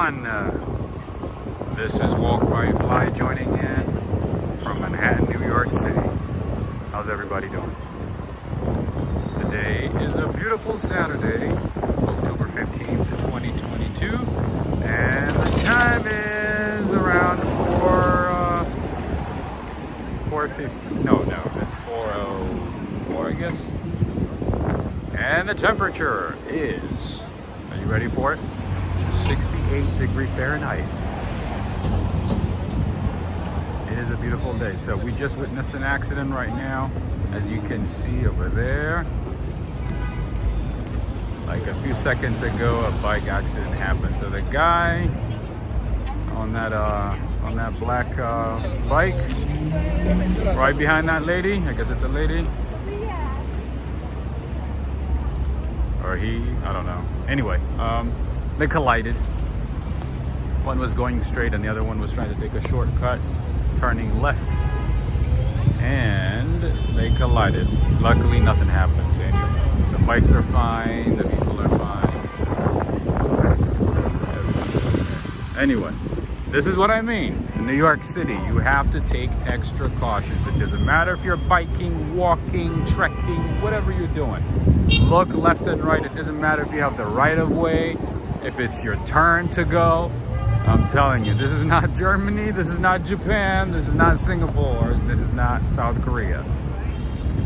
everyone. This is Walk While Fly joining in from Manhattan, New York City. How's everybody doing? Today is a beautiful Saturday, October 15th, 2022, and the time is around 4:15. No, it's 4:04, I guess. And the temperature is, are you ready for it? 68 degrees Fahrenheit. It is a beautiful day. So we just witnessed an accident right now. As you can see over there. Like a few seconds ago, a bike accident happened. So the guy on that black bike, right behind that lady, I guess it's a lady. Or he, I don't know. Anyway, they collided. One was going straight and the other one was trying to take a shortcut, turning left. And they collided. Luckily, nothing happened to anyone. The bikes are fine, the people are fine. Anyway, this is what I mean. In New York City, you have to take extra cautions. It doesn't matter if you're biking, walking, trekking, whatever you're doing. Look left and right. It doesn't matter if you have the right of way, if it's your turn to go. I'm telling you, this is not Germany, this is not Japan, this is not Singapore, this is not South Korea.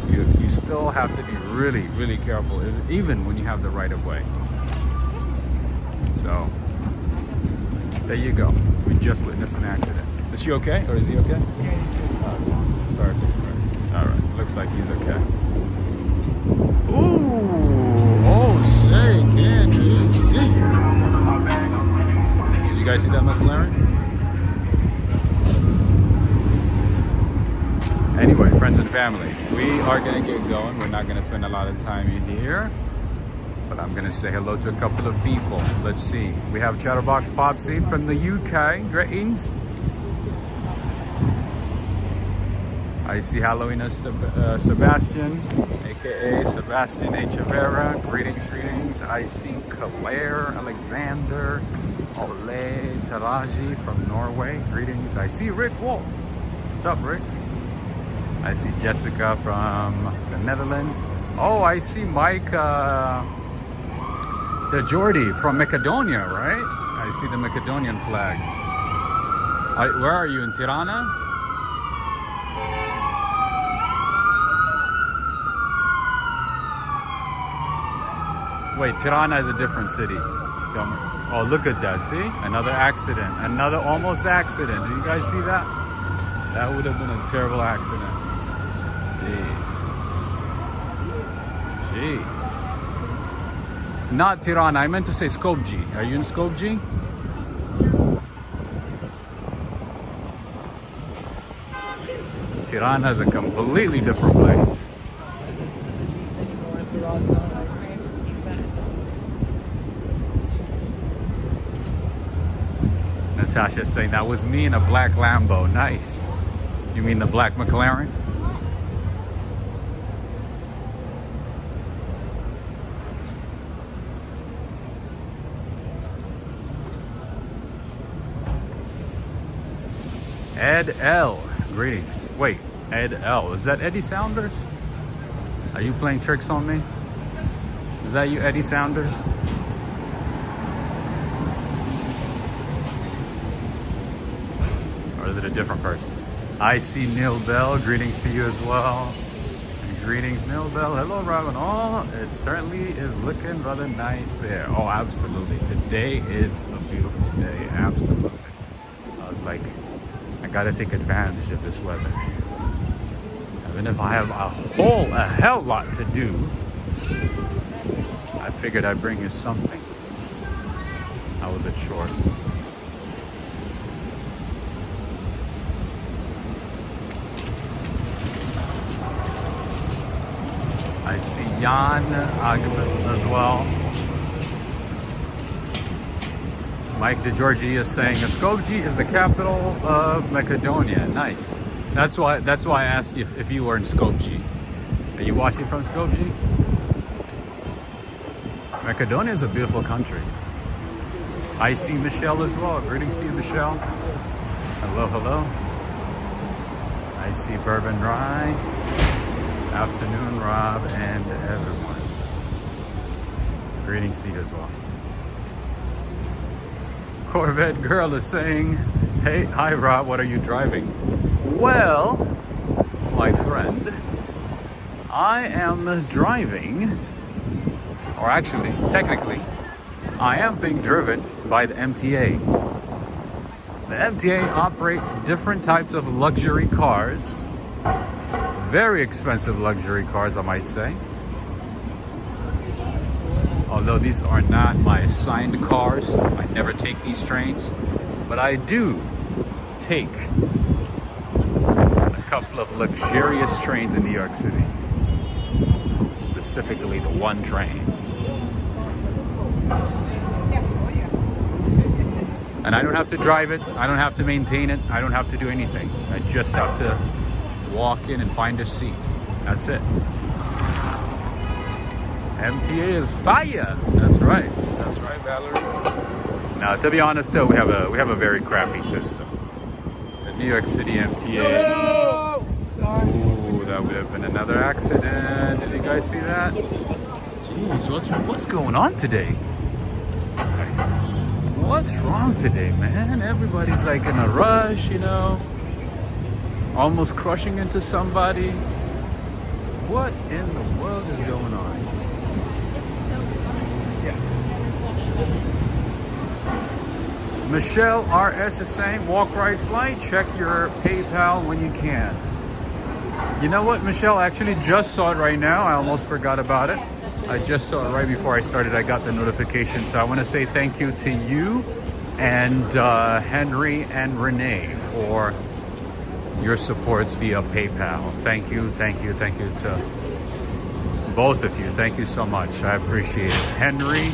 You still have to be really, really careful, even when you have the right of way. So, there you go. We just witnessed an accident. Is she okay, or is he okay? Yeah, he's good. Perfect. All right, looks like he's okay. Ooh, oh, say, can you see? Did you guys see that McLaren? Anyway, friends and family, we are going to get going. We're not going to spend a lot of time in here, but I'm going to say hello to a couple of people. Let's see. We have Chatterbox Popsy from the UK. Greetings. I see Halloween Sebastian, aka Sebastian Echeverra. Greetings. I see Claire Alexander Ole Taraji from Norway. Greetings. I see Rick Wolf. What's up, Rick? I see Jessica from the Netherlands. Oh, I see Mike the Geordie from Macedonia, right? I see the Macedonian flag. Where are you, in Tirana? Wait, Tirana is a different city. Oh, look at that, see? Another accident, another almost accident. Did you guys see that? That would have been a terrible accident. Jeez. Not Tirana, I meant to say Skopje. Are you in Skopje? Tirana is a completely different place. Natasha's saying that was me in a black Lambo. Nice. You mean the black McLaren? Ed L. Greetings. Wait, Ed L. Is that Eddie Saunders? Are you playing tricks on me? Is that you, Eddie Saunders? Or is it a different person? I see Neil Bell. Greetings to you as well. And greetings, Neil Bell. Hello, Robin. Oh, it certainly is looking rather nice there. Oh, absolutely. Today is a beautiful day. Absolutely. I was like, I gotta take advantage of this weather. Even if I have a hell lot to do, I figured I'd bring you something. I was a bit short. I see Jan Agman as well. Mike DeGiorgi is saying Skopje is the capital of Macedonia. Nice. That's why I asked you if you were in Skopje. Are you watching from Skopje? Macedonia is a beautiful country. I see Michelle as well. Greetings to you, Michelle. Hello, hello. I see Bourbon Rye. Afternoon, Rob, and everyone. Greetings to you as well. Corvette Girl is saying, hey, hi Rob, what are you driving? Well, my friend, I am driving, or actually, technically, I am being driven by the MTA. The MTA operates different types of luxury cars, very expensive luxury cars, I might say. Although these are not my assigned cars, I never take these trains, but I do take a couple of luxurious trains in New York City, specifically the one train. And I don't have to drive it, I don't have to maintain it, I don't have to do anything. I just have to walk in and find a seat. That's it. MTA is fire. That's right, Valerie. Now, to be honest, though, we have a very crappy system. The New York City MTA. Ooh, that would have been another accident. Did you guys see that? Jeez, what's going on today? What's wrong today, man? Everybody's like in a rush, you know, almost crushing into somebody. What in the world is going on? Michelle RS is saying, walk right flight, check your PayPal when you can. You know what, Michelle, I actually just saw it right now. I almost forgot about it. I just saw it right before I started. I got the notification. So I want to say thank you to you and Henry and Renee for your supports via PayPal. Thank you to both of you. Thank you so much. I appreciate it. Henry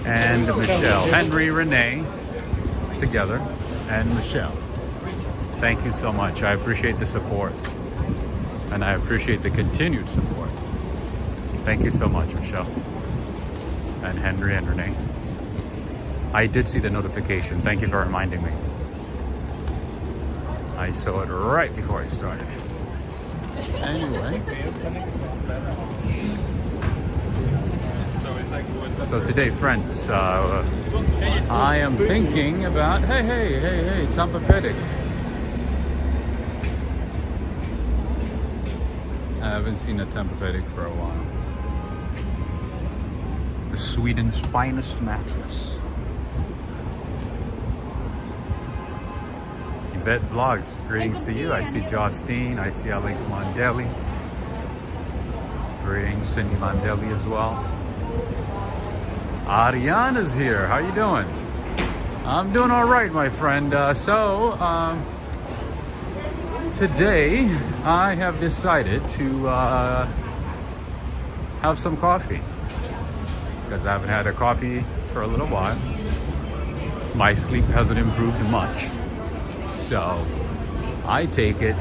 and Michelle. Henry, Renee, together, and Michelle. Thank you so much. I appreciate the support. And I appreciate the continued support. Thank you so much, Michelle. And Henry and Renee. I did see the notification. Thank you for reminding me. I saw it right before I started. Anyway. So today, friends, I am thinking about, hey, Tampa Pedic. I haven't seen a Tempur-Pedic for a while. Sweden's finest mattress. Yvette Vlogs, greetings to you. I see Justine, I see Alex Mondelli. Greetings, Cindy Mondelli as well. Ariana's here, how you doing? I'm doing all right, my friend. Today I have decided to have some coffee because I haven't had a coffee for a little while. My sleep hasn't improved much, so I take it.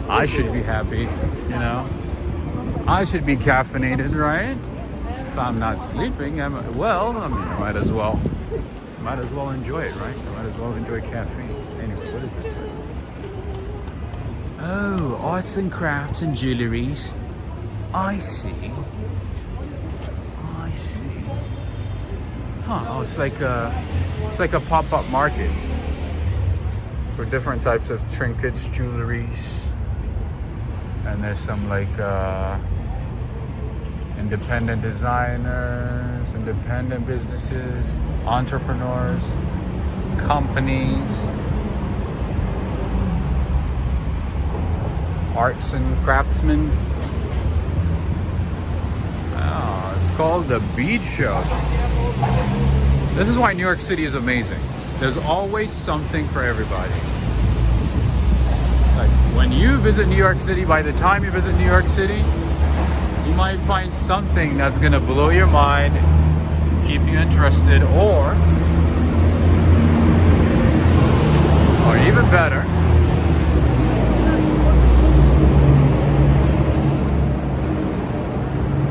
I should be happy, you know. I should be caffeinated, right? If I'm not sleeping, I might as well enjoy it, right? I might as well enjoy caffeine. Anyway, what is this? Oh, arts and crafts and jewelries. I see. Huh? Oh, it's like a pop-up market for different types of trinkets, jewelries, and there's some like independent designers, independent businesses, entrepreneurs, companies. Arts and craftsmen. Oh, it's called the Bead Show. This is why New York City is amazing. There's always something for everybody. Like when you visit New York City, by the time you visit New York City, you might find something that's gonna blow your mind, keep you interested, or even better,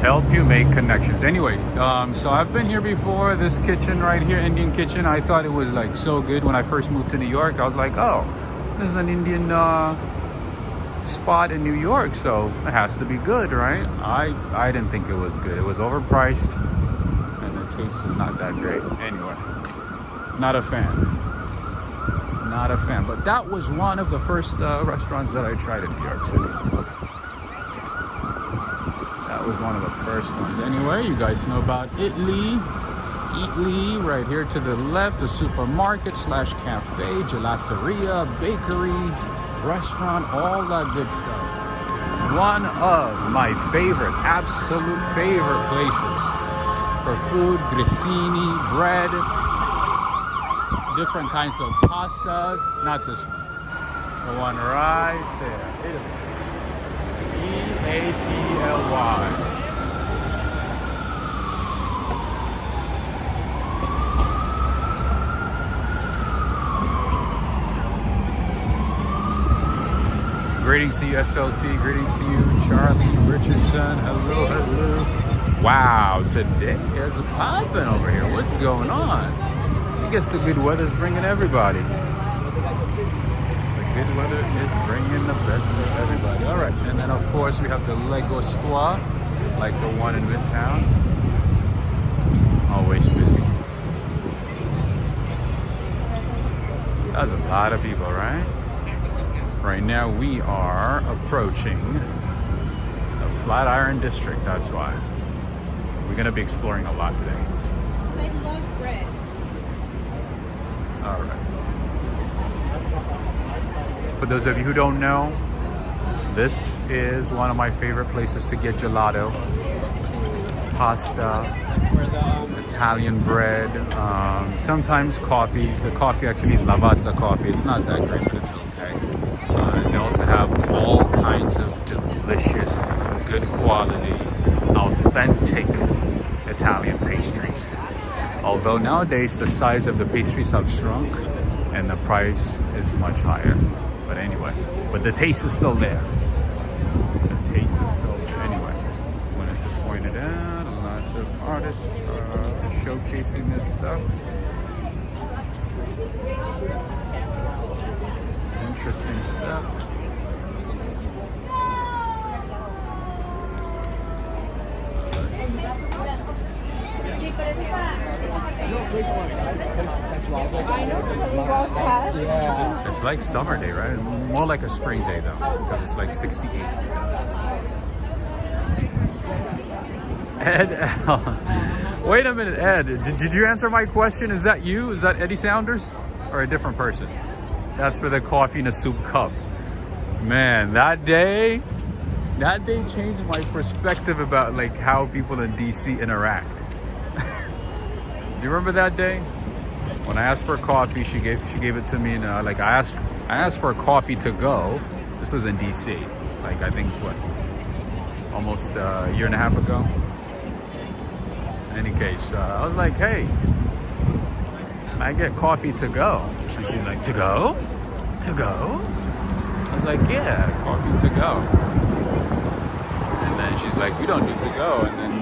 help you you make connections. Anyway, so I've been here before. This kitchen right here, Indian kitchen, I thought it was like so good when I first moved to New York. I was like, oh, this is an Indian spot in New York, so it has to be good, right? I didn't think it was good. It was overpriced and the taste was not that great. Anyway, not a fan. Not a fan, but that was one of the first restaurants that I tried in New York City. That was one of the first ones. Anyway, you guys know about Italy. Italy, right here to the left, a supermarket slash cafe, gelateria, bakery, restaurant, all that good stuff. One of my favorite, absolute favorite places for food, grissini, bread, different kinds of pastas. Not this one. The one right there. Italy. E-A-T-L-Y. Greetings to you, SLC. Greetings to you, Charlie Richardson. Hello, hello. Wow, today is popping over here. What's going on? I guess the good weather's bringing everybody. The good weather is bringing the best of everybody. All right, and then of course we have the Lego Squad, like the one in Midtown. Always busy. That's a lot of people, right? Right now we are approaching the Flatiron District, that's why. We're gonna be exploring a lot today. I love bread. All right. For those of you who don't know, this is one of my favorite places to get gelato, pasta, Italian bread, sometimes coffee. The coffee actually is Lavazza coffee. It's not that great, but it's okay. And they also have all kinds of delicious, good quality, authentic Italian pastries. Although nowadays the size of the pastries have shrunk and the price is much higher. But anyway, but the taste is still there. The taste is still there. Anyway, wanted to point it out. Lots of artists are showcasing this stuff. Interesting stuff. It's like summer day, right? More like a spring day though, because it's like 68. Ed L. Wait a minute, Ed. Did you answer my question? Is that you? Is that Eddie Saunders? Or a different person? That's for the coffee in a soup cup. Man, that day changed my perspective about like how people in DC interact. Do you remember that day? When I asked for coffee, she gave it to me, and like I asked for a coffee to go. This was in DC, like I think what, almost a year and a half ago. In any case, I was like, hey, I get coffee to go, and she's like, to go? To go? I was like, yeah, coffee to go. And then she's like, we don't do to go. And then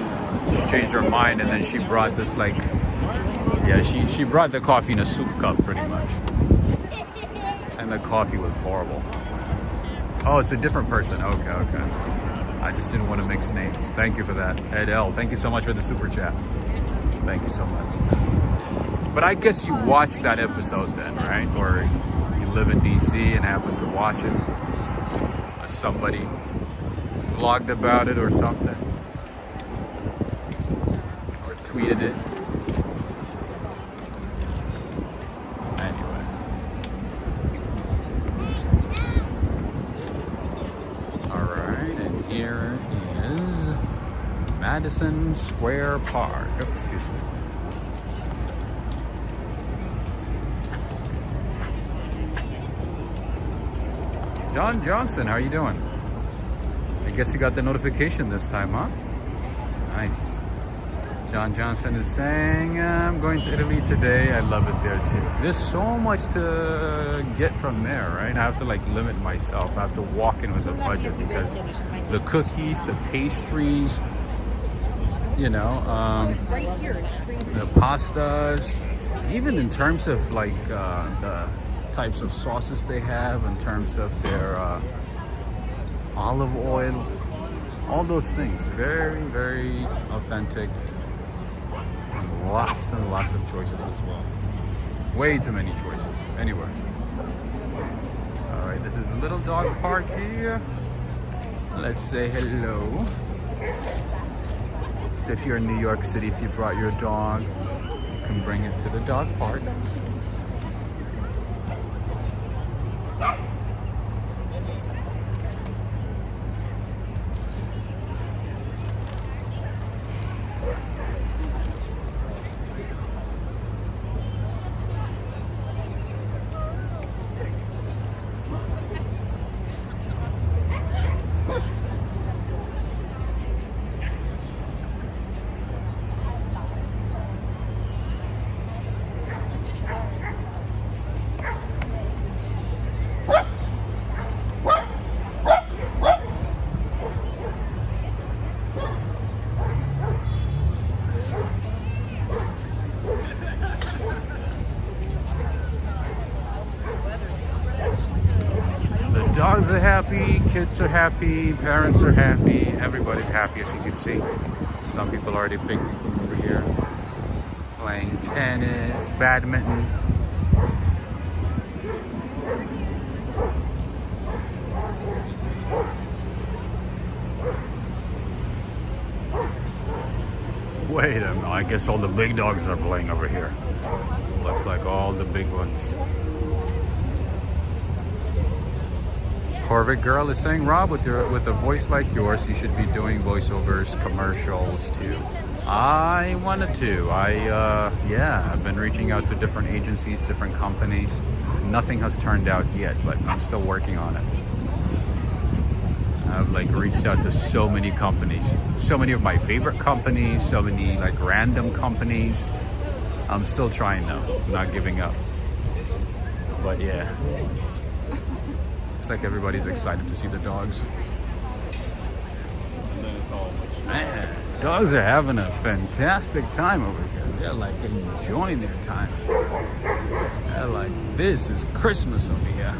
she changed her mind, and then she brought this like. Yeah, she brought the coffee in a soup cup, pretty much. And the coffee was horrible. Oh, it's a different person. Okay. I just didn't want to mix names. Thank you for that. Ed L, thank you so much for the super chat. Thank you so much. But I guess you watched that episode then, right? Or you live in DC and happen to watch it. Or somebody vlogged about it or something. Or tweeted it. Here is Madison Square Park. Oh, excuse me. John Johnson, how are you doing? I guess you got the notification this time, huh? Nice. John Johnson is saying, I'm going to Italy today. I love it there too. There's so much to get from there, right? I have to like limit myself. I have to walk in with a budget because the cookies, the pastries, You know, Right here, the pastas, even in terms of like the types of sauces they have, in terms of their olive oil, all those things, very, very authentic, and lots of choices as well. Way too many choices. Anyway, all right, this is a little dog park here. Let's say hello. So if you're in New York City, if you brought your dog, you can bring it to the dog park. Dogs are happy, kids are happy, parents are happy, everybody's happy, as you can see. Some people already picnicking over here, playing tennis, badminton. Wait a minute, I guess all the big dogs are playing over here. Looks like all the big ones. Corvette Girl is saying, Rob, with a voice like yours, you should be doing voiceovers, commercials too. I wanted to. Yeah, I've been reaching out to different agencies, different companies. Nothing has turned out yet, but I'm still working on it. I've like reached out to so many companies, so many of my favorite companies, so many like random companies. I'm still trying though, I'm not giving up. But yeah. Looks like everybody's excited to see the dogs. Man, dogs are having a fantastic time over here. They're like enjoying their time. They're like, this is Christmas over here.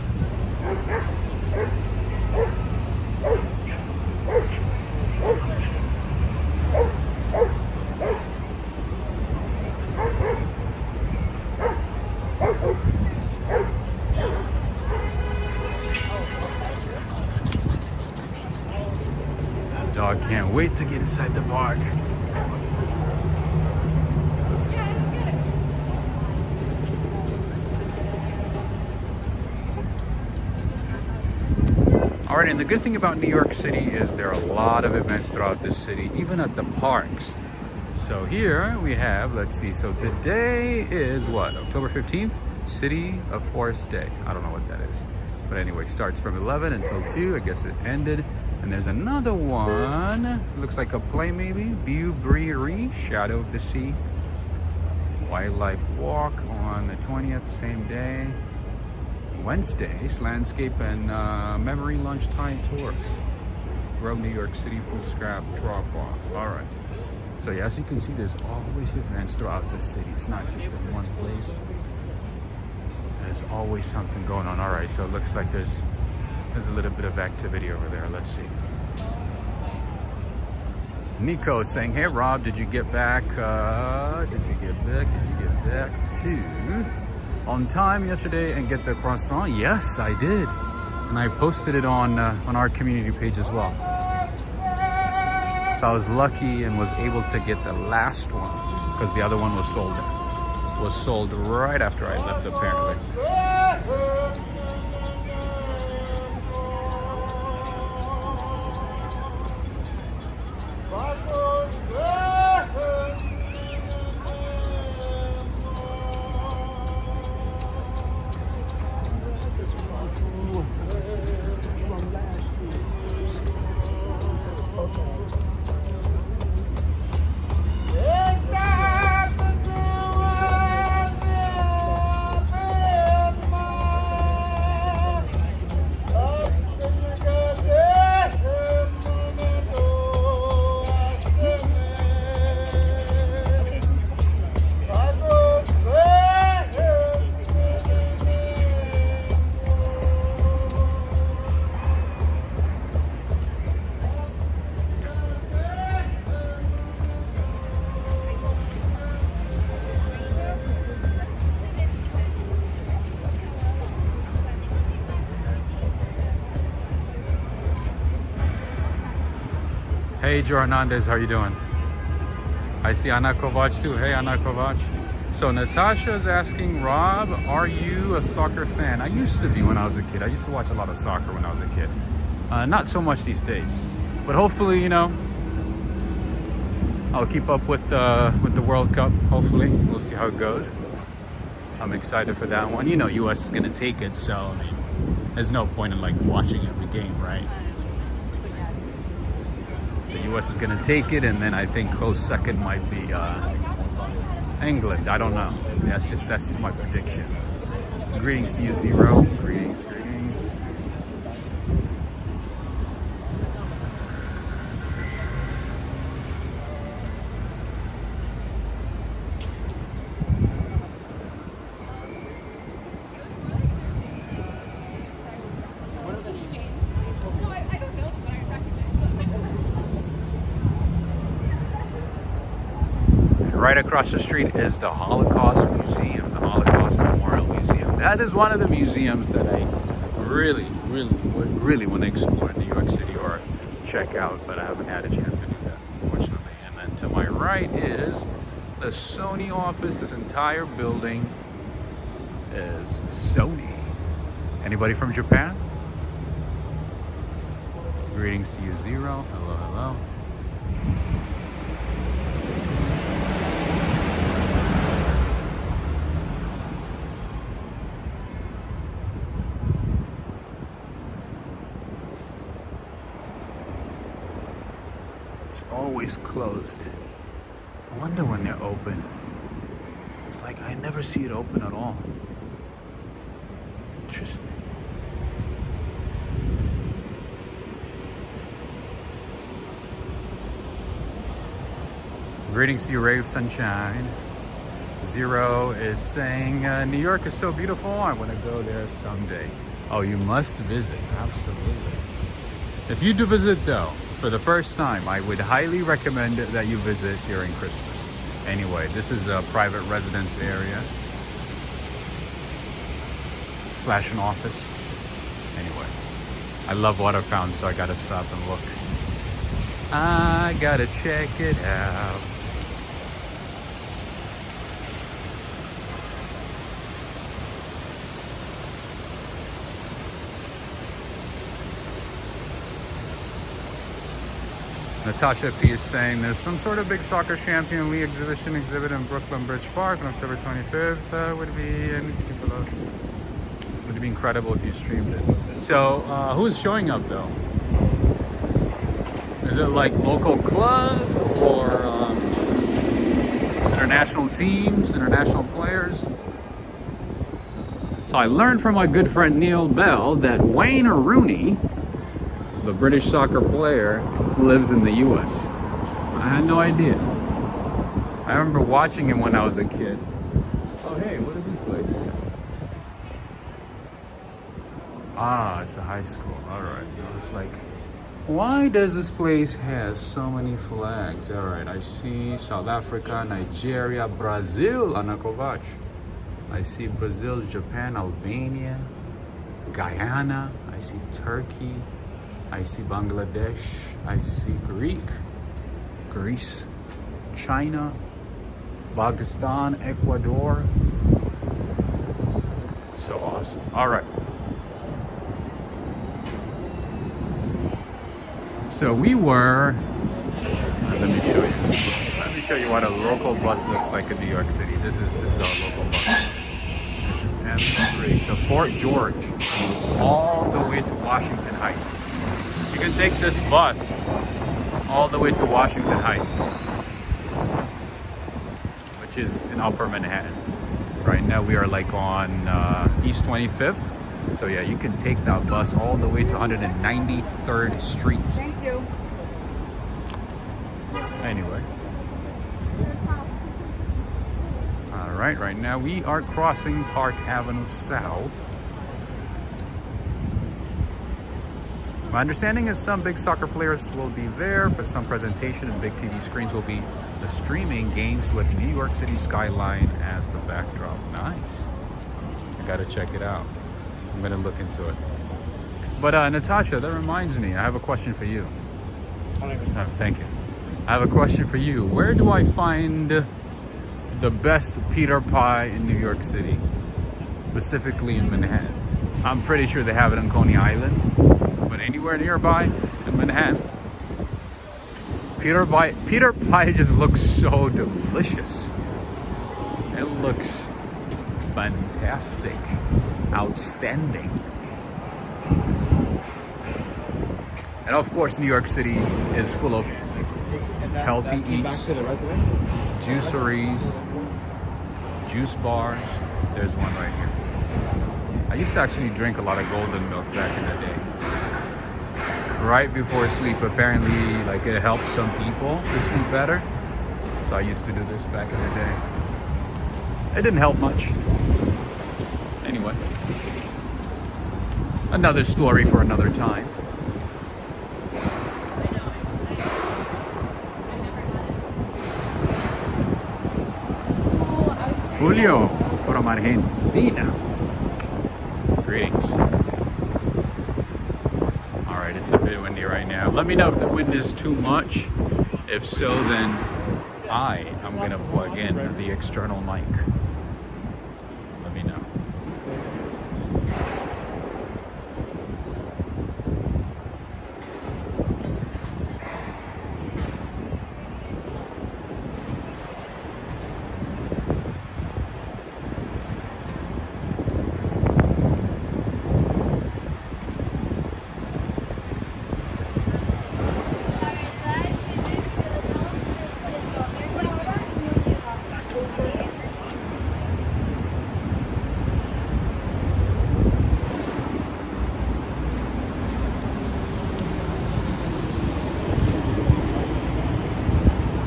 Dog can't wait to get inside the park. All right, and the good thing about New York City is there are a lot of events throughout the city, even at the parks. So here we have, let's see, so today is what, October 15th? City of Forest Day. I don't know what that is. But anyway, starts from 11 until 2. I guess it ended. And there's another one. Looks like a play maybe. Brewery, Shadow of the Sea. Wildlife Walk on the 20th, same day. Wednesdays, Landscape and Memory Lunchtime Tours. Grove, New York City Food Scrap Drop-Off. All right. So yeah, as you can see, there's always events throughout the city. It's not just in one place. There's always something going on. All right, so it looks like there's a little bit of activity over there. Let's see. Nico is saying, hey Rob, did you get back to on time yesterday and get the croissant? Yes, I did. And I posted it on our community page as well. So I was lucky and was able to get the last one because the other one was sold out. Was sold right after I left, apparently. Hey, Joe Hernandez, how you doing? I see Anna Kovac too. Hey, Anna Kovac. So Natasha's asking, Rob, are you a soccer fan? I used to be when I was a kid. I used to watch a lot of soccer when I was a kid. Not so much these days. But hopefully, you know, I'll keep up with the World Cup, hopefully. We'll see how it goes. I'm excited for that one. You know, US is going to take it, so I mean, there's no point in like watching every game, right? The US is going to take it, and then I think close second might be England. I don't know. That's just my prediction. Greetings to you, Zero. Greetings. Right across the street is the Holocaust Museum, the Holocaust Memorial Museum. That is one of the museums that I really want to explore in New York City or check out, but I haven't had a chance to do that, unfortunately. And then to my right is the Sony Office. This entire building is Sony. Anybody from Japan? Greetings to you, Zero. Hello. Always closed. I wonder when they're open. It's like I never see it open at all. Interesting. Greetings to you, Rave Sunshine. Zero is saying, New York is so beautiful. I want to go there someday. Oh, you must visit. Absolutely. If you do visit though, for the first time, I would highly recommend that you visit during Christmas. Anyway, this is a private residence area / an office. Anyway, I love water fountains, so I gotta stop and look. I gotta check it out. Natasha P is saying there's some sort of big soccer champion league exhibit in Brooklyn Bridge Park on October 25th. Would it be incredible if you streamed it? So who's showing up though? Is it like local clubs or international teams, international players? So I learned from my good friend Neil Bell that Wayne Rooney, the British soccer player, lives in the US. I had no idea. I remember watching him when I was a kid. Oh hey, what is this place? Ah, it's a high school. Alright. I was like, why does this place have so many flags? Alright, I see South Africa, Nigeria, Brazil, Anna Kovac. I see Brazil, Japan, Albania, Guyana, I see Turkey, I see Bangladesh, I see Greece, China, Pakistan, Ecuador. So awesome. All right. So we were, let me show you. Let me show you what a local bus looks like in New York City. This is our local bus. This is M3 to Fort George, all the way to Washington Heights. You can take this bus all the way to Washington Heights, which is in Upper Manhattan. Right now we are like on East 25th. So yeah, you can take that bus all the way to 193rd Street. Thank you. Anyway. All right now we are crossing Park Avenue South. My understanding is some big soccer players will be there for some presentation, and big TV screens will be the streaming games with New York City skyline as the backdrop. Nice. I gotta check it out. I'm gonna look into it. But Natasha, that reminds me, I have a question for you. Oh, thank you. I have a question for you. Where do I find the best Peter pie in New York City? Specifically in Manhattan. I'm pretty sure they have it on Coney Island, but anywhere nearby in Manhattan. Peter pie just looks so delicious. It looks fantastic, outstanding. And of course, New York City is full of healthy eats, juiceries, juice bars. There's one right here. I used to actually drink a lot of golden milk back in the day. Right before sleep, apparently, like it helps some people to sleep better. So I used to do this back in the day. It didn't help much. Anyway, another story for another time. Julio from Argentina. Greetings. Alright, it's a bit windy right now. Let me know if the wind is too much. If so, then I'm gonna plug in the external mic. Let me know.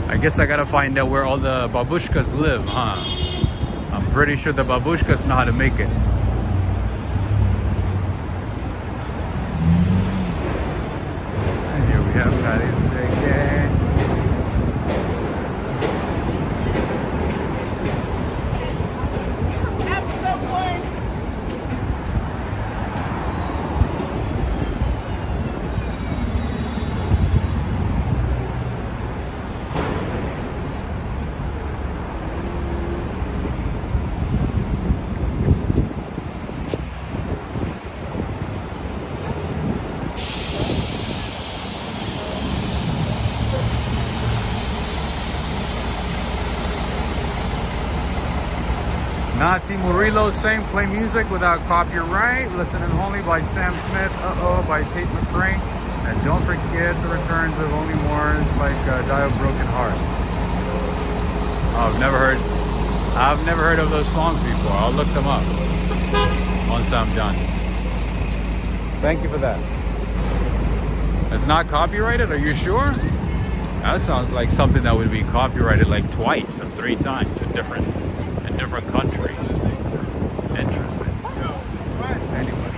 I guess I gotta find out where all the babushkas live, huh? I'm pretty sure the babushkas know how to make it. And here we have Patty's Big Day. Nati Murillo saying play music without copyright. Listening Only by Sam Smith. Uh-oh by Tate McRae. And don't forget the returns of Only Moors like Die of Broken Heart. I've never heard of those songs before. I'll look them up once I'm done. Thank you for that. It's not copyrighted? Are you sure? That sounds like something that would be copyrighted like twice or 3 times in different countries. Interesting. Anyway.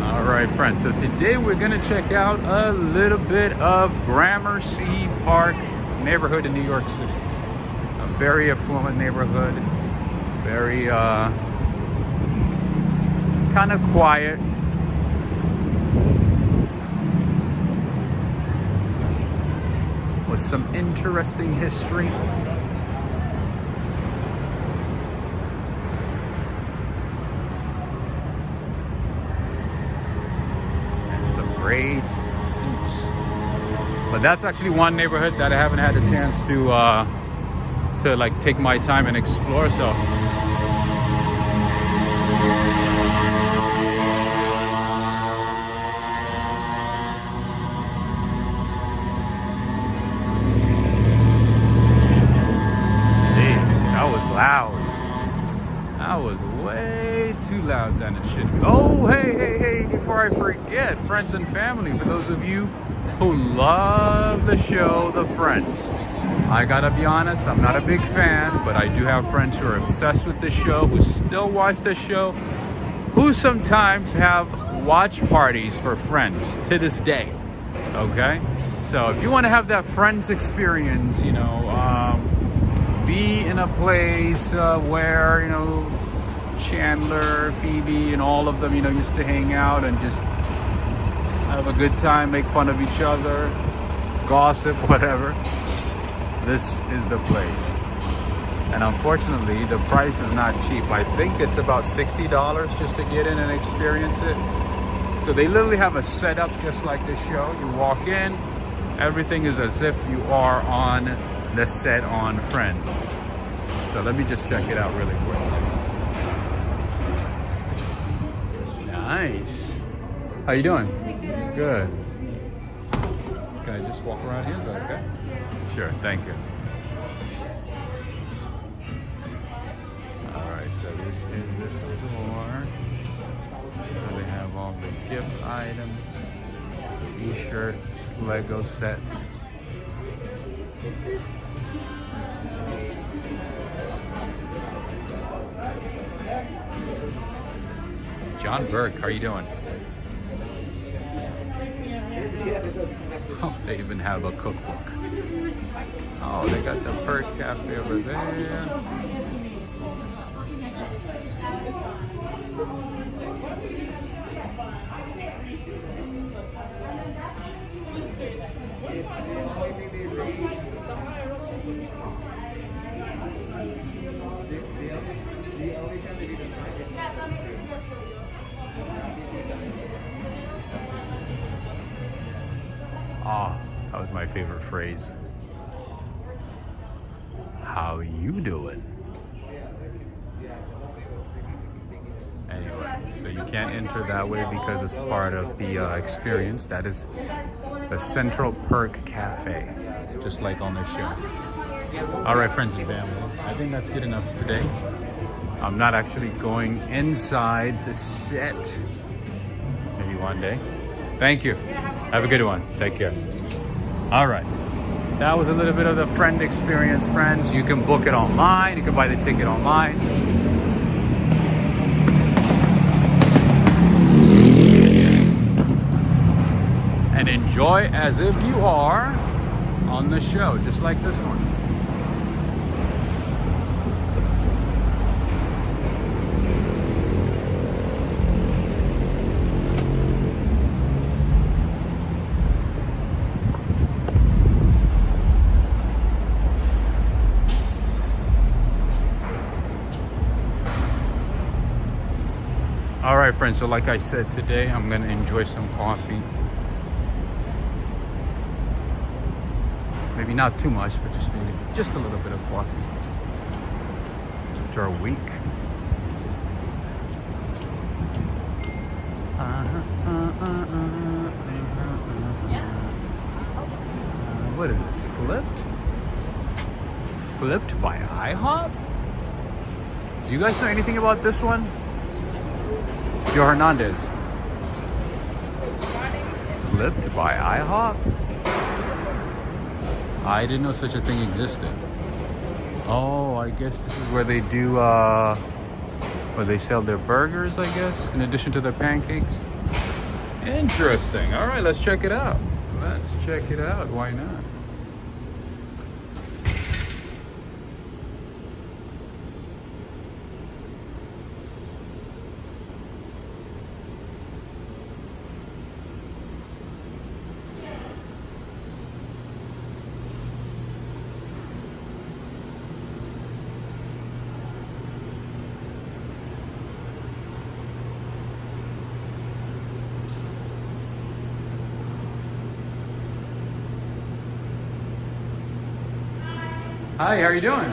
All right, friends. So today we're gonna check out a little bit of Gramercy Park neighborhood in New York City. A very affluent neighborhood. Very kind of quiet. With some interesting history. And some great eats. But that's actually one neighborhood that I haven't had the chance to like take my time and explore. So loud. That was way too loud than it should be. Oh, hey, before I forget, friends and family, for those of you who love the show, The Friends. I gotta be honest, I'm not a big fan, but I do have friends who are obsessed with the show, who still watch the show, who sometimes have watch parties for Friends to this day, okay? So if you want to have that Friends experience, you know, be in a place where, you know, Chandler, Phoebe, and all of them, you know, used to hang out and just have a good time, make fun of each other, gossip, whatever. This is the place. And unfortunately, the price is not cheap. I think it's about $60 just to get in and experience it. So they literally have a setup just like this show. You walk in, everything is as if you are on the set on Friends. So let me just check it out really quick. Nice. How you doing? Good. Can I just walk around here? Is that okay? Sure, thank you. Alright, so this is the store. So they have all the gift items, t-shirts, Lego sets. John Burke, how are you doing? Oh, they even have a cookbook. Oh, they got the Burke Cafe over there. Oh, that was my favorite phrase. How you doing? Anyway, so you can't enter that way because it's part of the experience. That is the Central Perk Cafe, just like on the show. All right, friends and family, I think that's good enough today. I'm not actually going inside the set. Maybe one day. Thank you. Have a good one. Take care. All right. That was a little bit of the Friend experience, friends. You can book it online. You can buy the ticket online. And enjoy as if you are on the show, just like this one. All right, friends, so like I said, today I'm gonna enjoy some coffee. Maybe not too much, but just maybe just a little bit of coffee after a week. What is this, flipped? Flipped by IHOP? Do you guys know anything about this one? Joe Hernandez. Flipped by IHOP? I didn't know such a thing existed. Oh, I guess this is where they do, where they sell their burgers, I guess, in addition to their pancakes. Interesting. All right, let's check it out. Let's check it out. Why not? Hi, how are you doing?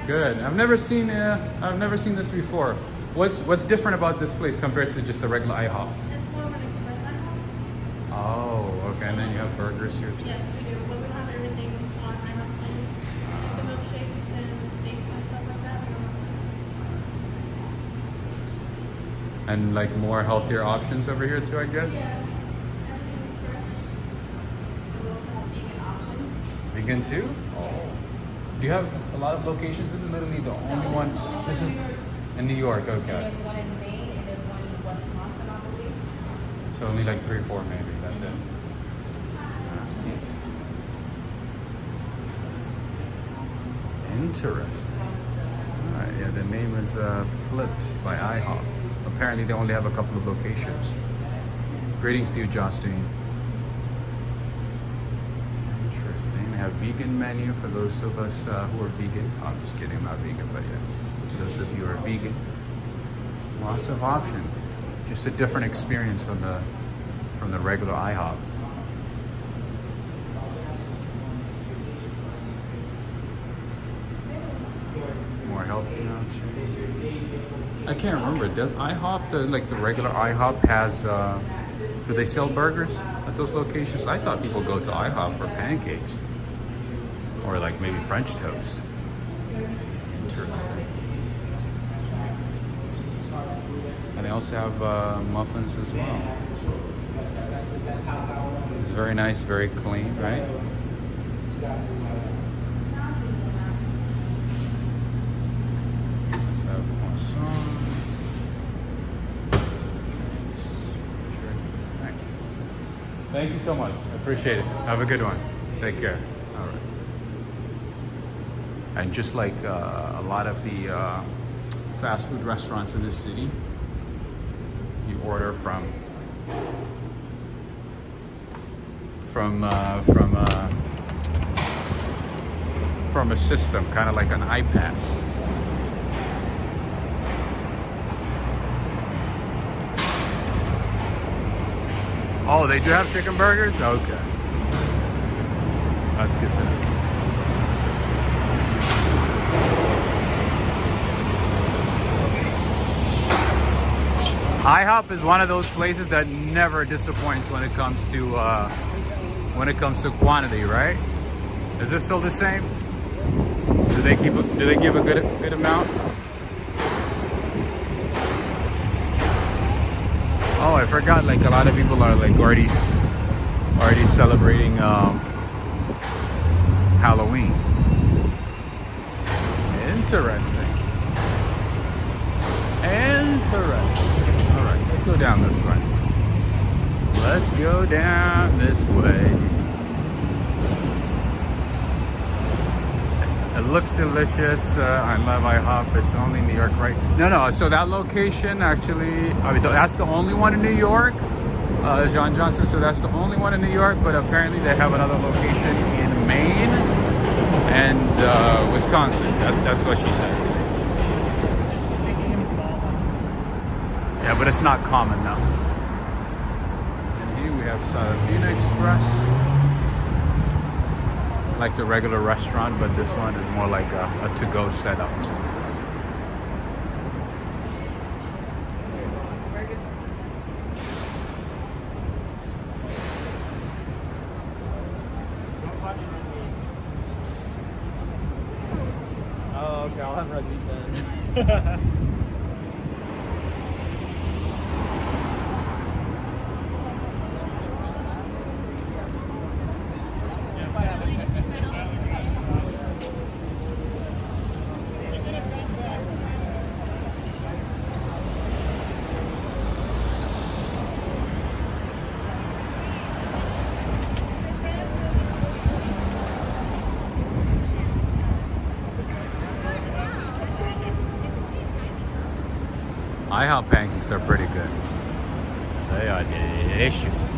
Good. I've never seen this before. What's different about this place compared to just a regular IHOP? It's more of an express IHOP. Oh, okay. And then you have burgers here too. Yes, we do. But we don't have everything on IHOP menu. The milkshakes and the steak and stuff like that. Interesting. And like more healthier options over here too, I guess? Yeah. Everything's fresh. So we also have vegan options. Vegan too? Oh. Do you have a lot of locations? This is literally the only one. This is in New York, okay. There's one in Maine and there's one in Wisconsin, I believe. So only like 3 or 4 maybe, that's it. Yes. Interesting. Alright, yeah, the name is Flipped by IHOP. Apparently they only have a couple of locations. Greetings to you, Justine. Interesting. They have vegan menu for those of us who are vegan. Oh, I'm just kidding, I'm not vegan, but yeah. For those of you who are vegan. Lots of options. Just a different experience from the regular IHOP. More healthy options. I can't remember. Does IHOP, the regular IHOP, has do they sell burgers at those locations? I thought people go to IHOP for pancakes or like maybe French toast. Interesting. And they also have muffins as well. It's very nice, very clean, right? Let's have croissant. Thanks. Thank you so much. I appreciate it. Have a good one. Take care. All right. And just like a lot of the fast food restaurants in this city, you order from a system, kind of like an iPad. Oh, they do have chicken burgers? Okay. That's good to know. IHOP is one of those places that never disappoints when it comes to quantity, right? Is this still the same? Do they give a good amount? Oh, I forgot. Like a lot of people are like already celebrating Halloween. Interesting. All right, let's go down this way. Let's go down this way. It looks delicious. I love IHOP. It's only New York, right? No. So that location actually, I mean, that's the only one in New York. John Johnson. So that's the only one in New York. But apparently they have another location in Maine and Wisconsin. That's what she said. Yeah, but it's not common now. And here we have Sarafina Express. Like the regular restaurant, but this one is more like a to-go setup. Oh, okay, I'll have red meat then. IHOP pancakes are pretty good. They are delicious.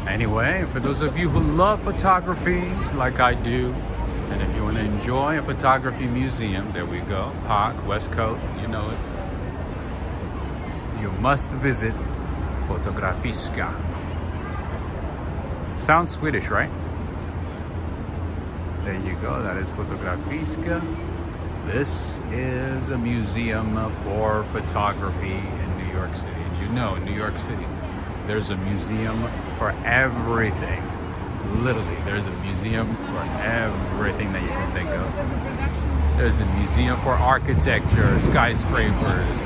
Anyway, for those of you who love photography like I do, and if you want to enjoy a photography museum, there we go, Park, West Coast, you know it. You must visit Fotografiska. Sounds Swedish, right? There you go, that is Fotografiska. This is a museum for photography in New York City. And you know, in New York City, there's a museum for everything. Literally, there's a museum for everything that you can think of. There's a museum for architecture, skyscrapers,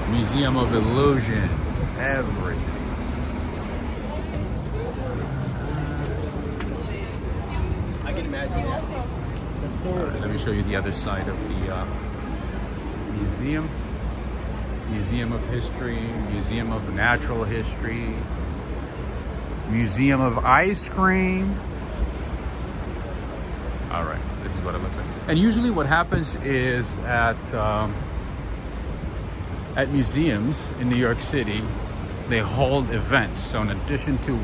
museum of illusions, everything. I can imagine that. Let me show you the other side of the museum. Museum of History, Museum of Natural History, Museum of Ice Cream. All right, This is what it looks like. And usually what happens is at museums in New York City, they hold events. So in addition to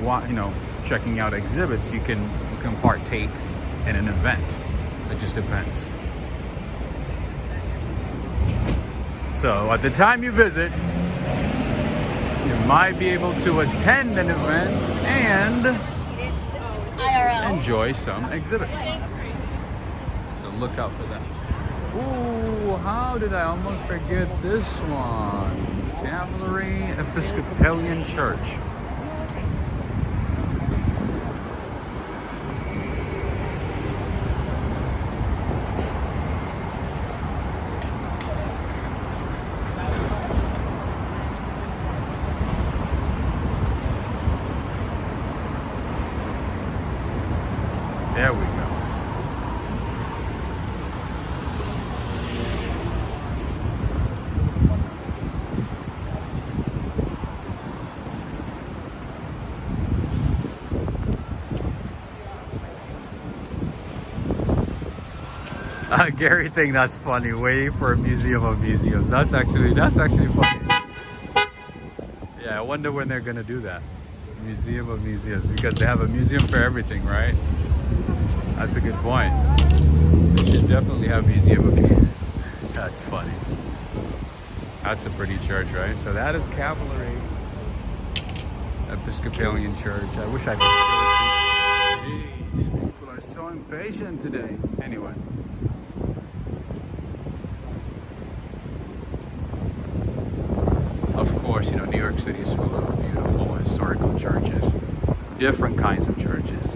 checking out exhibits, you can partake in an event. It just depends. So at the time you visit, you might be able to attend an event and enjoy some exhibits. So look out for that. Ooh, how did I almost forget this one? Cavalry Episcopalian Church. There we go. Gary thing, that's funny. Wait for a museum of museums. That's actually funny. Yeah, I wonder when they're gonna do that. Museum of museums, because they have a museum for everything, right? That's a good point. They should definitely have museum of museums. That's funny. That's a pretty church, right? So that is Cavalry Episcopalian Church. I wish I could show it to you. Jeez, people are so impatient today. Anyway. Of course, New York City is full of beautiful historical churches. Different kinds of churches.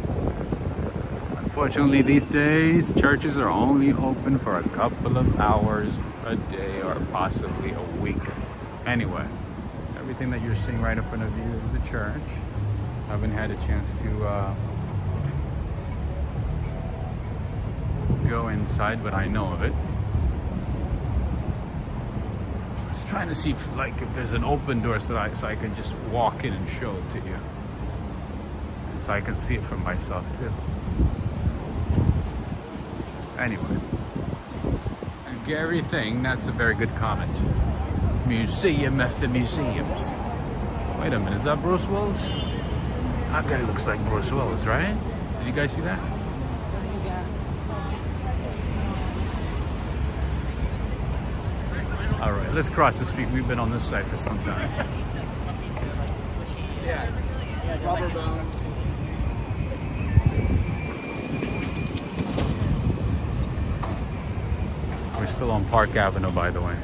Unfortunately, these days, churches are only open for a couple of hours a day or possibly a week. Anyway, everything that you're seeing right in front of you is the church. I haven't had a chance to go inside, but I know of it. Just trying to see if there's an open door so I can just walk in and show it to you. So I can see it for myself too. Anyway, Gary thing, that's a very good comment. Museum after museums. Wait a minute, is that Bruce Willis? That guy looks like Bruce Willis, right? Did you guys see that? All right, let's cross the street. We've been on this side for some time. Yeah. Rubber bones. We're still on Park Avenue, by the way.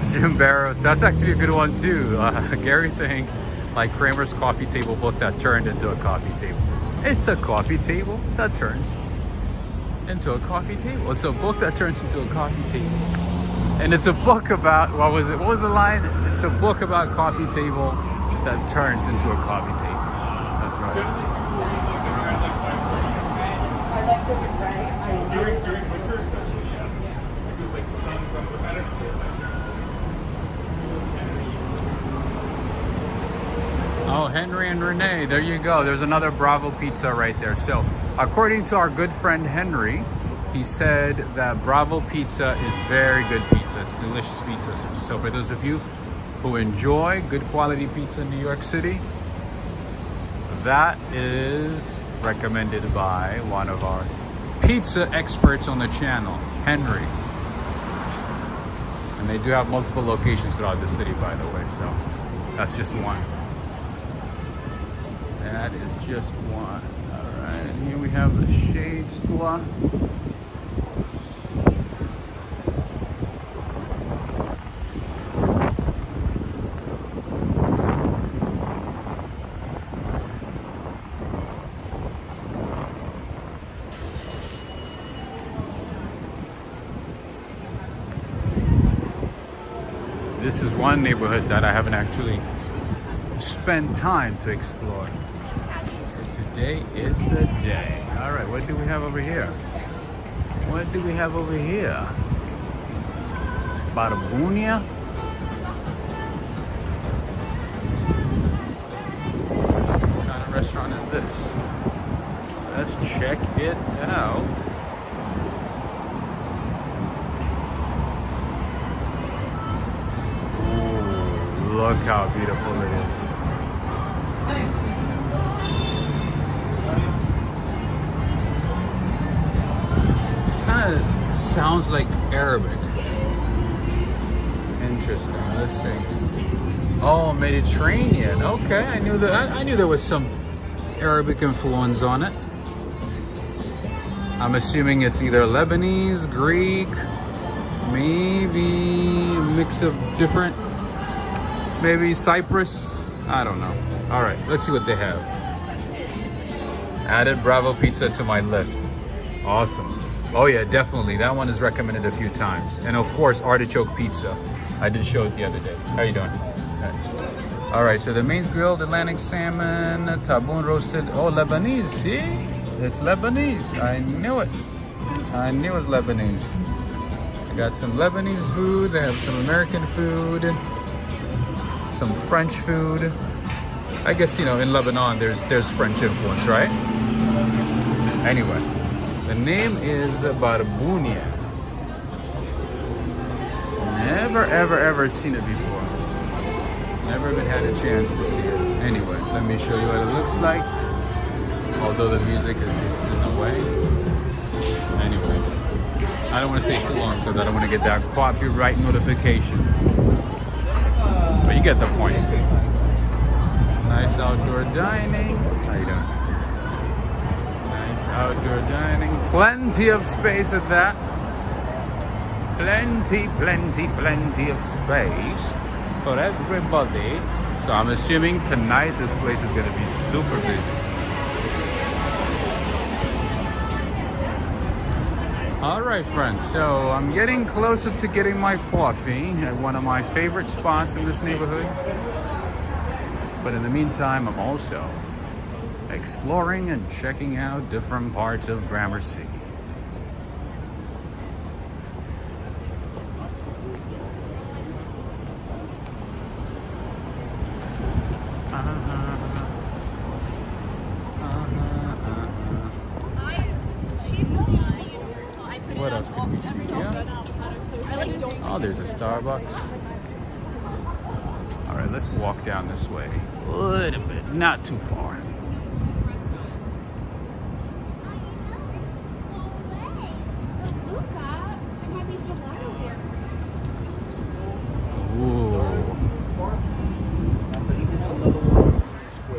Jim Barrows, that's actually a good one too. Gary thing, like Kramer's coffee table book that turned into a coffee table. It's a coffee table that turns into a coffee table. It's a book that turns into a coffee table. And it's a book about, what was it? What was the line? It's a book about coffee table that turns into a coffee table. That's right. During winter especially, yeah. Because like the sun comes up at it. Oh, Henry and Renee, there you go. There's another Bravo pizza right there. So according to our good friend Henry, he said that Bravo pizza is very good pizza. It's delicious pizza. So for those of you who enjoy good quality pizza in New York City, that is recommended by one of our pizza experts on the channel, Henry. And they do have multiple locations throughout the city, by the way, so that's just one. That is just one. All right, and here we have the Shade Store. This is one neighborhood that I haven't actually spent time to explore. So today is the day. All right, what do we have over here? What do we have over here? Barbunia? this. Let's check it out. Ooh, look how beautiful it is. Kind of sounds like Arabic. Interesting. Let's see. Oh, Mediterranean. Okay, I knew that. I knew there was some Arabic influence on it. I'm assuming it's either Lebanese, Greek, maybe a mix of different, maybe Cyprus. I don't know. All right, let's see what they have. Added Bravo Pizza to my list. Awesome. Oh yeah, definitely. That one is recommended a few times. And of course, artichoke pizza. I did show it the other day. How you doing? All right, so the main's grilled Atlantic salmon, taboon roasted. Oh, Lebanese, see? It's Lebanese. I knew it. I knew it was Lebanese. I got some Lebanese food. They have some American food, some French food. I guess, you know, in Lebanon, there's French influence, right? Anyway. The name is Barbounia. Never, ever seen it before. Never even had a chance to see it. Anyway, let me show you what it looks like. Although the music is just in the way. Anyway, I don't want to say too long because I don't want to get that copyright notification. But you get the point. Nice outdoor dining. How you doing? Outdoor dining, plenty of space at that. Plenty of space for everybody. So I'm assuming tonight this place is going to be super busy. All right, friends, so I'm getting closer to getting my coffee at one of my favorite spots in this neighborhood. But in the meantime, I'm also exploring and checking out different parts of Gramercy. What else can we see? Yeah. Oh, there's a Starbucks. All right, let's walk down this way a little bit, not too far.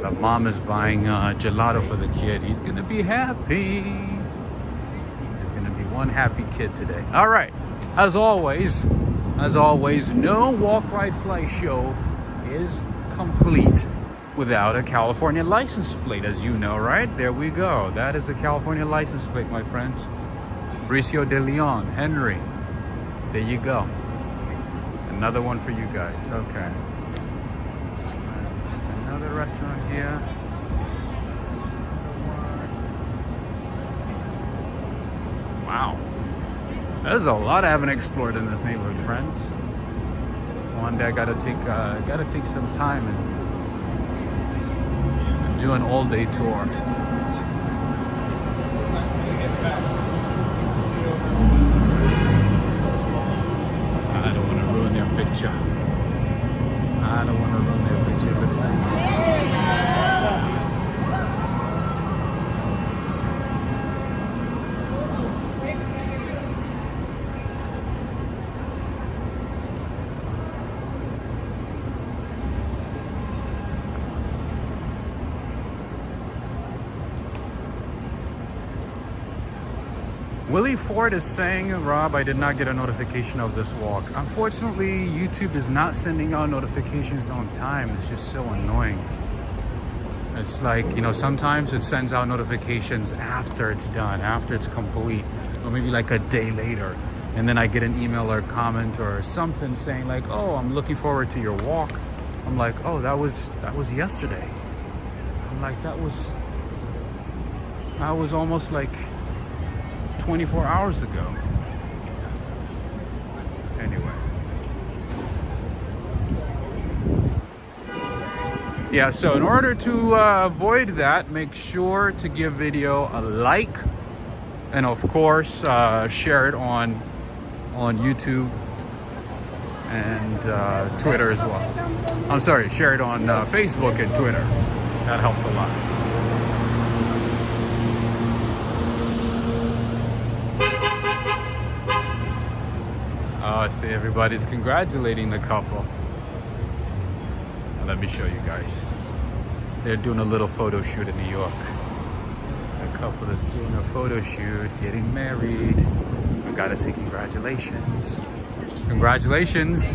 The mom is buying gelato for the kid. He's gonna be happy. There's gonna be one happy kid today. All right, as always, no Walk, Ride, Fly show is complete without a California license plate, as you know, right? There we go. That is a California license plate, my friends. Bricio de Leon, Henry. There you go. Another one for you guys. Okay. Another restaurant here. Wow. There's a lot I haven't explored in this neighborhood, friends. One day I gotta take some time and do an all-day tour. I don't want to ruin their picture. I don't want to ruin their picture. It looks like. Willie Ford is saying, Rob, I did not get a notification of this walk. Unfortunately, YouTube is not sending out notifications on time. It's just so annoying. It's like, you know, sometimes it sends out notifications after it's done, after it's complete, or maybe like a day later. And then I get an email or comment or something saying like, oh, I'm looking forward to your walk. I'm like, oh, that was yesterday. I'm like, that was almost like 24 hours ago. Anyway. Yeah, so in order to avoid that, make sure to give video a like, and of course share it on YouTube and Twitter as well. I'm sorry, share it on Facebook and Twitter. That helps a lot. Oh, I see everybody's congratulating the couple. Let me show you guys. They're doing a little photo shoot in New York. The couple is doing a photo shoot, getting married. I gotta say congratulations. Congratulations.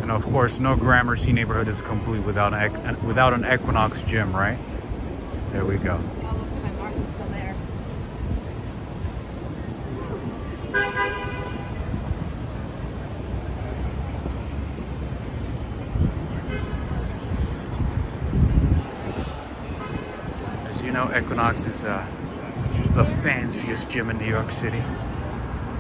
And of course, no Gramercy neighborhood is complete without an Equinox gym, right? There we go. All of my market's still there. As you know, Equinox is the fanciest gym in New York City.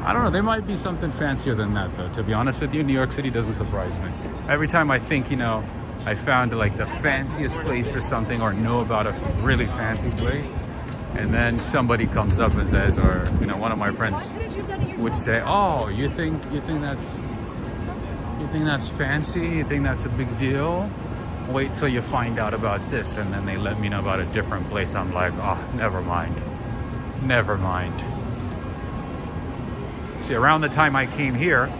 I don't know, there might be something fancier than that though. To be honest with you, New York City doesn't surprise me. Every time I think, you know, I found like the fanciest place for something or know about a really fancy place, and then somebody comes up and says, or you know, one of my friends would say, "Oh, you think that's fancy? You think that's a big deal? Wait till you find out about this." And then they let me know about a different place. I'm like, "Oh, never mind. Never mind." See, around the time I came here,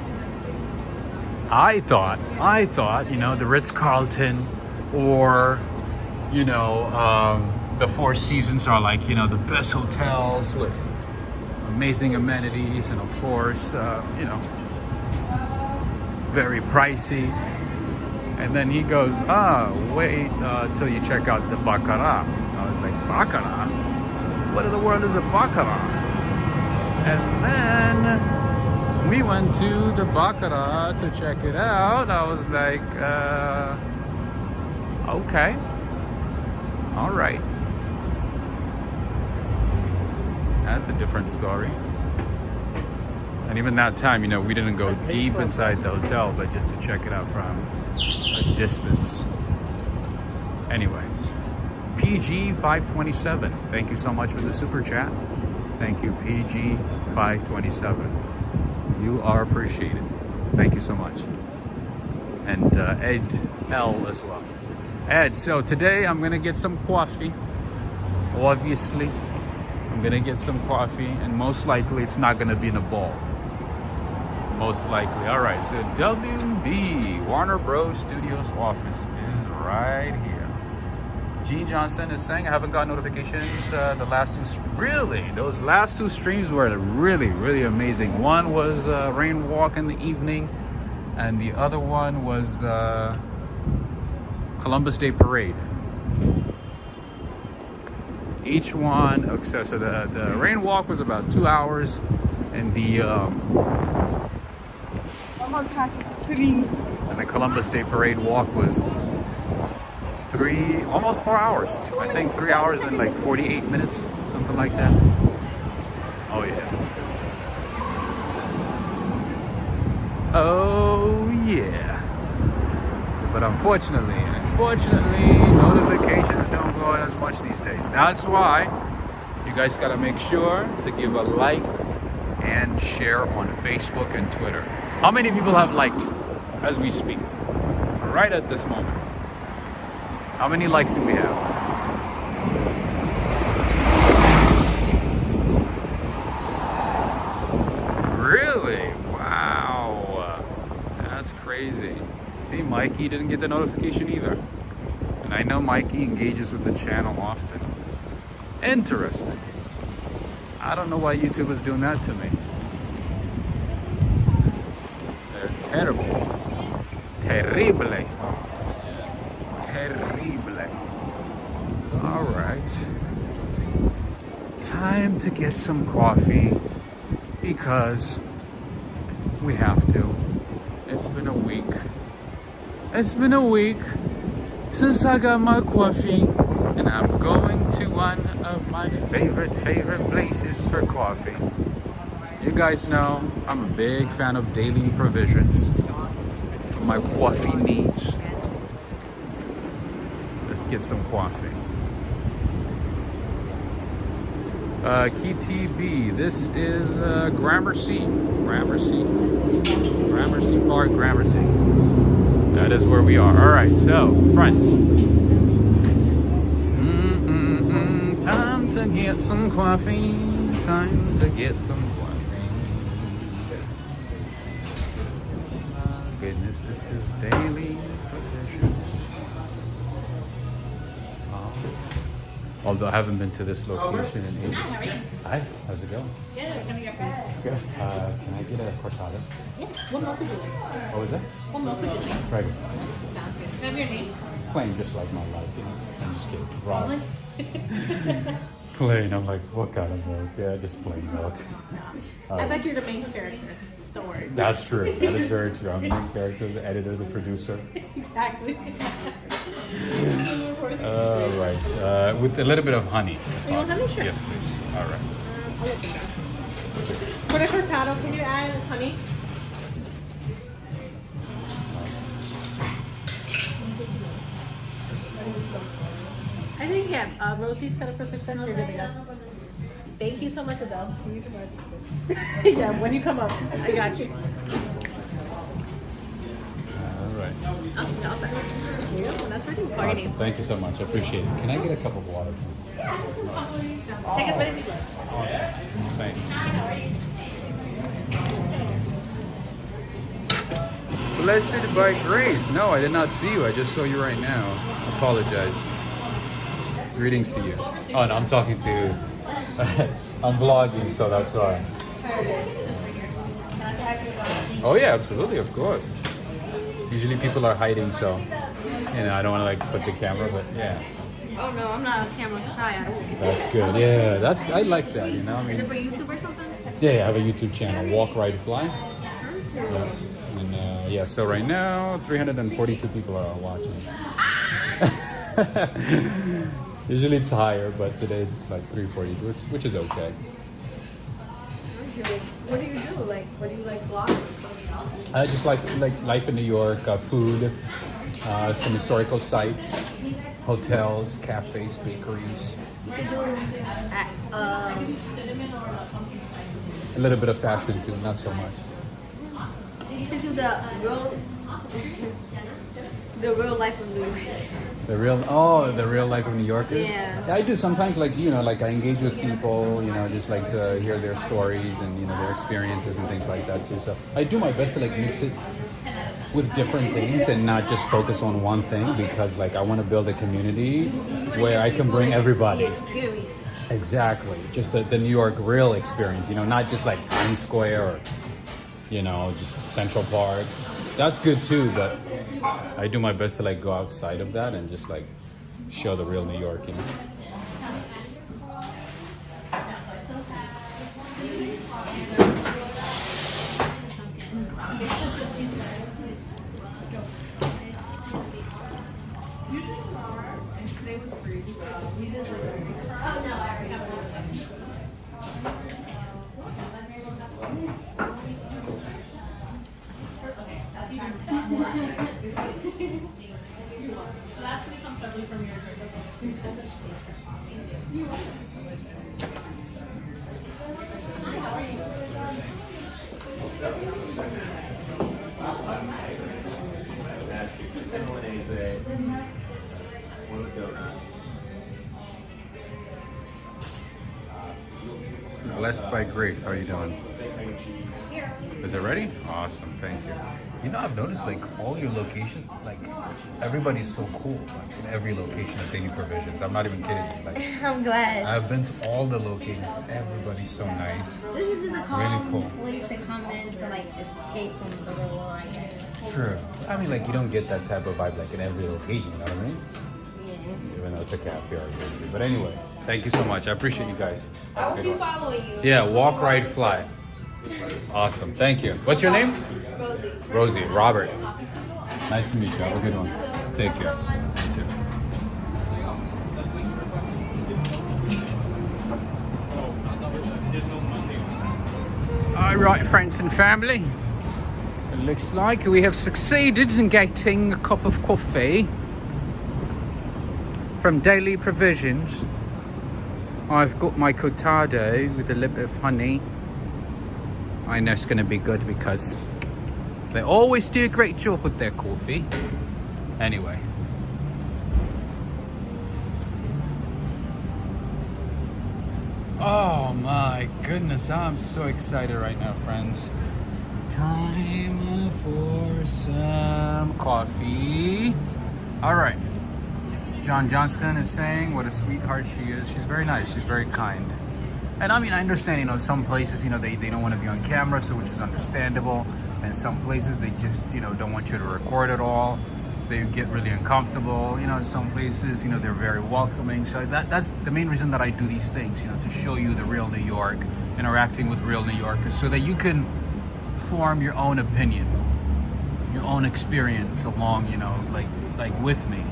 I thought, you know, the Ritz-Carlton or, you know, the Four Seasons are like, you know, the best hotels with amazing amenities and of course, you know, very pricey. And then he goes, wait till you check out the Baccarat. I was like, Baccarat? What in the world is a Baccarat? And then we went to the Baccarat to check it out. I was like, okay, all right. That's a different story. And even that time, you know, we didn't go deep inside the hotel, but just to check it out from a distance. Anyway, PG 527, thank you so much for the super chat. Thank you, PG 527. You are appreciated. Thank you so much. And Ed L as well. Ed, so today I'm gonna get some coffee. Obviously, I'm gonna get some coffee, and most likely it's not gonna be in a bowl. Most likely. All right, so WB, Warner Bros. Studios office is right here. Gene Johnson is saying, I haven't got notifications the last two. Really? Those last two streams were really, really amazing. One was Rain Walk in the evening, and the other one was Columbus Day Parade. Each one, so the Rain Walk was about 2 hours, and the Columbus Day Parade walk was almost 4 hours. I think 3 hours and like 48 minutes, something like that. Oh yeah. Oh yeah. But unfortunately, notifications don't go out as much these days. That's why you guys gotta make sure to give a like and share on Facebook and Twitter. How many people have liked as we speak? Right at this moment. How many likes do we have? Really? Wow. That's crazy. See, Mikey didn't get the notification either. And I know Mikey engages with the channel often. Interesting. I don't know why YouTube is doing that to me. terrible. Terrible. Terrible. All right. Time to get some coffee because we have to. It's been a week. It's been a week since I got my coffee, and I'm going to one of my favorite places for coffee. You guys know I'm a big fan of daily provisions for my coffee needs. Let's get some coffee. KTB, this is Gramercy Park, Gramercy. That is where we are. All right, so friends, time to get some coffee. Time to get some coffee. My goodness, this is daily provisions. Although I haven't been to this location in ages. How are you? Hi, how's it going? Good. What can I get for you? Good. Can I get a cortado? Yeah. What milk would you like? What was that? What milk would you like? Right. Sounds good. Can I have your name? Plain, just like my life. You know? I'm just kidding. Raw. Probably. Plain. I'm like, what kind of milk? Yeah, just plain milk. I bet you're the main character. Don't worry. That's true. That is very true. I'm the main character, the editor, the producer. Exactly. All right. With a little bit of honey. You want honey? Sure. Yes, please. All right. I'll let you know. For the cortado, can you add honey? I think, yeah, Rosie's set up for 600. You're good to go. Thank you so much, Adele. Yeah, when you come up, I got you. All right. Oh, all set. Here you go. When that's ready, call your Awesome. name. Thank you so much. I appreciate it. Can I get a cup of water, please? Take as many as you like. Awesome. Thank you. Blessed by grace. No, I did not see you. I just saw you right now. Apologize. Greetings to you. Oh, no, I'm talking to... I'm vlogging, so that's why. Oh, yeah, absolutely, of course. Usually people are hiding, so... You know, I don't want to, like, put the camera, but yeah. Oh no, I'm not a camera shy. That's good. Yeah, I like that, you know? I Is it mean, for YouTube or something? yeah, I have a YouTube channel, Walk, Ride, Fly. Yeah. And, yeah, so right now, 342 people are watching. Usually it's higher, but today it's like 342, which is okay. What do you do? Like, what do you like vlog? I just like life in New York, food, some historical sites, hotels, cafes, bakeries. You should do A little bit of fashion too, not so much. you should do the real life of New York. The real life of New Yorkers? Yeah. I do sometimes, like, you know, like I engage with people, you know, just like to hear their stories and, you know, their experiences and things like that too. So I do my best to like mix it with different things and not just focus on one thing, because like I want to build a community where I can bring everybody. Exactly. Just the New York real experience, you know, not just like Times Square or, you know, just Central Park. That's good too, but I do my best to like go outside of that and just like show the real New York, you know. So that's going to come separately from your Blessed by grace. How are you doing? Is it ready? Awesome, thank you. You know, I've noticed like all your locations, like everybody's so cool. Like in every location of Daily Provisions. I'm not even kidding you. Like I'm glad. I've been to all the locations. Everybody's so nice. This is just a calm cool. place to come in to like escape from the real world, I guess. True. I mean, like you don't get that type of vibe like in every location. You know what I mean? Yeah. Even though it's a cafe, obviously. But anyway, thank you so much. I appreciate you guys. I Have a will good be one. following you. Yeah, walk, ride, fly. Awesome. Thank you. What's your name? Rosie. Rosie. Robert. Nice to meet you. Have a good one. Take care. You too. All right, friends and family. It looks like we have succeeded in getting a cup of coffee from Daily Provisions. I've got my cortado with a little bit of honey. I know it's going to be good because they always do a great job with their coffee. Anyway. Oh my goodness, I'm so excited right now, friends. Time for some coffee. All right. John Johnston is saying what a sweetheart she is. She's very nice. She's very kind. And I mean, I understand, you know, some places, you know, they don't want to be on camera, so which is understandable. And some places they just, you know, don't want you to record at all. They get really uncomfortable. You know, in some places, you know, they're very welcoming. So that's the main reason that I do these things, you know, to show you the real New York, interacting with real New Yorkers, so that you can form your own opinion, your own experience along, you know, like with me.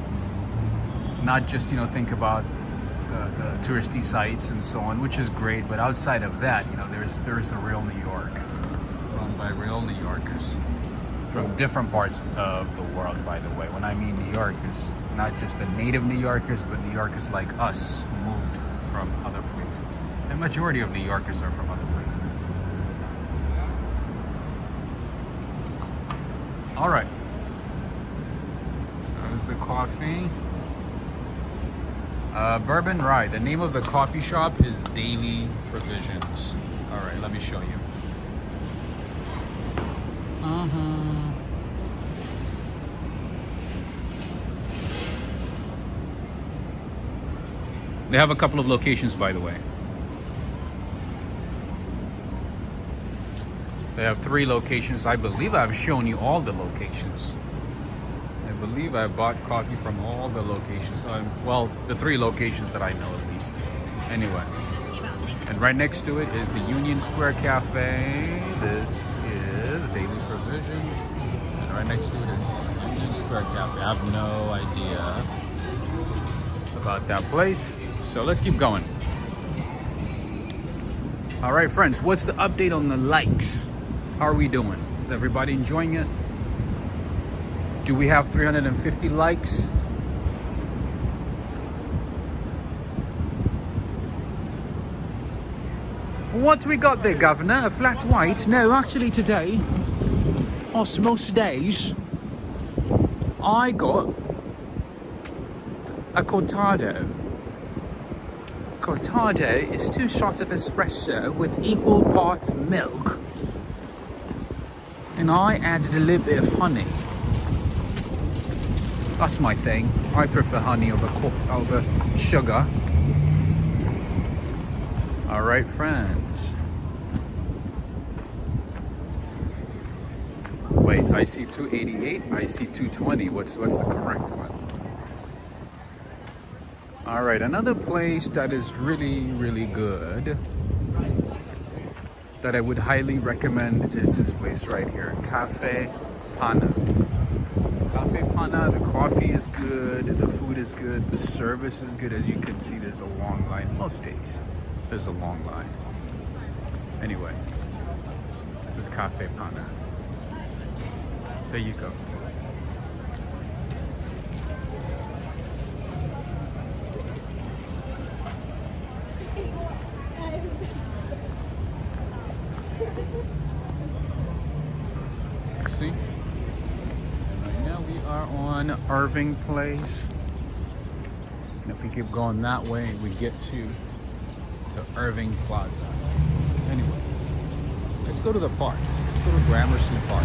Not just, you know, think about the touristy sites and so on, which is great, but outside of that, you know, there's a real New York run by real New Yorkers from different parts of the world, by the way. When I mean New Yorkers, not just the native New Yorkers, but New Yorkers like us who moved from other places. The majority of New Yorkers are from other places. All right, there's the coffee. Bourbon Rye. The name of the coffee shop is Daily Provisions. All right, let me show you. They have a couple of locations, by the way. They have 3 locations. I believe I've shown you all the locations. I believe I bought coffee from all the locations. Well, the 3 locations that I know at least. Anyway. And right next to it is the Union Square Cafe. This is Daily Provisions. And right next to it is Union Square Cafe. I have no idea about that place. So let's keep going. All right, friends, what's the update on the likes? How are we doing? Is everybody enjoying it? Do we have 350 likes? What we got there, Governor? A flat white? No, actually today, as most days, I got a cortado. Cortado is 2 shots of espresso with equal parts milk. And I added a little bit of honey. That's my thing. I prefer honey over sugar. All right, friends. Wait, I see 288. I see 220. What's the correct one? All right, another place that is really, really good that I would highly recommend is this place right here, Cafe Panda. Cafe Panda, the coffee is good, the food is good, the service is good. As you can see, there's a long line. Most days, there's a long line. Anyway, this is Cafe Panda. There you go. See? Right now we are on Irving Place. And if we keep going that way, we get to the Irving Plaza. Anyway, Let's go to the park. Let's go to Gramercy Park.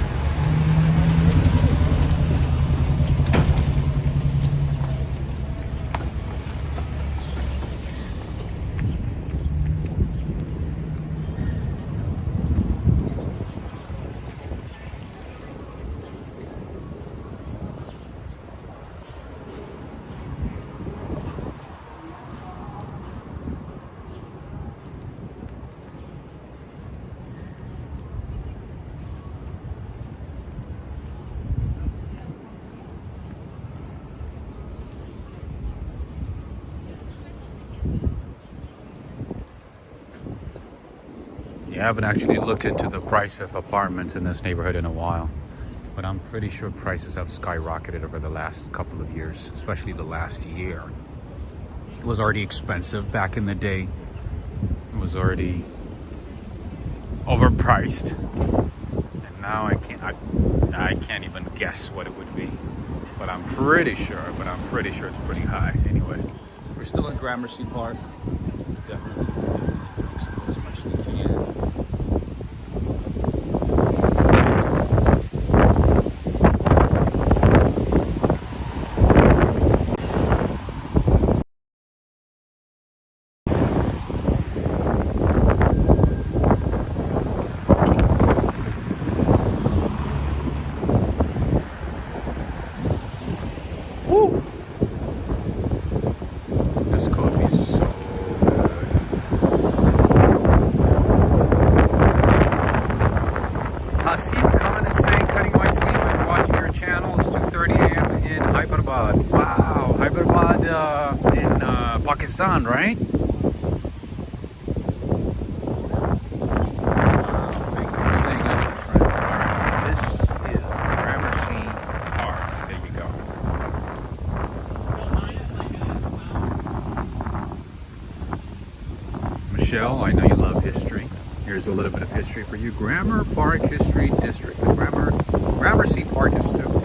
I haven't actually looked into the price of apartments in this neighborhood in a while, but I'm pretty sure prices have skyrocketed over the last couple of years, especially the last year. It was already expensive back in the day. It was already overpriced, and now I can't even guess what it would be, but I'm pretty sure it's pretty high. Anyway, we're still in Gramercy Park. Definitely explore as much as we can. Woo! This coffee is so good. Hasim coming and saying, cutting my sleep and watching your channel. It's 2:30 a.m. in Hyderabad. Wow, Hyderabad in Pakistan, right? Thank you for staying up, my friend. Alright, so this is Gramercy Park. There you go. Michelle, I know you love history. Here's a little bit of history for you. Grammar Park History District. Gramercy Park is still.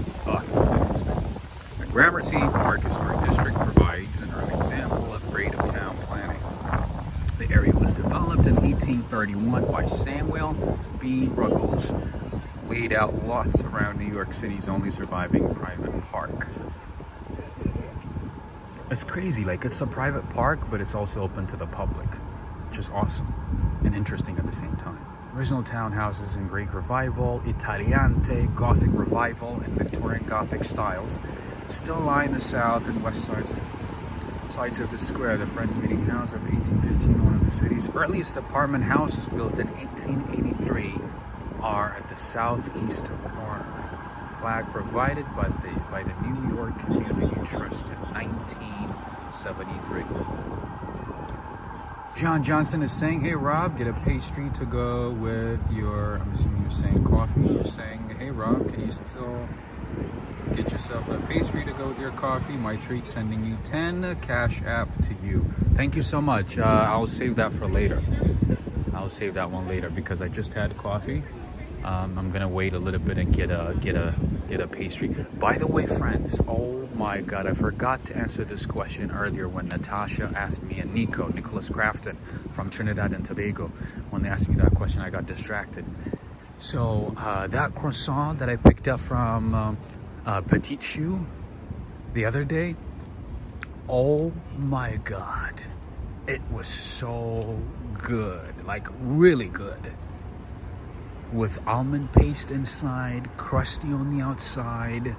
The Gramercy Park Historic District provides an early example of creative town planning. The area was developed in 1831 by Samuel B. Ruggles, laid out lots around New York City's only surviving private park. It's crazy, like it's a private park, but it's also open to the public, which is awesome and interesting at the same time. Original townhouses in Greek Revival, Italiante, Gothic Revival, and Victorian Gothic styles still line the south and west sides of the square. The Friends Meeting House of 1815, one of the city's earliest apartment houses, built in 1883, are at the southeast corner. Flag provided by the New York Community Trust in 1973. John Johnson is saying, hey Rob, get a pastry to go with your, I'm assuming you're saying coffee. You're saying, hey Rob, can you still get yourself a pastry to go with your coffee? My treat, sending you 10 Cash App to you. Thank you so much. I'll save that for later. I'll save that one later because I just had coffee. I'm gonna wait a little bit and get a pastry. By the way, friends, oh my God, I forgot to answer this question earlier when Natasha asked me, and Nicholas Crafton from Trinidad and Tobago, when they asked me that question, I got distracted. So that croissant that I picked up from Petit Choux the other day, oh my God, it was so good, like really good. With almond paste inside, crusty on the outside,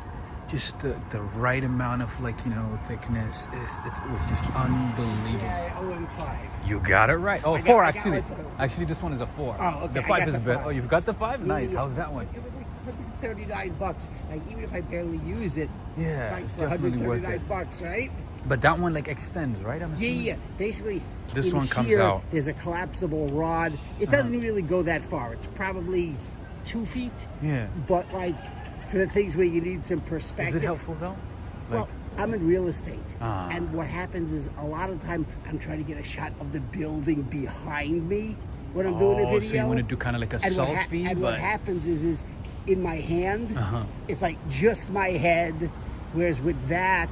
just the right amount of, like, you know, thickness. It was just unbelievable. Yeah, I owe him 5. You got it right. Oh, 4 actually. Actually, this one is a 4. Oh, okay. The 5 is a bit. Oh, you've got the 5? Nice. Yeah. How's that one? It was like $139. Like, even if I barely use it, Yeah, like it's definitely worth it. $139, right? But that one like extends, right? I'm assuming. Yeah. Basically, This in one comes here, out. There's a collapsible rod. It doesn't really go that far. It's probably 2 feet. Yeah. But like for the things where you need some perspective. Is it helpful though? Well, I'm in real estate, Ah. and what happens is a lot of the time I'm trying to get a shot of the building behind me when I'm doing a video. So you want to do kind of like a selfie, and but what happens is in my hand, Uh-huh. it's like just my head, whereas with that,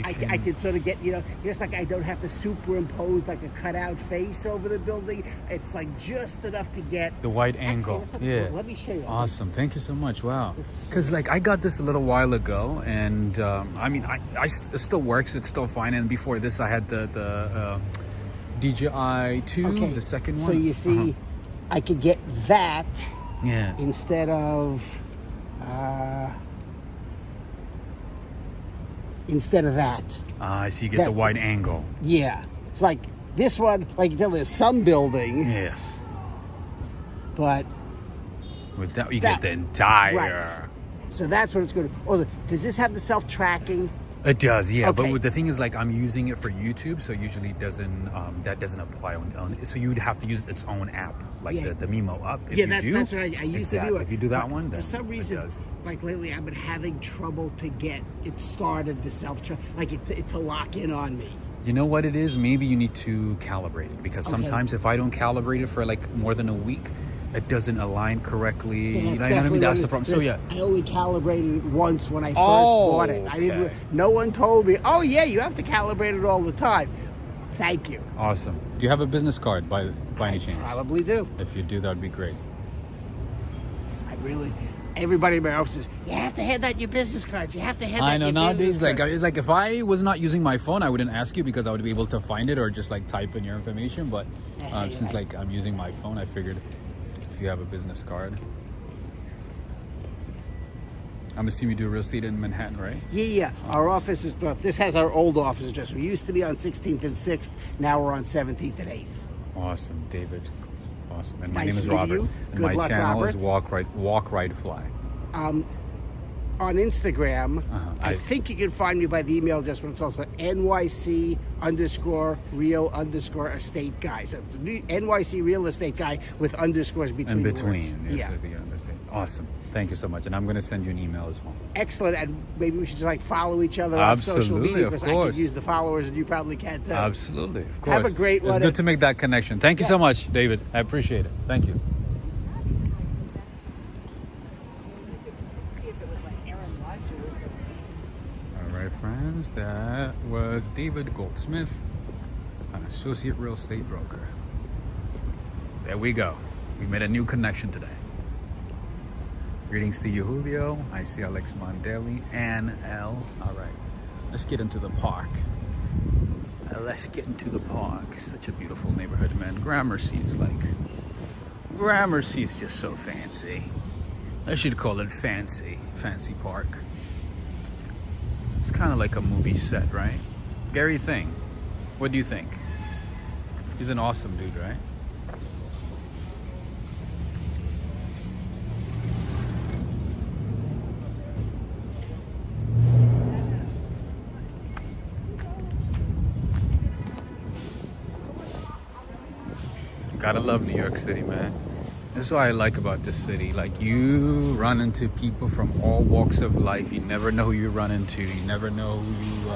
I can sort of get, just like I don't have to superimpose like a cutout face over the building. It's like just enough to get the wide angle. Yeah. Let me show you. Awesome. Thank you so much. Wow. Because like I got this a little while ago, and I mean, it still works. It's still fine. And before this, I had the DJI 2, the second one. So you see, I could get that. Yeah. Instead of that. I see. You get the wide angle. Yeah. It's like this one, like you tell there's some building. Yes. But with that, you get the entire. Right. So that's what it's going to. Oh, does this have the self-tracking? It does, yeah. Okay. But the thing is, like, I'm using it for YouTube, so usually it doesn't that doesn't apply on. So you would have to use its own app, like the Mimo app. If that's what I used to do. If you do that one, then for some reason, like lately, I've been having trouble to get it started. The self-track, like it to lock in on me. You know what it is? Maybe you need to calibrate it, because sometimes if I don't calibrate it for like more than a week, it doesn't align correctly. You know what I mean? That's the problem. So yeah, I only calibrated it once when I first bought it. I didn't. No one told me. Oh yeah, you have to calibrate it all the time. Thank you. Awesome. Do you have a business card by any chance? Probably do. If you do, that'd be great. I really. Everybody in my office says, you have to hand out your business cards. You have to hand out your business nowadays, cards. like if I was not using my phone, I wouldn't ask you, because I would be able to find it or just like type in your information. But since like I'm using my phone, I figured if you have a business card. I'm assuming you do real estate in Manhattan, right? Yeah. Our office is, this has our old office address. We used to be on 16th and 6th. Now we're on 17th and 8th. Awesome, David. Awesome. And my Nice name is meeting Robert. you. And Good my luck, channel Robert. is Walk, Ride, Fly. On Instagram, I think you can find me by the email address, but it's also NYC_real_estate guy. So it's NYC real estate guy with underscores between. In the between. words. Yeah. Awesome. Thank you so much. And I'm going to send you an email as well. Excellent. And maybe we should just like follow each other on social media, because I could use the followers and you probably can't too. Absolutely. Of course. Have a great one. It's good to make that connection. Thank you so much, David. I appreciate it. Thank you. All right, friends. That was David Goldsmith, an associate real estate broker. There we go. We made a new connection today. Greetings to you, Julio. I see Alex Mondeli and L. All right, let's get into the park. Let's get into the park. Such a beautiful neighborhood, man. Gramercy is just so fancy. I should call it fancy park. It's kind of like a movie set, right? Gary Thing, what do you think? He's an awesome dude, right? Gotta love New York City, man. This is what I like about this city. Like, you run into people from all walks of life. You never know who you run into. You never know who you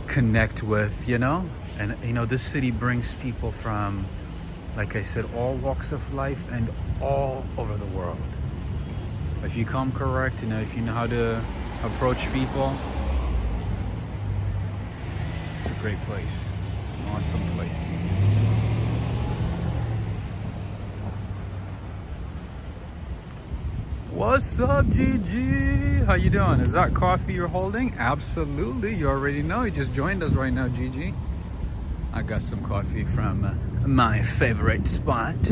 connect with, you know? And, you know, this city brings people from, like I said, all walks of life and all over the world. If you come correct, you know, if you know how to approach people, it's a great place. It's an awesome place. What's up, Gigi? How you doing? Is that coffee you're holding? Absolutely. You already know. You just joined us right now, Gigi. I got some coffee from my favorite spot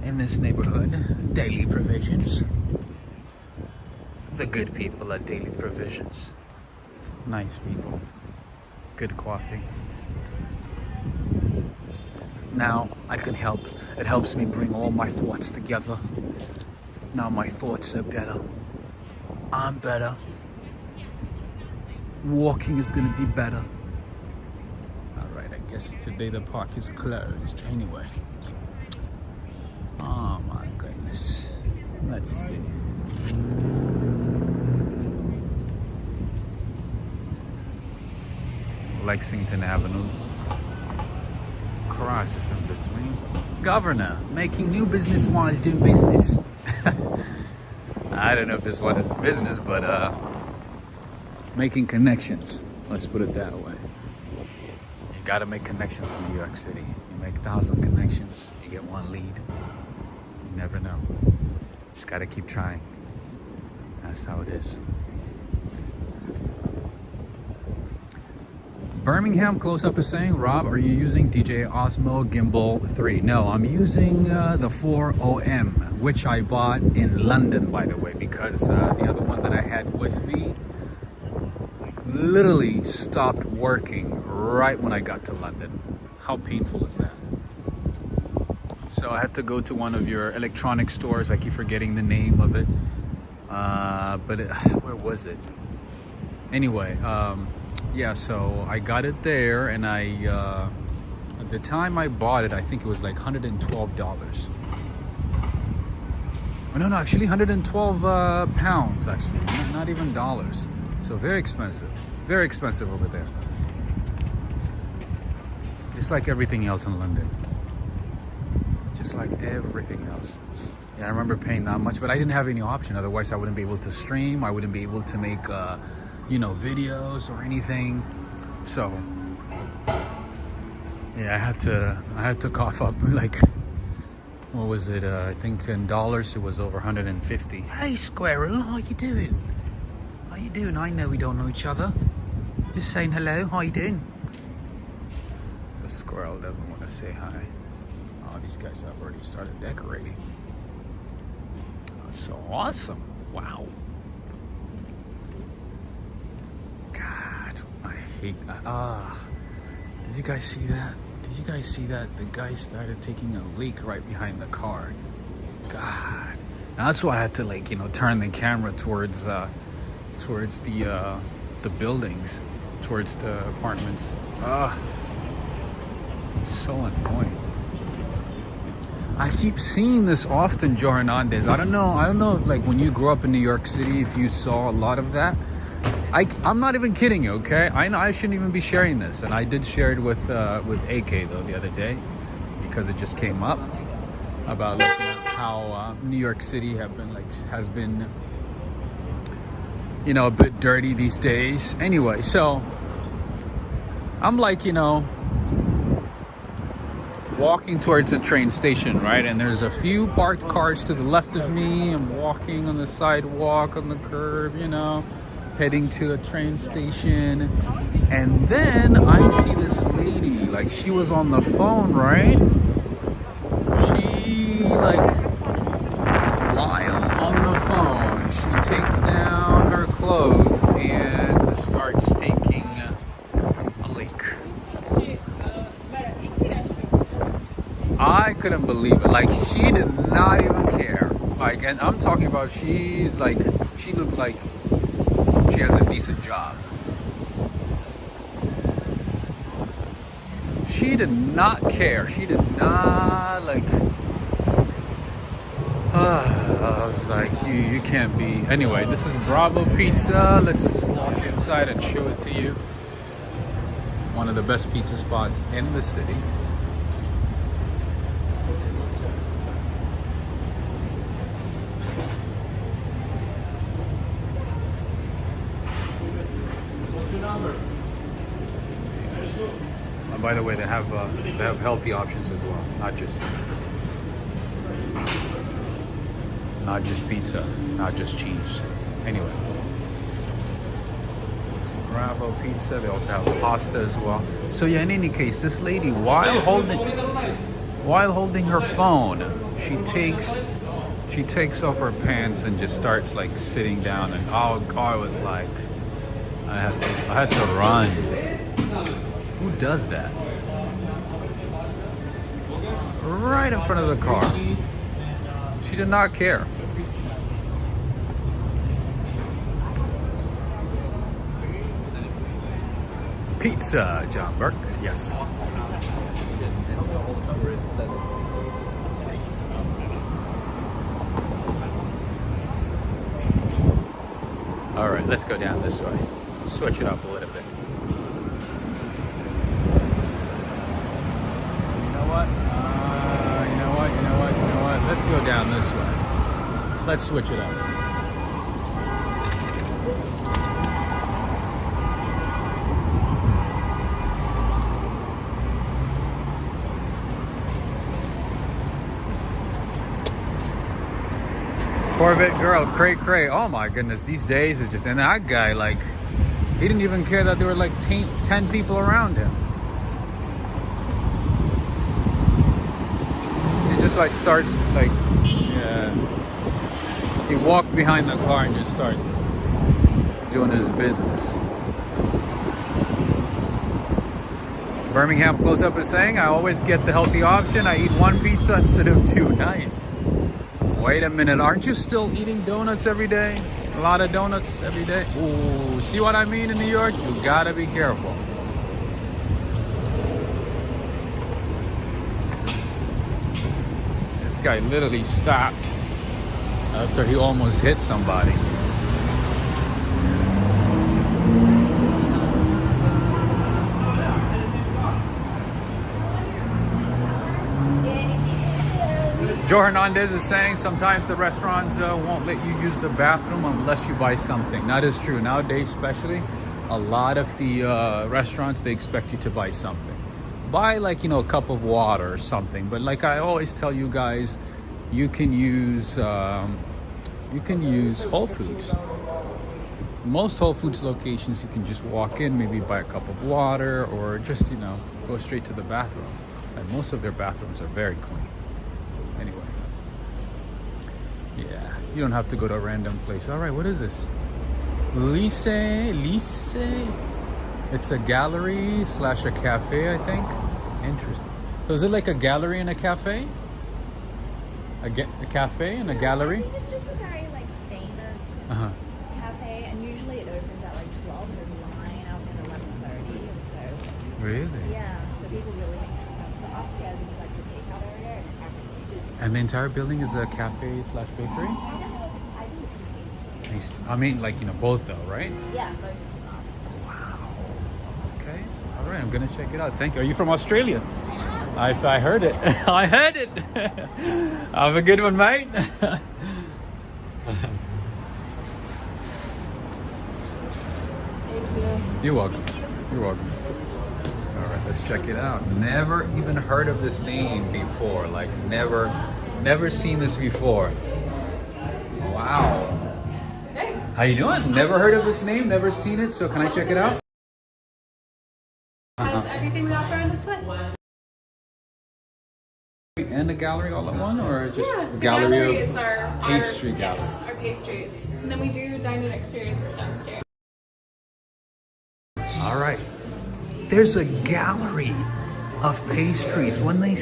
in this neighborhood, Daily Provisions. The good people at Daily Provisions. Nice people. Good coffee. Now I can help. It helps me bring all my thoughts together. Now my thoughts are better. I'm better. Walking is gonna be better. All right, I guess today the park is closed anyway. Oh my goodness. Let's see. Lexington Avenue. Crosses in between. Governor making new business while doing business. I don't know if this one is a business, but making connections. Let's put it that way. You gotta make connections in New York City. You make 1,000 connections, you get one lead. You never know. Just gotta keep trying. That's how it is. Birmingham Close-Up is saying, Rob, are you using DJI Osmo Gimbal 3? No, I'm using the 4OM, which I bought in London, by the way, because the other one that I had with me literally stopped working right when I got to London. How painful is that? So I had to go to one of your electronic stores. I keep forgetting the name of it. Where was it? Anyway, yeah, so I got it there, and at the time I bought it, I think it was like $112. Oh, no, actually 112 pounds, actually, not even dollars. So very expensive over there. Just like everything else in London. Just like everything else. Yeah, I remember paying that much, but I didn't have any option. Otherwise, I wouldn't be able to stream. I wouldn't be able to make, videos or anything. So, yeah, I had to cough up like, what was it? I think in dollars it was over 150. Hey, Squirrel, how you doing? How you doing? I know we don't know each other. Just saying hello. How you doing? The squirrel doesn't want to say hi. Oh, these guys have already started decorating. That's so awesome. Wow. God, I hate that. Did you guys see that? Did you guys see that? The guy started taking a leak right behind the car. God. Now that's why I had to turn the camera towards the buildings, towards the apartments. It's so annoying. I keep seeing this often, Joe Hernandez. I don't know, like when you grew up in New York City, if you saw a lot of that. I'm not even kidding you, okay? I know I shouldn't even be sharing this, and I did share it with AK though the other day, because it just came up about how New York City has been a bit dirty these days. Anyway, so I'm walking towards the train station, right? And there's a few parked cars to the left of me. I'm walking on the sidewalk, on the curb, heading to a train station. And then I see this lady, she was on the phone, right? She, while on the phone, she takes down her clothes and starts taking a leak. I couldn't believe it. She did not even care. And I'm talking about she looked like she has a decent job. She did not care. She did not I was like, you can't be. Anyway, this is Bravo Pizza. Let's walk inside and show it to you. One of the best pizza spots in the city. By the way, they have healthy options as well, not just pizza, not just cheese. Anyway, so Bravo Pizza. They also have pasta as well. So yeah, in any case, this lady, while holding her phone, she takes off her pants and just starts sitting down. And I was like, I had to run. Who does that? Right in front of the car. She did not care. Pizza, John Burke. Yes. All right, let's go down this way. Switch it up a little bit. You know what? Let's go down this way. Let's switch it up. Corvette girl, cray cray. Oh my goodness, these days is just, and that guy, like, he didn't even care that there were like 10 people around him. He just like starts like, yeah. He walked behind the car and just starts doing his business. Birmingham Close Up is saying, I always get the healthy option. I eat 1 pizza instead of 2. Nice. Wait a minute, aren't you still eating donuts every day? A lot of donuts every day? Ooh, see what I mean in New York? You gotta be careful. This guy literally stopped after he almost hit somebody. Joe Hernandez is saying sometimes the restaurants won't let you use the bathroom unless you buy something. That is true. Nowadays, especially, a lot of the restaurants, they expect you to buy something. Buy like, you know, a cup of water or something. But like I always tell you guys, you can use Whole Foods. Most Whole Foods locations, you can just walk in, maybe buy a cup of water, or just, you know, go straight to the bathroom. And most of their bathrooms are very clean. Anyway, yeah, you don't have to go to a random place. All right, what is this? Lise. It's a gallery slash a cafe, I think. Interesting. So is it like a gallery and a cafe? A cafe and a gallery? I think it's just a very like famous cafe, and usually it opens at like 12. There's a line out at 11:30, and so Really? yeah, so people really make trips. So upstairs is like the takeout area, And the entire building is a cafe slash bakery? I don't know if it's. I think it's just pastry. I mean, like, you know, both though, right? Yeah, both of them are. Wow. Okay. All right, I'm gonna check it out. Thank you. Are you from Australia? I heard it. I heard it. Have a good one, mate. Thank you. You're welcome. You're welcome. All right, let's check it out. Never even heard of this name before. Like, never seen this before. Wow. Hey. How you doing? Never heard of this name, never seen it, so can I check it out? Has everything we offer on display. And a gallery all at one, or just Yeah, the gallery is of our pastry gallery? Yes, our pastries. And then we do dining experiences downstairs. All right. There's a gallery of pastries. When they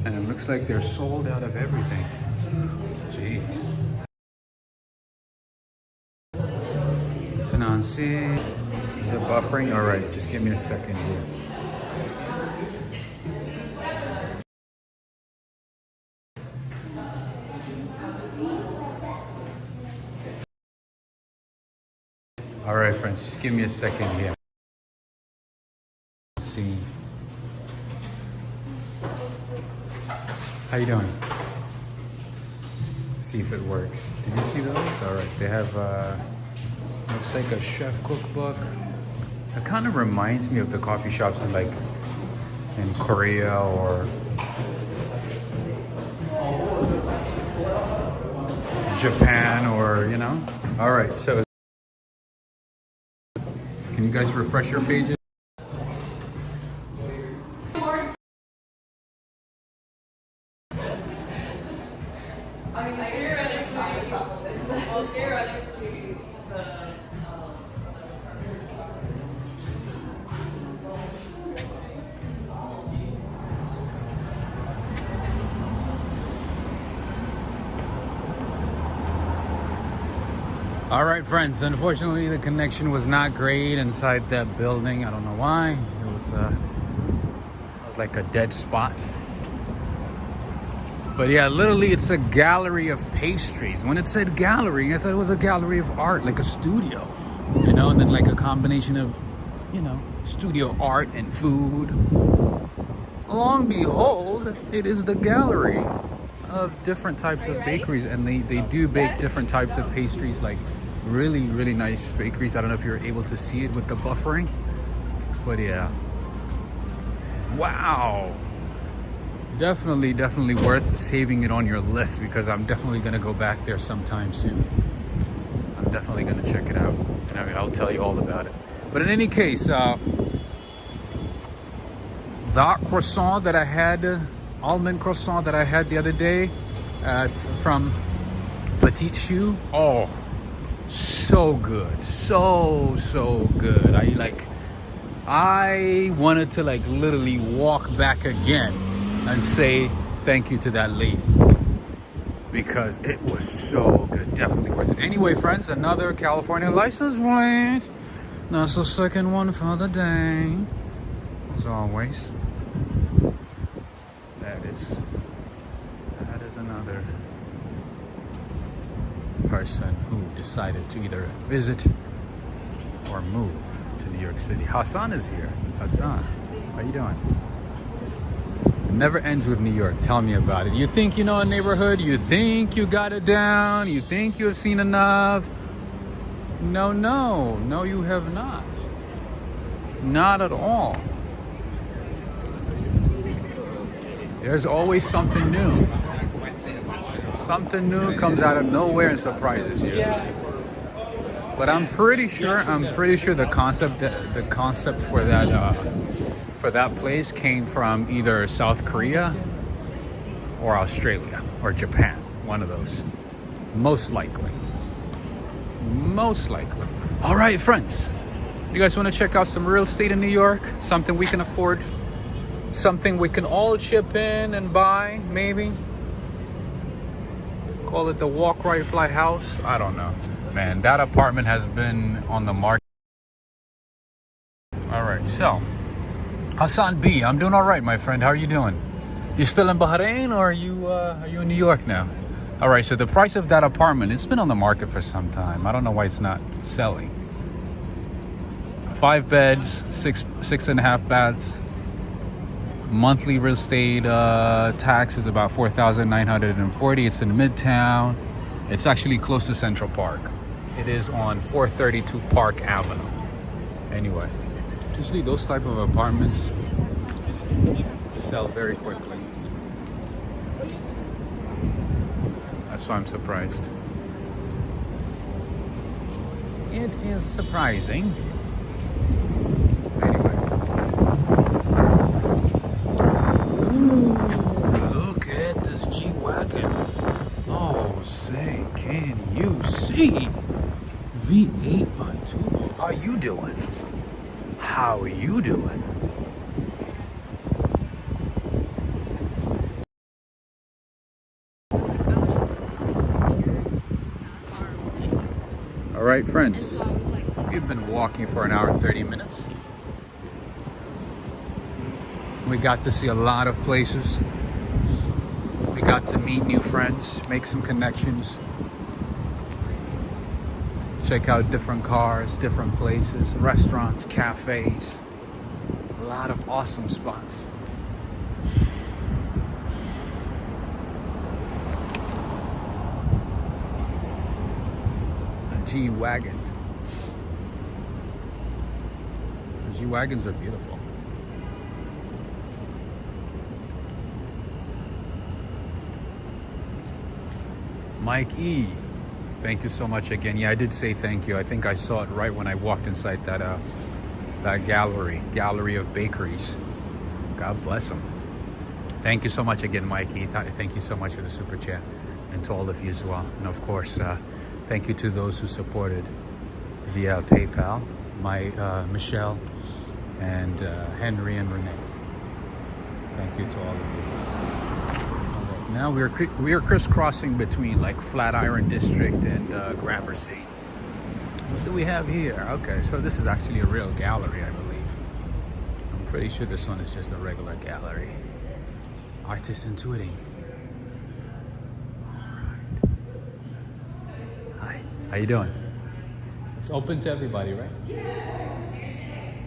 and it looks like they're sold out of everything. Jeez. Financier. Is it buffering? All right, just give me a second here. All right, friends, just give me a second here. Let's see. How you doing? See if it works. Did you see those? All right, they have looks like a chef cookbook. It kind of reminds me of the coffee shops in like in Korea or Japan, or you know. All right, so can you guys refresh your pages? All right, friends, unfortunately the connection was not great inside that building. I don't know why. It was like a dead spot. But yeah, literally it's a gallery of pastries. When it said gallery, I thought it was a gallery of art, like a studio, you know, and then like a combination of, you know, studio art and food. Lo and behold, it is the gallery of different types of bakeries, and they do bake different types of pastries, like really nice bakeries. I don't know if you're able to see it with the buffering, but yeah. Wow, definitely worth saving it on your list, because I'm definitely gonna go back there sometime soon. I'm definitely gonna check it out, and I'll tell you all about it. But in any case, that croissant that I had, almond croissant that I had the other day from Petite Choux, oh, so good, so good. I wanted to like literally walk back again and say thank you to that lady, because it was so good. Definitely worth it. Anyway, friends, another California license plate. That's the second one for the day. As always, that is another person who decided to either visit or move to New York City. Hassan is here. Hassan, how you doing? It never ends with New York. Tell me about it. You think you know a neighborhood? You think you got it down? You think you have seen enough? No, you have not. Not at all. There's always something new. Something new comes out of nowhere and surprises you. But I'm pretty sure the concept for that place came from either South Korea or Australia or Japan, one of those. Most likely. All right, friends. You guys want to check out some real estate in New York? Something we can afford? Something we can all chip in and buy, maybe? Call it the walk, right, fly house? I don't know. Man, that apartment has been on the market. All right, so Hassan B, I'm doing all right, my friend. How are you doing? You still in Bahrain, or are you in New York now? All right, so the price of that apartment, it's been on the market for some time. I don't know why it's not selling. 5 beds, 6.5 baths. Monthly real estate tax is about $4,940. It's in Midtown. It's actually close to Central Park. It is on 432 Park Avenue. Anyway, usually those type of apartments sell very quickly. That's why I'm surprised. It is surprising. Look at this G-Wagon. Oh, say, can you see? V8 by 2. How you doing? How you doing? All right, friends. We've been walking for an hour and 30 minutes. We got to see a lot of places. We got to meet new friends, make some connections, check out different cars, different places, restaurants, cafes, a lot of awesome spots. A G-Wagon. The G-Wagons are beautiful. Mike E, thank you so much again. Yeah, I did say thank you. I think I saw it right when I walked inside that gallery of bakeries. God bless them. Thank you so much again, Mike E. Thank you so much for the super chat, and to all of you as well. And of course, thank you to those who supported via PayPal, Michelle and Henry and Renee. Thank you to all of you. Now we are crisscrossing between like Flatiron District and Gramercy. What do we have here? Okay, so this is actually a real gallery, I believe. I'm pretty sure this one is just a regular gallery. Artists Intuiting. Hi, how you doing? It's open to everybody, right?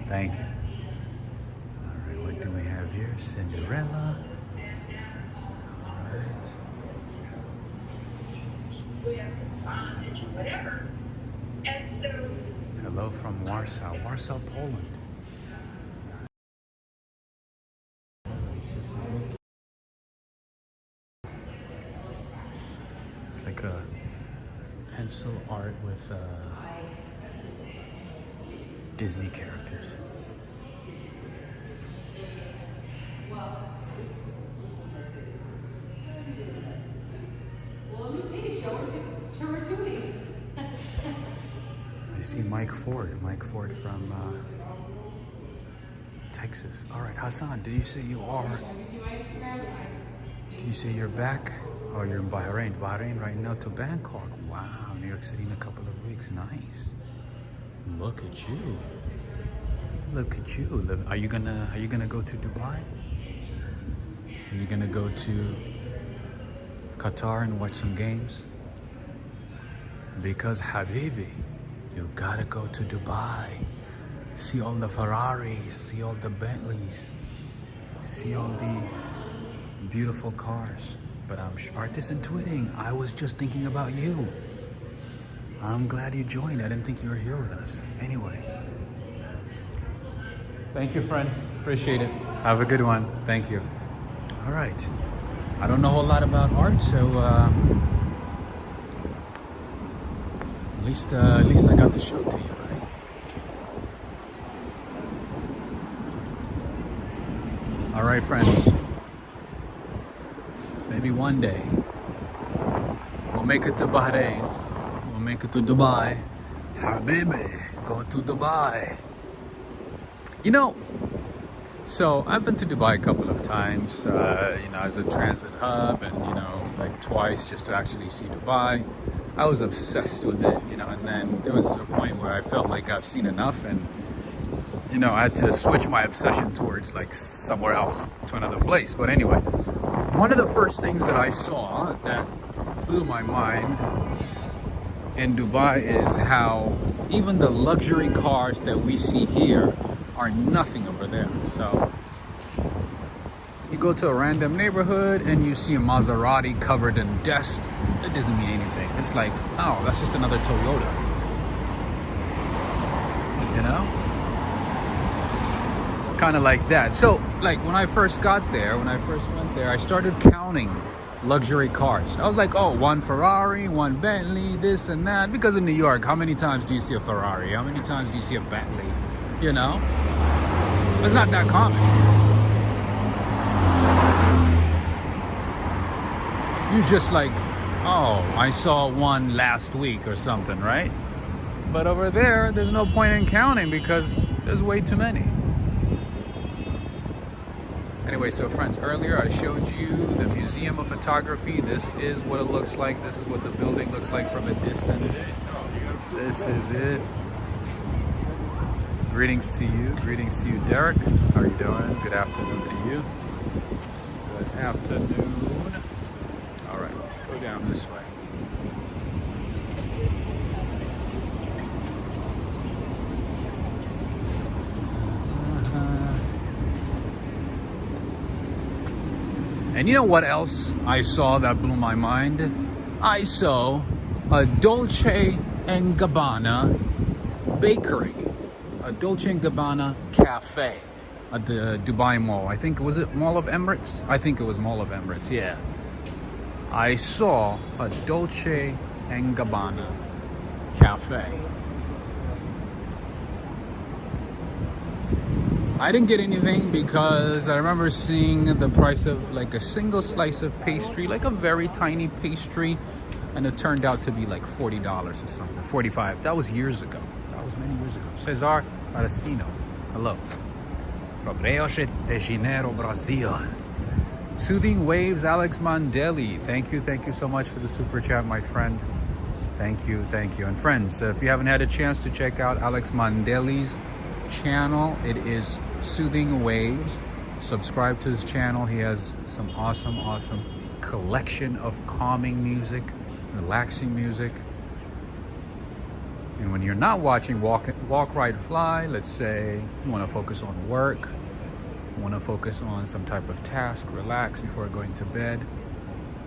Thank you. All right, what do we have here? Cinderella. Whatever. And so Hello from Warsaw, Poland. It's like a pencil art with Disney characters. I see Mike Ford from Texas. All right, Hassan, did you say you are? Did you say you're back? Oh, you're in Bahrain. Bahrain right now to Bangkok. Wow, New York City in a couple of weeks. Nice. Look at you. Look at you. Are you gonna go to Dubai? Are you gonna go to Qatar and watch some games? Because Habibi, you gotta go to Dubai. See all the Ferraris, see all the Bentleys, see all the beautiful cars. But I'm artisan twitting. I was just thinking about you. I'm glad you joined. I didn't think you were here with us. Anyway. Thank you, friends. Appreciate it. Have a good one. Thank you. All right. I don't know a whole lot about art, so at least I got to show it to you, right? All right, friends. Maybe one day we'll make it to Bahrain. We'll make it to Dubai. Habibi, go to Dubai. You know, so I've been to Dubai a couple of times, you know, as a transit hub, and you know, like twice just to actually see Dubai. I was obsessed with it, you know, and then there was a point where I felt like I've seen enough, and you know, I had to switch my obsession towards like somewhere else, to another place. But anyway, one of the first things that I saw that blew my mind in Dubai is how even the luxury cars that we see here are nothing over there. So you go to a random neighborhood and you see a Maserati covered in dust. It doesn't mean anything. It's like, oh, that's just another Toyota. You know? Kind of like that. So like when I first got there, when I first went there, I started counting luxury cars. I was like, oh, one Ferrari, one Bentley, this and that. Because in New York, how many times do you see a Ferrari? How many times do you see a Bentley? You know? It's not that common. You just like, oh, I saw one last week or something, right? But over there, there's no point in counting because there's way too many. Anyway, so friends, earlier I showed you the Museum of Photography. This is what it looks like. This is what the building looks like from a distance. This is it. Greetings to you, Derek. How are you doing? Good afternoon to you. Good afternoon. All right, let's go down this way. And you know what else I saw that blew my mind? I saw a Dolce & Gabbana bakery. A Dolce & Gabbana cafe at the Dubai Mall. I think, was it Mall of Emirates? I think it was Mall of Emirates, yeah. I saw a Dolce & Gabbana cafe. I didn't get anything because I remember seeing the price of like a single slice of pastry, like a very tiny pastry, and it turned out to be like $40 or something, 45. That was years ago. That was many years ago. Cesar Palestino, hello. From Rio de Janeiro, Brazil. Soothing Waves, Alex Mandeli. Thank you so much for the super chat, my friend. Thank you. And friends, if you haven't had a chance to check out Alex Mandeli's channel, it is Soothing Waves. Subscribe to his channel. He has some awesome collection of calming music, relaxing music. And when you're not watching Walk, Ride, Fly, let's say you want to focus on work, you want to focus on some type of task, relax before going to bed,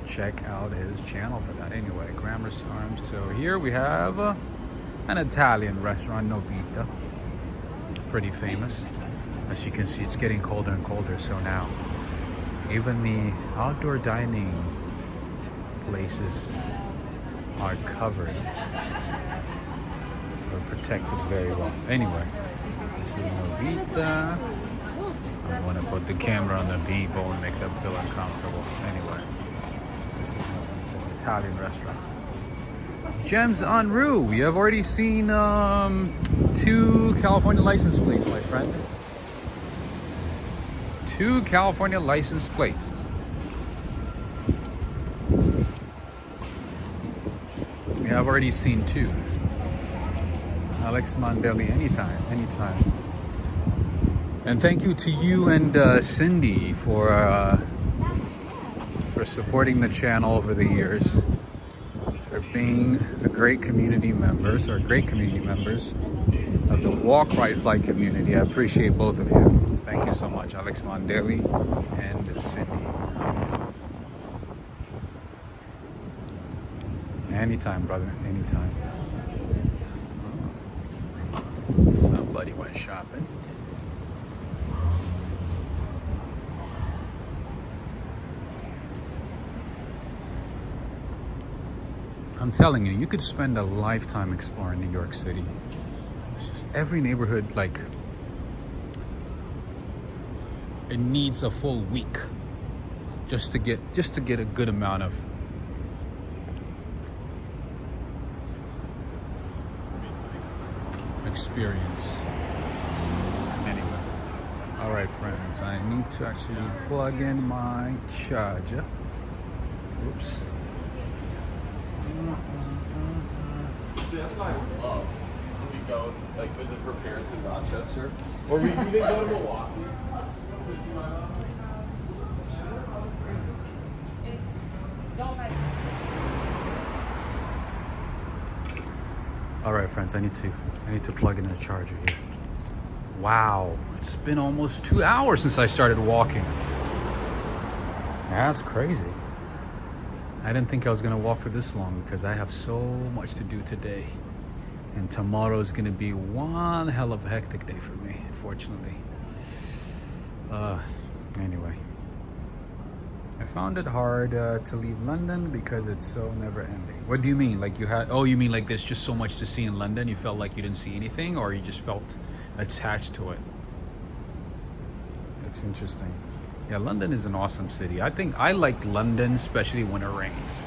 check out his channel for that. Anyway, Gramercy Arms. So here we have an Italian restaurant, Novita. Pretty famous. As you can see, it's getting colder and colder, so now even the outdoor dining places are covered or protected very well. Anyway, this is Novita. I want to put the camera on the people and make them feel uncomfortable. Anyway, this is Novita, an Italian restaurant. Gems en route. We have already seen 2 California license plates, my friend. 2 California license plates. We have already seen 2. Alex Mondelli, anytime. And thank you to you and Cindy for supporting the channel over the years, for being great community members of the Walk, Ride, Fly community. I appreciate both of you. Thank you so much, Alex Mondelli and Cindy. Anytime, brother, anytime. Somebody went shopping. I'm telling you, you could spend a lifetime exploring New York City. It's just every neighborhood, like, it needs a full week just to get a good amount of experience. Anyway, all right, friends, I need to actually plug in my charger. Oops. That's what I would love when we go like visit her parents in Rochester, or we even go to Milwaukee. All right, friends, I need to plug in a charger here. Wow, it's been almost 2 hours since I started walking. That's crazy. I didn't think I was gonna walk for this long because I have so much to do today. And tomorrow is gonna be one hell of a hectic day for me, unfortunately. Anyway. I found it hard to leave London because it's so never ending. What do you mean? Like you had, oh, you mean like there's just so much to see in London, you felt like you didn't see anything, or you just felt attached to it? That's interesting. Yeah, London is an awesome city. I think I like London, especially when it rains.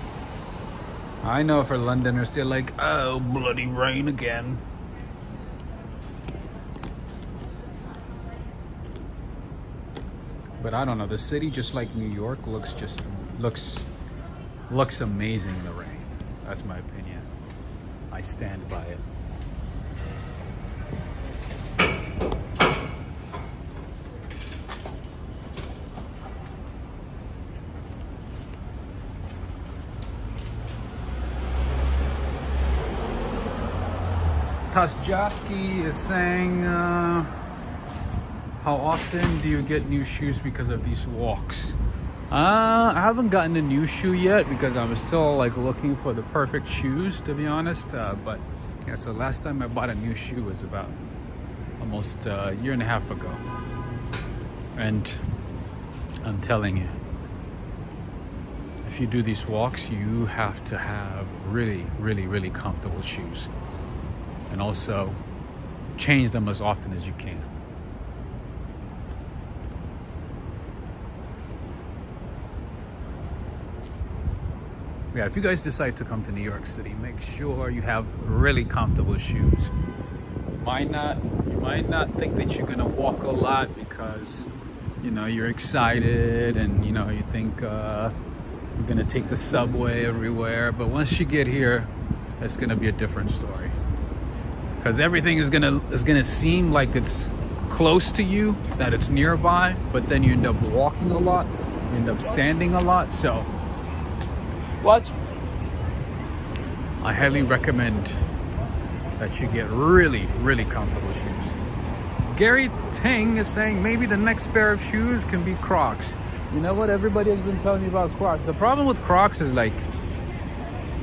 I know for Londoners, they're like, oh, bloody rain again. But I don't know, the city, just like New York, looks amazing in the rain. That's my opinion. I stand by it. Tasjaski is saying, how often do you get new shoes because of these walks? I haven't gotten a new shoe yet because I'm still like looking for the perfect shoes, to be honest. But yeah, so last time I bought a new shoe was about almost a year and a half ago. And I'm telling you, if you do these walks, you have to have really, really, really comfortable shoes. And also change them as often as you can. Yeah, if you guys decide to come to New York City, make sure you have really comfortable shoes. You might not think that you're gonna walk a lot because, you know, you're excited and, you know, you think you're gonna take the subway everywhere. But once you get here, it's gonna be a different story. Because everything is gonna seem like it's close to you, that it's nearby, but then you end up walking a lot, you end up standing a lot. So What? I highly recommend that you get really, really comfortable shoes. Gary Ting is saying maybe the next pair of shoes can be Crocs. You know what? Everybody has been telling me about Crocs. The problem with Crocs is like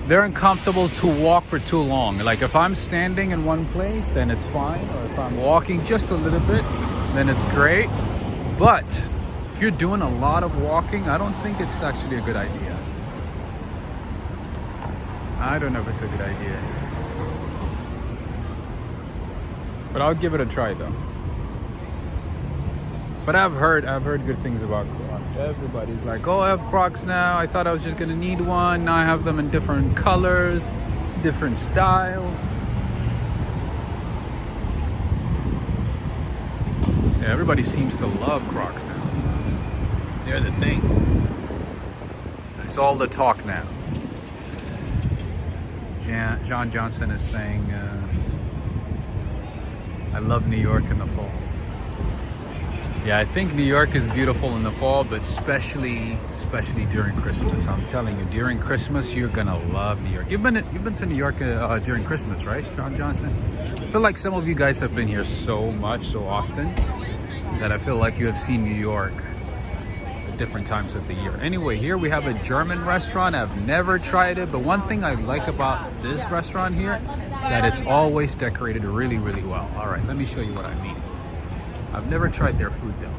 they're uncomfortable to walk for too long. Like if I'm standing in one place, then it's fine. Or if I'm walking just a little bit, then it's great. But if you're doing a lot of walking, I don't think it's actually a good idea. I don't know if it's a good idea. But I'll give it a try though. But I've heard good things about Crocs. Everybody's like, oh, I have Crocs now. I thought I was just gonna need one. Now I have them in different colors, different styles. Yeah, everybody seems to love Crocs now. They're the thing. It's all the talk now. John Johnson is saying, I love New York in the fall. Yeah, I think New York is beautiful in the fall, but especially during Christmas. I'm telling you, during Christmas, you're gonna love New York. You've been to New York during Christmas, right, John Johnson? I feel like some of you guys have been here so often, that I feel like you have seen New York at different times of the year. Anyway, here we have a German restaurant. I've never tried it, but one thing I like about this restaurant here, that it's always decorated really well. All right, let me show you what I mean. I've never tried their food though.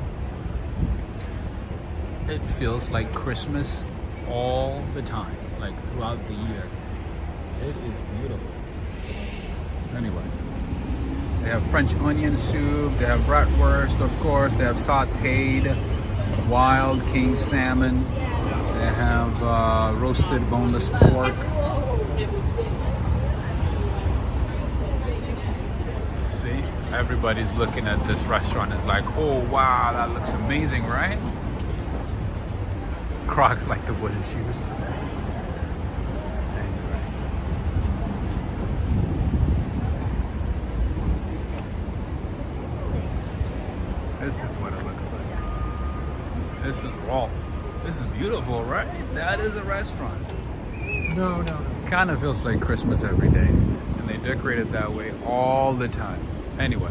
It feels like Christmas all the time, like throughout the year. It is beautiful. Anyway, they have French onion soup, they have bratwurst, of course, they have sauteed wild king salmon, they have roasted boneless pork. See, everybody's looking at this restaurant. It's like, oh wow, that looks amazing, right? Crocs like the wooden shoes. Anyway. This is what it looks like. This is raw. This is beautiful, right? That is a restaurant. No. Kind of feels like Christmas every day. And they decorate it that way all the time. Anyway.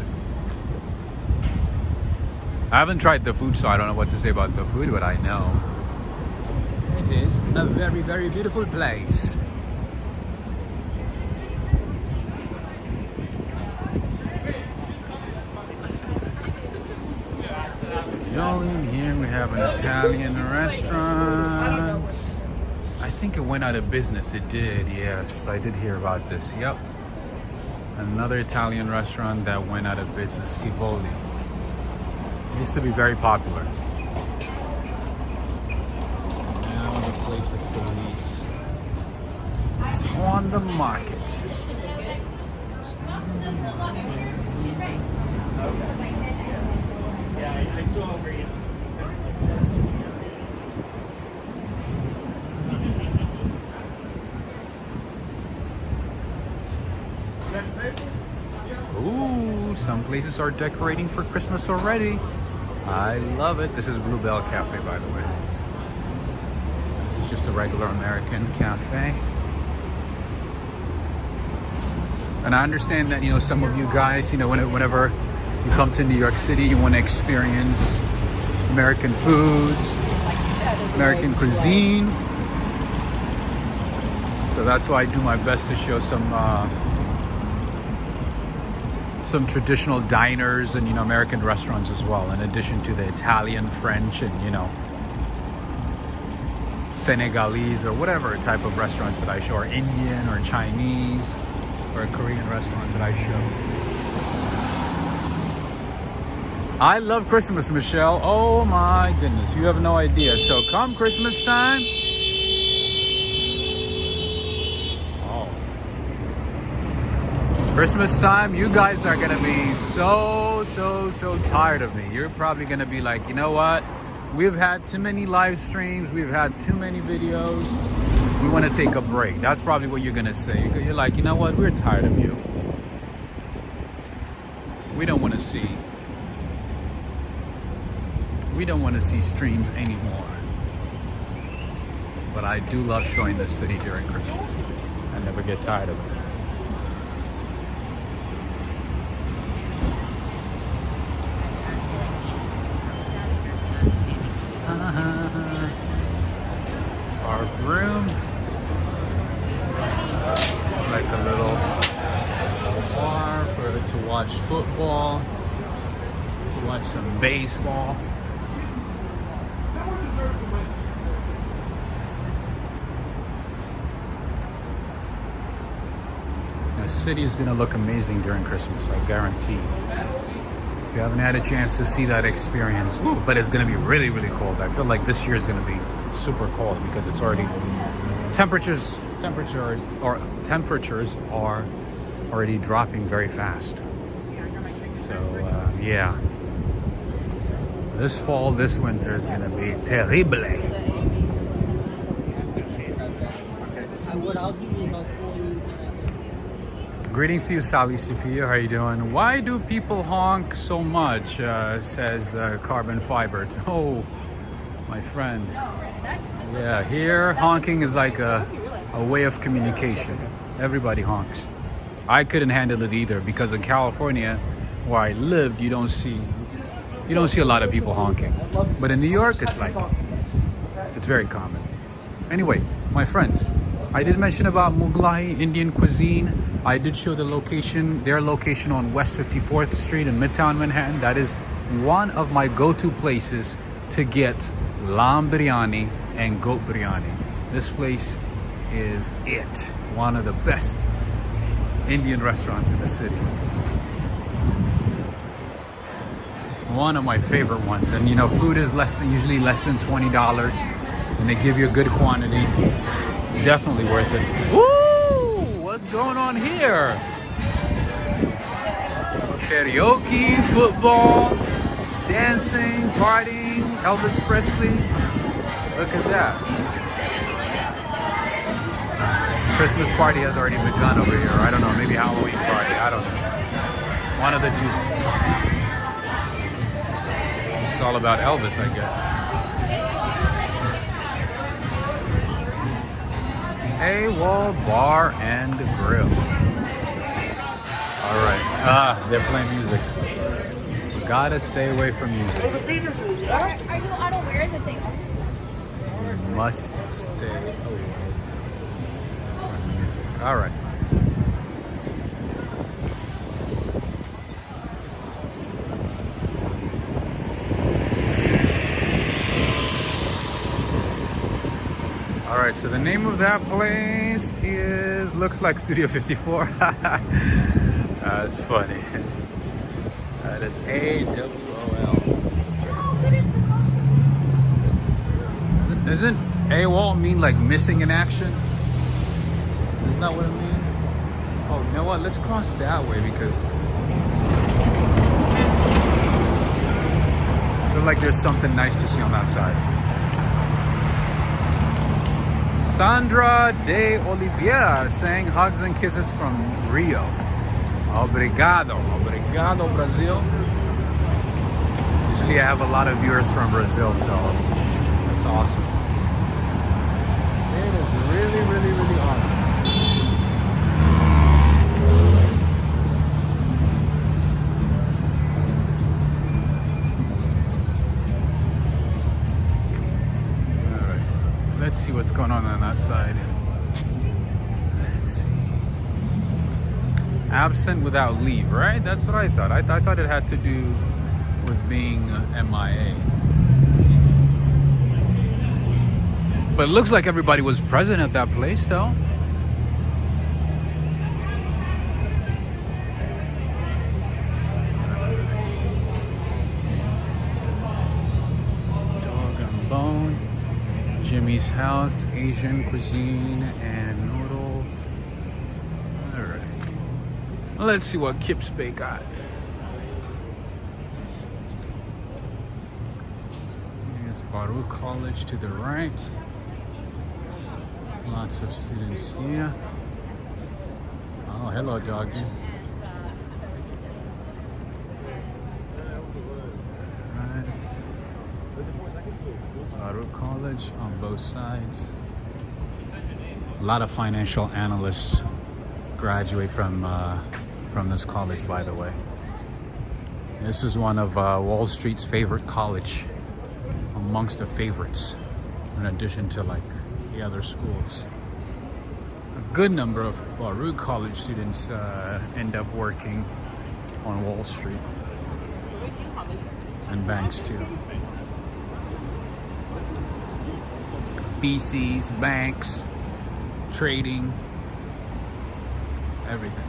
I haven't tried the food, so I don't know what to say about the food, but I know it is a very beautiful place. In here we have an Italian restaurant. I think it went out of business. It did, yes. I did hear about this. Yep. Another Italian restaurant that went out of business, Tivoli. It used to be very popular. Now the place is for lease. It's on the market. It's on the market. Yeah, I saw over you. Ooh, some places are decorating for Christmas already. I love it. This is Bluebell Cafe, by the way. This is just a regular American cafe. And I understand that, some of you guys, whenever you come to New York City, you want to experience American foods, American cuisine. So that's why I do my best to show some traditional diners and American restaurants as well, in addition to the Italian, French, and Senegalese or whatever type of restaurants that I show, or Indian or Chinese or Korean restaurants that I show. I love Christmas, Michelle. Oh my goodness, you have no idea. So come Christmas time. Christmas time, you guys are gonna be so tired of me. You're probably gonna be like, you know what? We've had too many live streams. We've had too many videos. We want to take a break. That's probably what you're gonna say. You're like, you know what? We're tired of you. We don't want to see streams anymore. But I do love showing this city during Christmas. I never get tired of it. It's our room. It's like a little bar to watch football, to watch some baseball. The city is gonna look amazing during Christmas, I guarantee. If you haven't had a chance to see that experience, woo, but it's gonna be really, really cold. I feel like this year is gonna be super cold because it's already temperatures are already dropping very fast. So yeah, this fall, this winter is gonna be terrible. Greetings to you, Sally Sophia. How are you doing? Why do people honk so much? Says Carbon Fiber. Oh, my friend. Yeah, here honking is like a way of communication. Everybody honks. I couldn't handle it either because in California, where I lived, you don't see a lot of people honking. But in New York, it's very common. Anyway, my friends, I did mention about Mughlai Indian cuisine. I did show the location, their location on West 54th Street in Midtown Manhattan. That is one of my go-to places to get lamb biryani and goat biryani. This place is it. One of the best Indian restaurants in the city. One of my favorite ones. And you know, food is usually less than $20 and they give you a good quantity. Definitely worth it. Woo! What's going on here? Karaoke, football, dancing, partying, Elvis Presley. Look at that. Christmas party has already begun over here. I don't know, maybe Halloween party. I don't know. One of the two. It's all about Elvis, I guess. AWOL Bar and Grill. All right. They're playing music. We gotta stay away from music. I don't wear the thing. We must stay away from music. All right. All right, so the name of that place looks like Studio 54. That's funny. That is AWOL. Isn't AWOL mean like missing in action? Isn't that what it means? Oh, you know what? Let's cross that way because I feel like there's something nice to see on that side. Sandra de Oliveira saying hugs and kisses from Rio. Obrigado. Obrigado, Brazil. Usually I have a lot of viewers from Brazil, so that's awesome. It is really, really, really awesome. Let's see what's going on that side. Let's see. Absent without leave, right? That's what I thought. I thought it had to do with being MIA. But it looks like everybody was present at that place, though. Dog and Bone. Jimmy's House, Asian cuisine, and noodles. All right. Let's see what Kip's Bay got. Here's Baruch College to the right. Lots of students here. Oh, hello, doggy. Baruch College on both sides. A lot of financial analysts graduate from this college, by the way. This is one of Wall Street's favorite college, amongst the favorites, in addition to like the other schools. A good number of Baruch College students end up working on Wall Street and banks too. VCs, banks, trading. everything.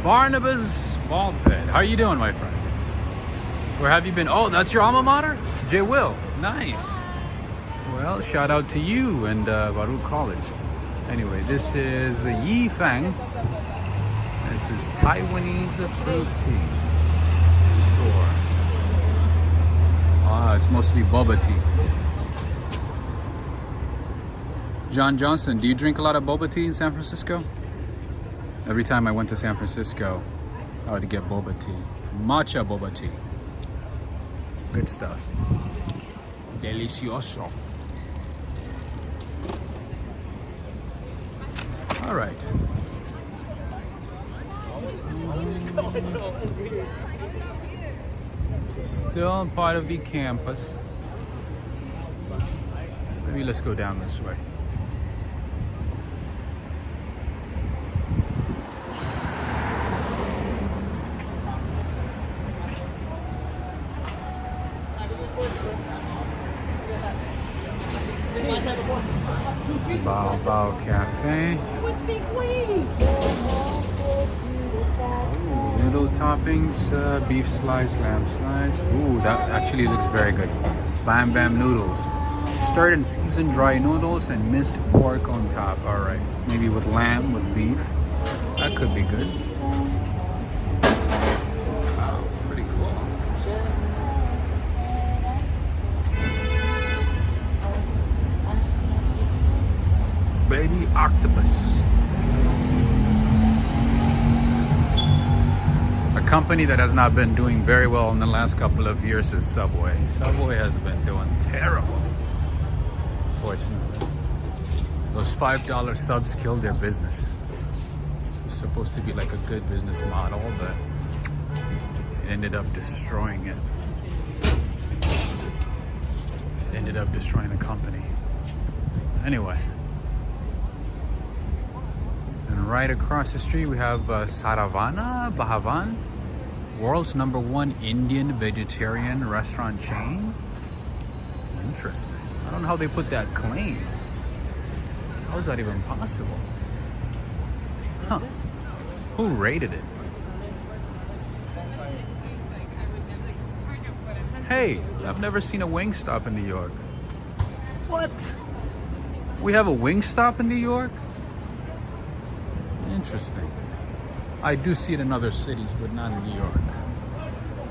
Barnabas Ball Pit. How are you doing, my friend? Where have you been? Oh, that's your alma mater? J. Will. Nice. Well, shout out to you and Baruch College. Anyway, this is Yi Fang. This is Taiwanese fruit tea store. Ah, it's mostly boba tea. John Johnson, do you drink a lot of boba tea in San Francisco? Every time I went to San Francisco, I would get boba tea. Matcha boba tea. Good stuff. Delicioso. All right. Still part of the campus. Maybe let's go down this way. Bluebell Cafe. Noodle toppings, beef slice, lamb slice. Ooh, that actually looks very good. Bam Bam noodles. Stirred and seasoned dry noodles and minced pork on top. All right, maybe with lamb, with beef. That could be good. Wow, it's pretty cool. Baby octopus. A company that has not been doing very well in the last couple of years is Subway. Subway has been doing terrible, unfortunately. Those $5 subs killed their business. It's supposed to be like a good business model, but it ended up destroying it. It ended up destroying the company. Anyway. And right across the street we have Saravana Bhavan, world's #1 Indian vegetarian restaurant chain. Interesting. I don't know how they put that claim. How is that even possible? Huh. Who rated it? Hey, I've never seen a Wingstop in New York. What? We have a Wingstop in New York? Interesting. I do see it in other cities, but not in New York.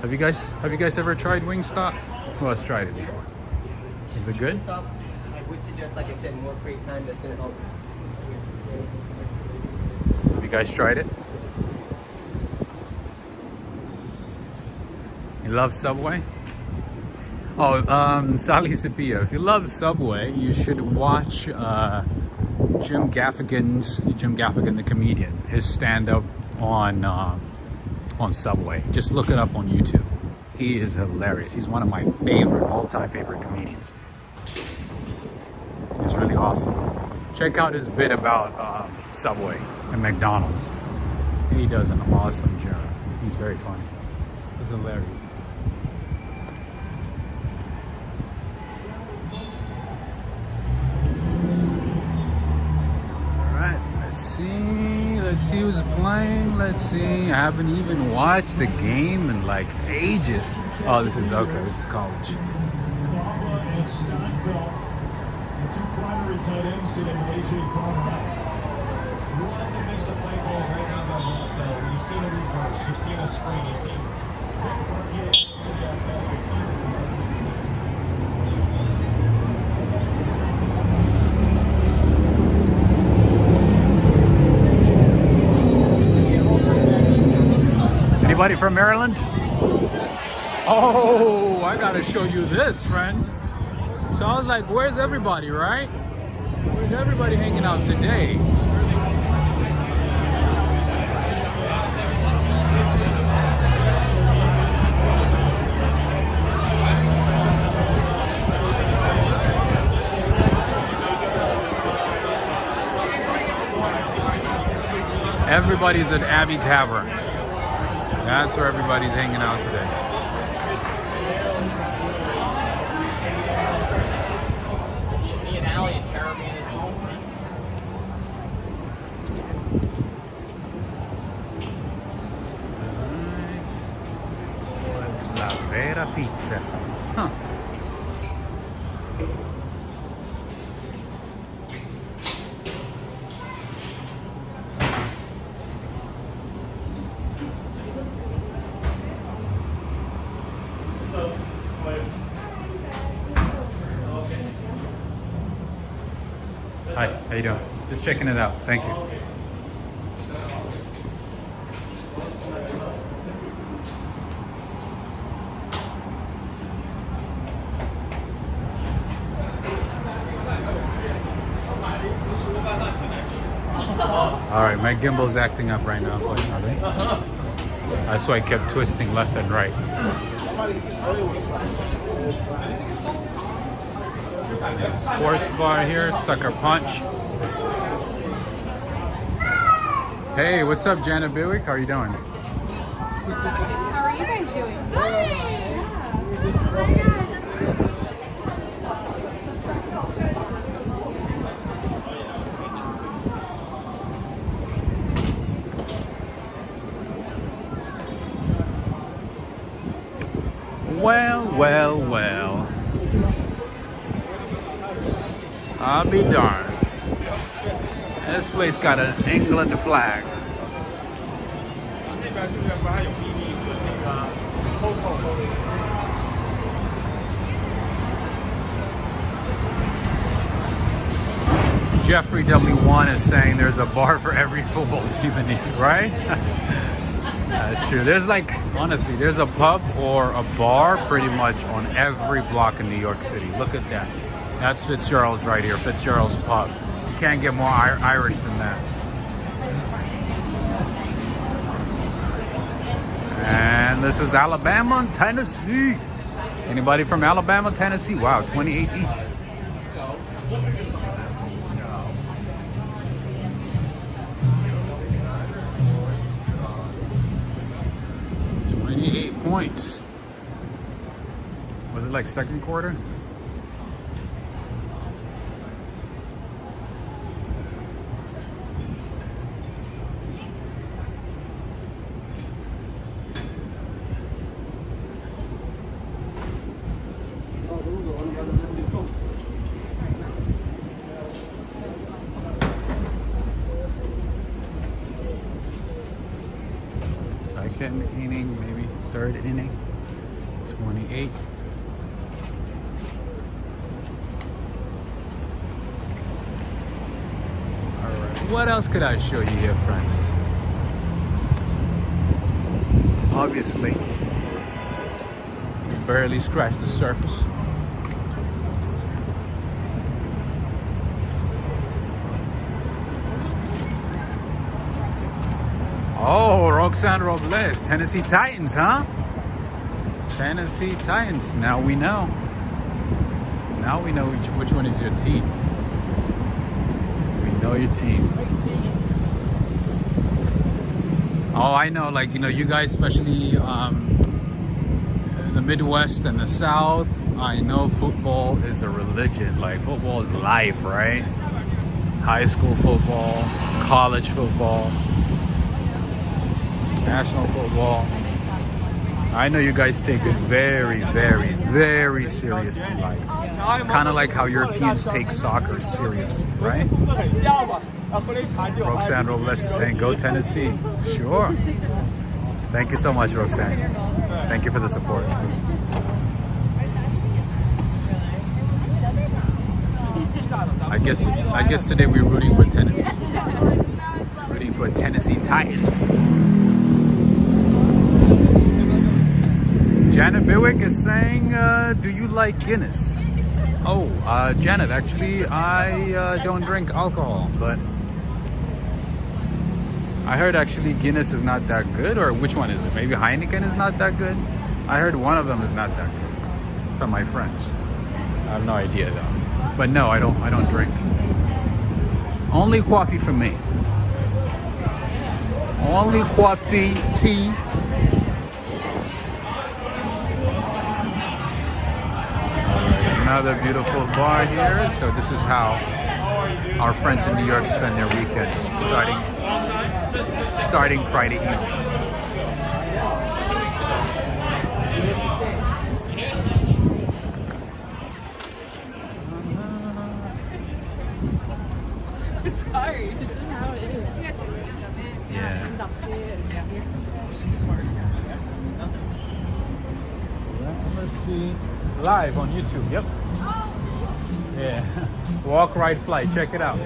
Have you guys ever tried Wingstop? Who else tried it before? Is it good? I would suggest, like I said, more free time. That's going to help. Have you guys tried it? You love Subway? Oh, Sally Sapia, if you love Subway, you should watch Jim Gaffigan the comedian, his stand-up on Subway. Just look it up on YouTube. He is hilarious. He's one of my all-time favorite comedians. He's really awesome. Check out his bit about Subway and McDonald's. He does an awesome job. He's very funny. He's hilarious. Let's see who's playing. Let's see. I haven't even watched the game in like ages. Oh, this is college. Two primary tight ends today, AJ Farmer. One of the mix of play calls right now, though. You've seen a reverse, you've seen a screen, you've seen quick work in, city outside, you've seen reverse, you've seen. Anybody from Maryland? Oh, I gotta show you this, friends. So I was like, where's everybody, right? Where's everybody hanging out today? Everybody's at Abbey Tavern. That's where everybody's hanging out today. Jeremy and his girlfriend. Alright. La Vera Pizza. Huh. Hi, how you doing? Just checking it out. Thank you. All right, my gimbal's acting up right now, unfortunately. So I kept twisting left and right. Sports bar here, Sucker Punch. Hey, what's up, Janet Buick? How are you doing? How are you guys doing? Well, well, well. I'll be darned. This place got an England flag. Jeffrey W1 is saying there's a bar for every football team in the right? That's true. There's like, honestly, there's a pub or a bar pretty much on every block in New York City. Look at that. That's Fitzgerald's right here, Fitzgerald's Pub. You can't get more Irish than that. And this is Alabama and Tennessee. Anybody from Alabama, Tennessee? Wow, 28 each. Points. Was it like second quarter? Second inning, maybe third inning. 28. All right. What else could I show you here, friends? Obviously, we barely scratched the surface. Oh, Roxanne Robles, Tennessee Titans, huh? Tennessee Titans. Now we know. Now we know which one is your team. We know your team. Oh, I know. Like, you know, you guys, especially in the Midwest and the South, I know football is a religion. Like, football is life, right? High school football, college football, national football. I know you guys take it very, very, very seriously. Like, kind of like how Europeans take soccer seriously, right? Roxanne Robles is saying, go Tennessee. Sure. Thank you so much, Roxanne. Thank you for the support. I guess today we're rooting for Tennessee. Rooting for Tennessee Titans. Janet Biwick is saying, do you like Guinness? Oh, Janet, actually, I don't drink alcohol, but I heard actually Guinness is not that good, or which one is it? Maybe Heineken is not that good? I heard one of them is not that good from my friends. I have no idea though. But no, I don't drink. Only coffee for me. Only coffee, tea. another beautiful bar here. So this is how our friends in New York spend their weekends, starting Friday evening. Sorry, it's just how it is. Yeah. Excuse me. Let's see. Live on YouTube. Yep. Yeah. Walk, ride, fly. Check it out.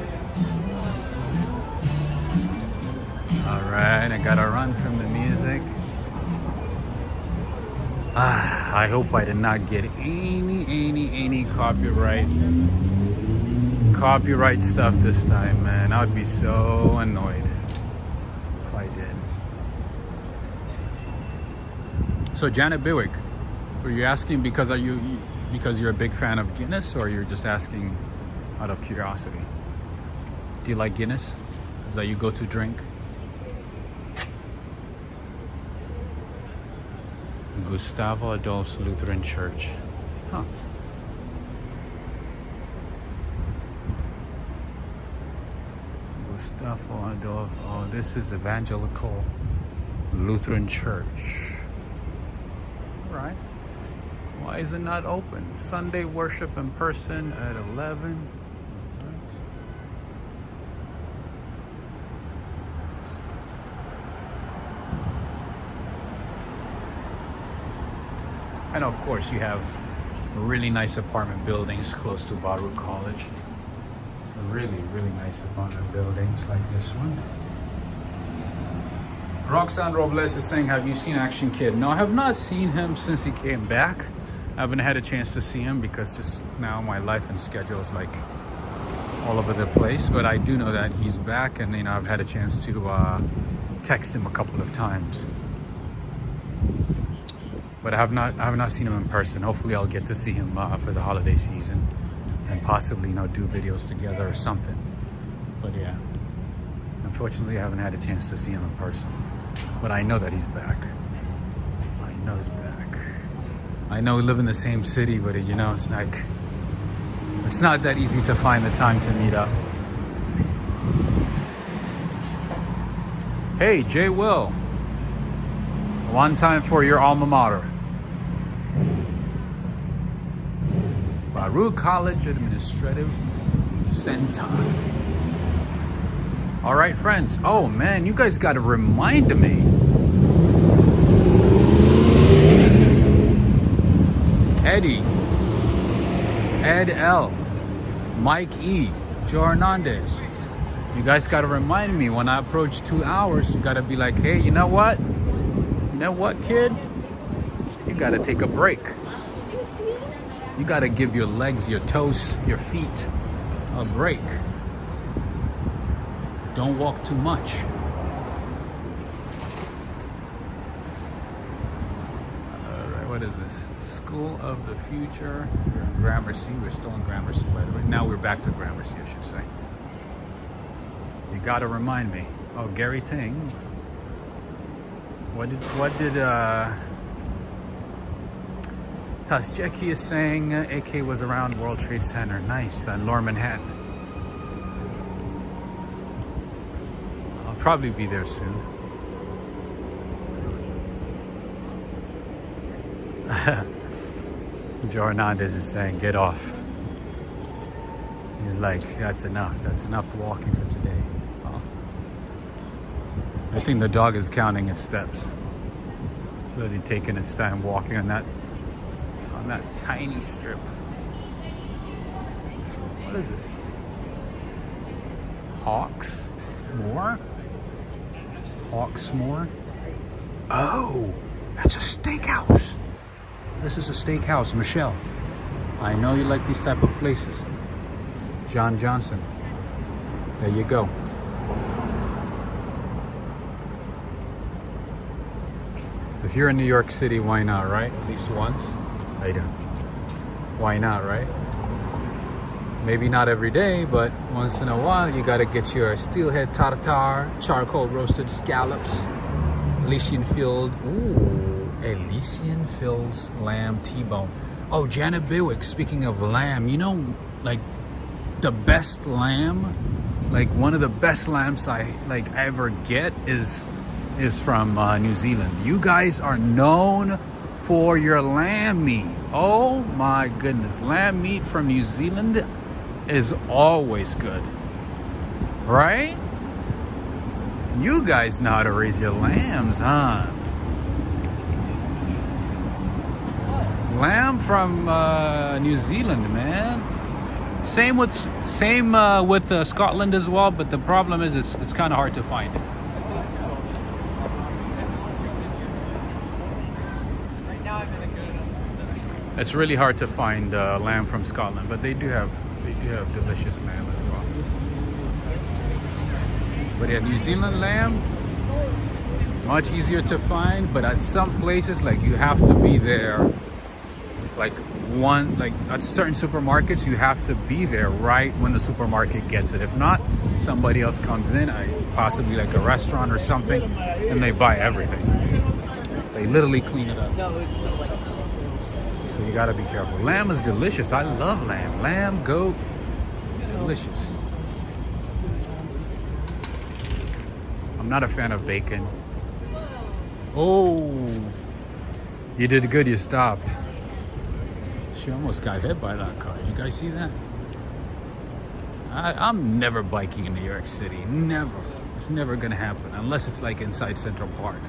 All right. I got to run from the music. I hope I did not get any copyright stuff this time, man. I would be so annoyed if I did. So Janet Biwick, were you asking because you're a big fan of Guinness, or you're just asking out of curiosity? Do you like Guinness? Is that your go-to drink? Gustavo Adolph's Lutheran Church. Huh. Gustavo Adolf. Oh, this is Evangelical Lutheran Church. All right. Why is it not open? Sunday worship in person at 11. Right. And of course, you have really nice apartment buildings close to Baruch College. Really nice apartment buildings like this one. Roxanne Robles is saying, have you seen Action Kid? No, I have not seen him since he came back. I haven't had a chance to see him because just now my life and schedule is like all over the place. But I do know that he's back, and you know, I've had a chance to text him a couple of times. But I have not seen him in person. Hopefully I'll get to see him for the holiday season, and possibly, you know, do videos together or something. But yeah, unfortunately I haven't had a chance to see him in person. But I know that he's back. I know he's back. I know we live in the same city, but you know, it's like, it's not that easy to find the time to meet up. Hey, Jay Will. One time for your alma mater. Baruch College Administrative Center. All right, friends. Oh man, you guys got to remind me. Eddie, Ed L, Mike E, Joe Hernandez. You guys got to remind me when I approach 2 hours. You got to be like, hey, you know what? You know what, kid? You got to take a break. You got to give your legs, your toes, your feet a break. Don't walk too much. All right, what is this? School of the Future. We're in Gramercy. We're still in Gramercy, by the way. Now we're back to Gramercy, I should say. You got to remind me. Oh, Gary Ting. What did Tasjeki is saying AK was around World Trade Center. Nice. On Lower Manhattan. I'll probably be there soon. Joe Hernandez is saying, get off. He's like, that's enough. That's enough walking for today. Well, I think the dog is counting its steps. So that he's taking its time walking on that tiny strip. What is this? Hawks Moor? Hawks Moor? Oh, that's a steakhouse. This is a steakhouse, Michelle. I know you like these type of places. John Johnson. There you go. If you're in New York City, why not, right? At least once. How you doing? Why not, right? Maybe not every day, but once in a while, you gotta get your steelhead tartare, charcoal roasted scallops, Elysian filled Fields lamb T-bone. Oh, Janet Bewick, speaking of lamb, you know, like the best lamb, like one of the best lambs I ever get is from New Zealand. You guys are known for your lamb meat. Oh my goodness, lamb meat from New Zealand is always good, right? You guys know how to raise your lambs, huh? Lamb from New Zealand, man. Same with Scotland as well, but the problem is it's kind of hard to find. It's really hard to find lamb from Scotland, but they do have delicious lamb as well. But yeah, New Zealand lamb, much easier to find, but at some places, like, you have to be there, like at certain supermarkets, you have to be there right when the supermarket gets it. If not, somebody else comes in, possibly like a restaurant or something, and they buy everything. They literally clean it up. So you gotta be careful. Lamb is delicious. I love lamb. Lamb, goat, delicious. I'm not a fan of bacon. Oh, you did good, you stopped. She almost got hit by that car. You guys see that? I'm never biking in New York City. Never. It's never gonna happen unless it's like inside Central Park.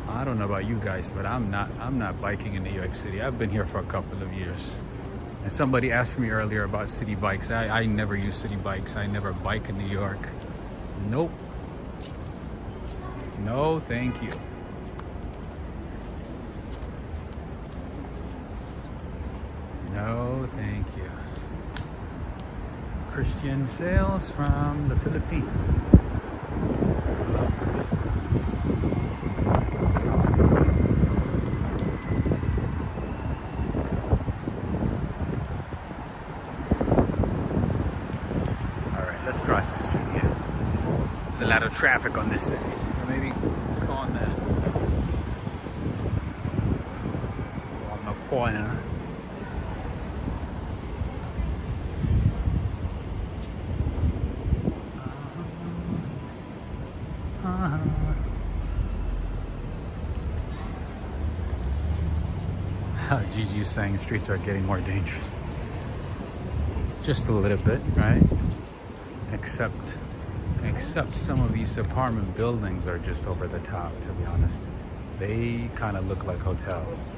I don't know about you guys, but I'm not biking in New York City. I've been here for a couple of years. And somebody asked me earlier about city bikes. I never use city bikes. I never bike in New York. Nope. No, thank you. No, thank you. Christian sales from the Philippines. Alright, let's cross the street here. There's a lot of traffic on this side. Or maybe go on the corner. Gigi's saying streets are getting more dangerous. Just a little bit, right? Except some of these apartment buildings are just over the top, to be honest. They kind of look like hotels.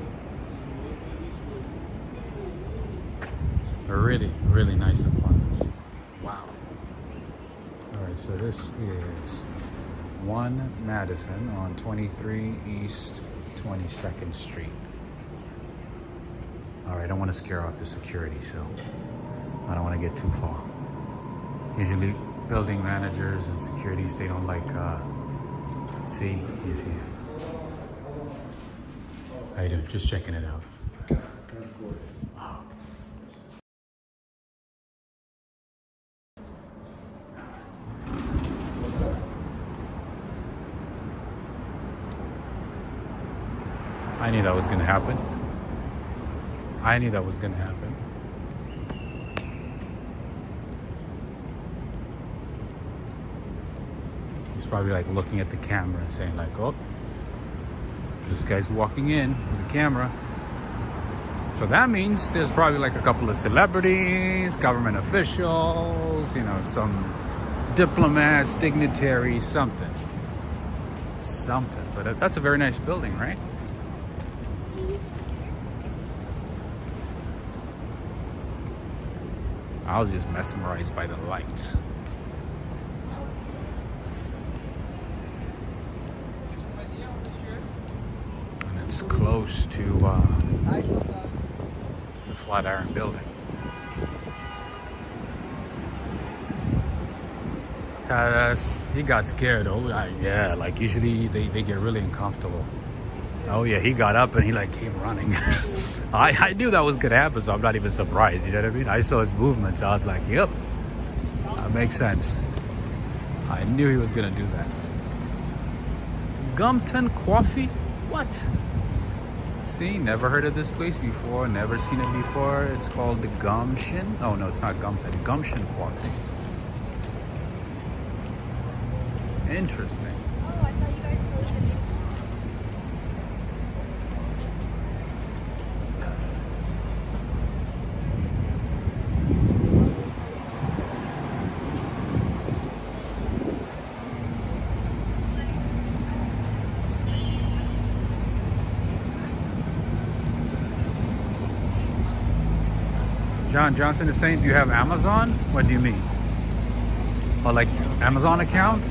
Really, really nice apartments. Wow. All right, so this is 1 Madison on 23 East 22nd Street. All right, I don't want to scare off the security, so I don't want to get too far. Usually building managers and securities, they don't like, see, you see. How you doing? Just checking it out. Oh, I knew that was going to happen. I knew that was going to happen. He's probably like looking at the camera and saying like, oh, this guy's walking in with a camera. So that means there's probably like a couple of celebrities, government officials, you know, some diplomats, dignitaries, something. But that's a very nice building, right? I was just mesmerized by the lights. And it's close to the Flatiron Building. He got scared. Oh, yeah, like usually they get really uncomfortable. Oh yeah, he got up and he like came running. I knew that was gonna happen, so I'm not even surprised, you know what I mean? I saw his movements, I was like, yep, that makes sense. I knew he was gonna do that. Gumpton Coffee? What? NYC. Never heard of this place before. Never seen it before. It's called the Gumption. Oh no, it's not Gumption. Gumption Coffee. Interesting. Oh, I thought you guys posted it. John Johnson is saying, do you have Amazon? What do you mean? Or like Amazon account?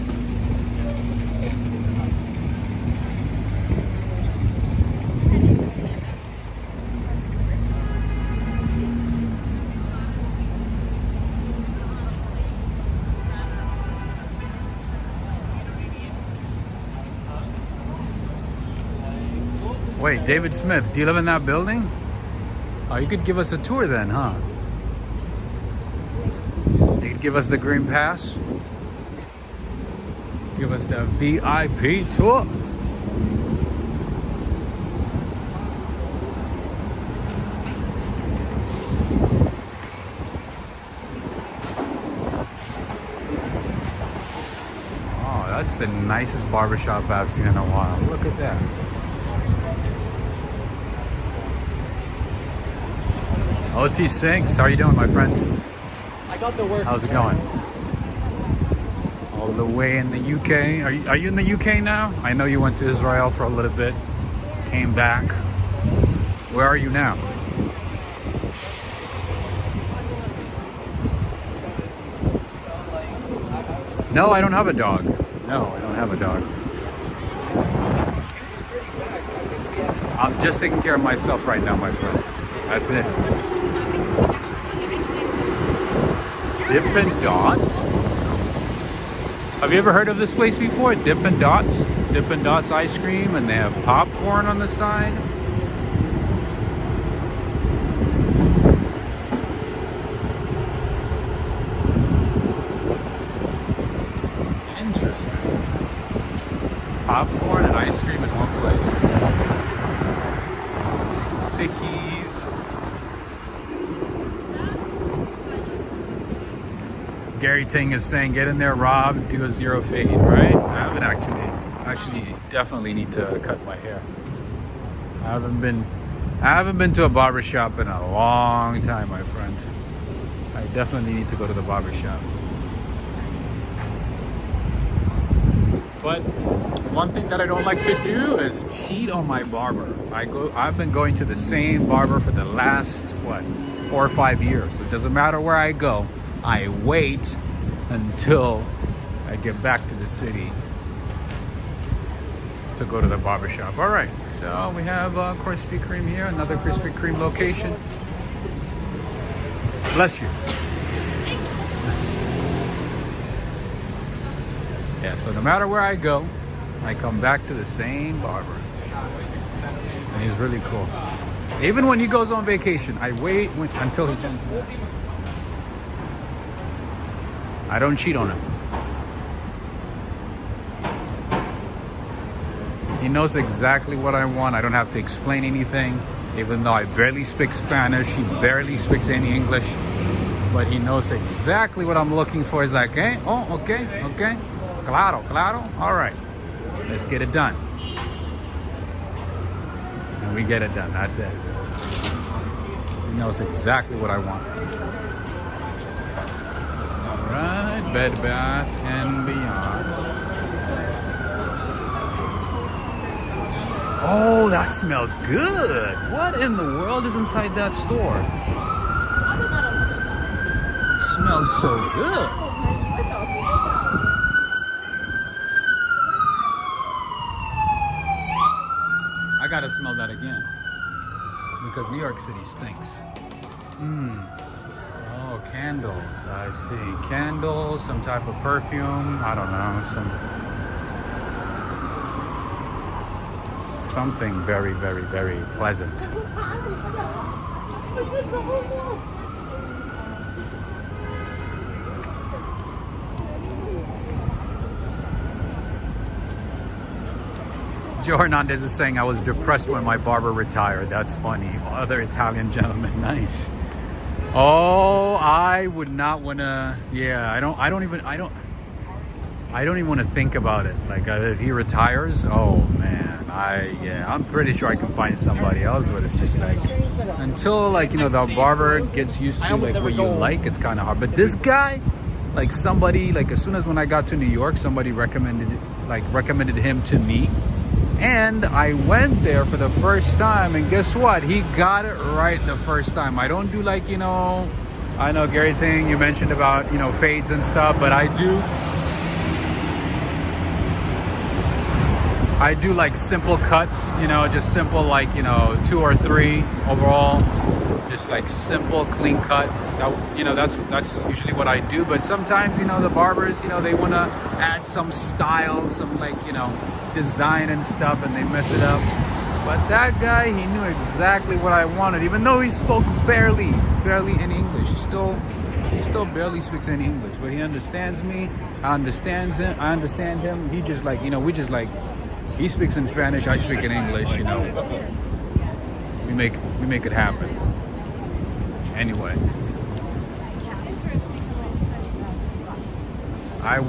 Wait, David Smith, do you live in that building? Oh, you could give us a tour then, huh? You could give us the green pass. Give us the VIP tour. Oh, that's the nicest barbershop I've seen in a while. Look at that. OT Sinks, how are you doing, my friend? I got the work. How's it going? All the way in the UK. Are you in the UK now? I know you went to Israel for a little bit, came back. Where are you now? No, I don't have a dog. No, I don't have a dog. I'm just taking care of myself right now, my friend. That's it. Dippin' Dots? Have you ever heard of this place before? Dippin' Dots? Dippin' Dots ice cream, and they have popcorn on the side. Interesting. Popcorn and ice cream in one place. Stickies. Gary Ting is saying, get in there, Rob, do a zero fade, right? I haven't actually definitely need to cut my hair. I haven't been to a barber shop in a long time, my friend. I definitely need to go to the barber shop. But one thing that I don't like to do is cheat on my barber. I've been going to the same barber for the last, 4 or 5 years. It doesn't matter where I go. I wait until I get back to the city to go to the barbershop. All right, so we have Krispy Kreme here, another Krispy Kreme location. Bless you. Yeah, so no matter where I go, I come back to the same barber. And he's really cool. Even when he goes on vacation, I wait until he comes back. I don't cheat on him. He knows exactly what I want. I don't have to explain anything. Even though I barely speak Spanish, he barely speaks any English. But he knows exactly what I'm looking for. He's like, hey, oh, okay. Claro. All right, let's get it done. And we get it done, that's it. He knows exactly what I want. Right, Bed Bath and Beyond. Oh, that smells good. What in the world is inside that store? It smells so good. I gotta smell that again because New York City stinks. Oh, candles, I see. Candles, some type of perfume, I don't know, something very, very, very pleasant. Joe Hernandez is saying I was depressed when my barber retired. That's funny. Other Italian gentleman, nice. Oh, I would not want to. Yeah, I don't even want to think about it. Like if he retires, oh man, I'm pretty sure I can find somebody else. But it's just like until like the barber gets used to like what you like, it's kind of hard. But this guy, like somebody, like as soon as when I got to New York, somebody recommended him to me. And I went there for the first time, and guess what? He got it right the first time. I don't do like, I know Gary thing you mentioned about, fades and stuff, but I do like simple cuts, just simple like, 2 or 3 overall, just like simple clean cut. That's usually what I do. But sometimes, the barbers, they want to add some style, some like, design and stuff, and they mess it up. But that guy, he knew exactly what I wanted, even though he spoke barely any English. He still barely speaks any English, but he understands me. I understand him. He just like, he speaks in Spanish, I speak in English, we make it happen. Anyway, I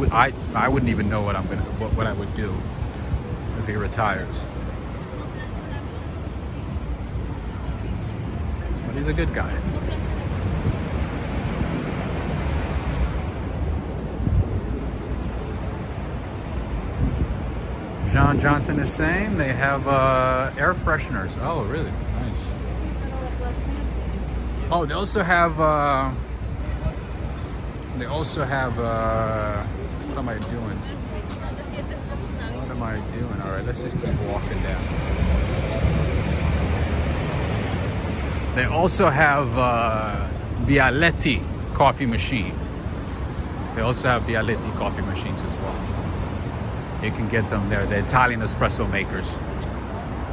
wouldn't even know what I would do if he retires. But he's a good guy. John Johnson is saying they have air fresheners. Oh, really? Nice. Oh, they also have. What am I doing? What am I doing? All right, let's just keep walking down. They also have Bialetti coffee machine. They also have Bialetti coffee machines as well. You can get them there. The Italian espresso makers.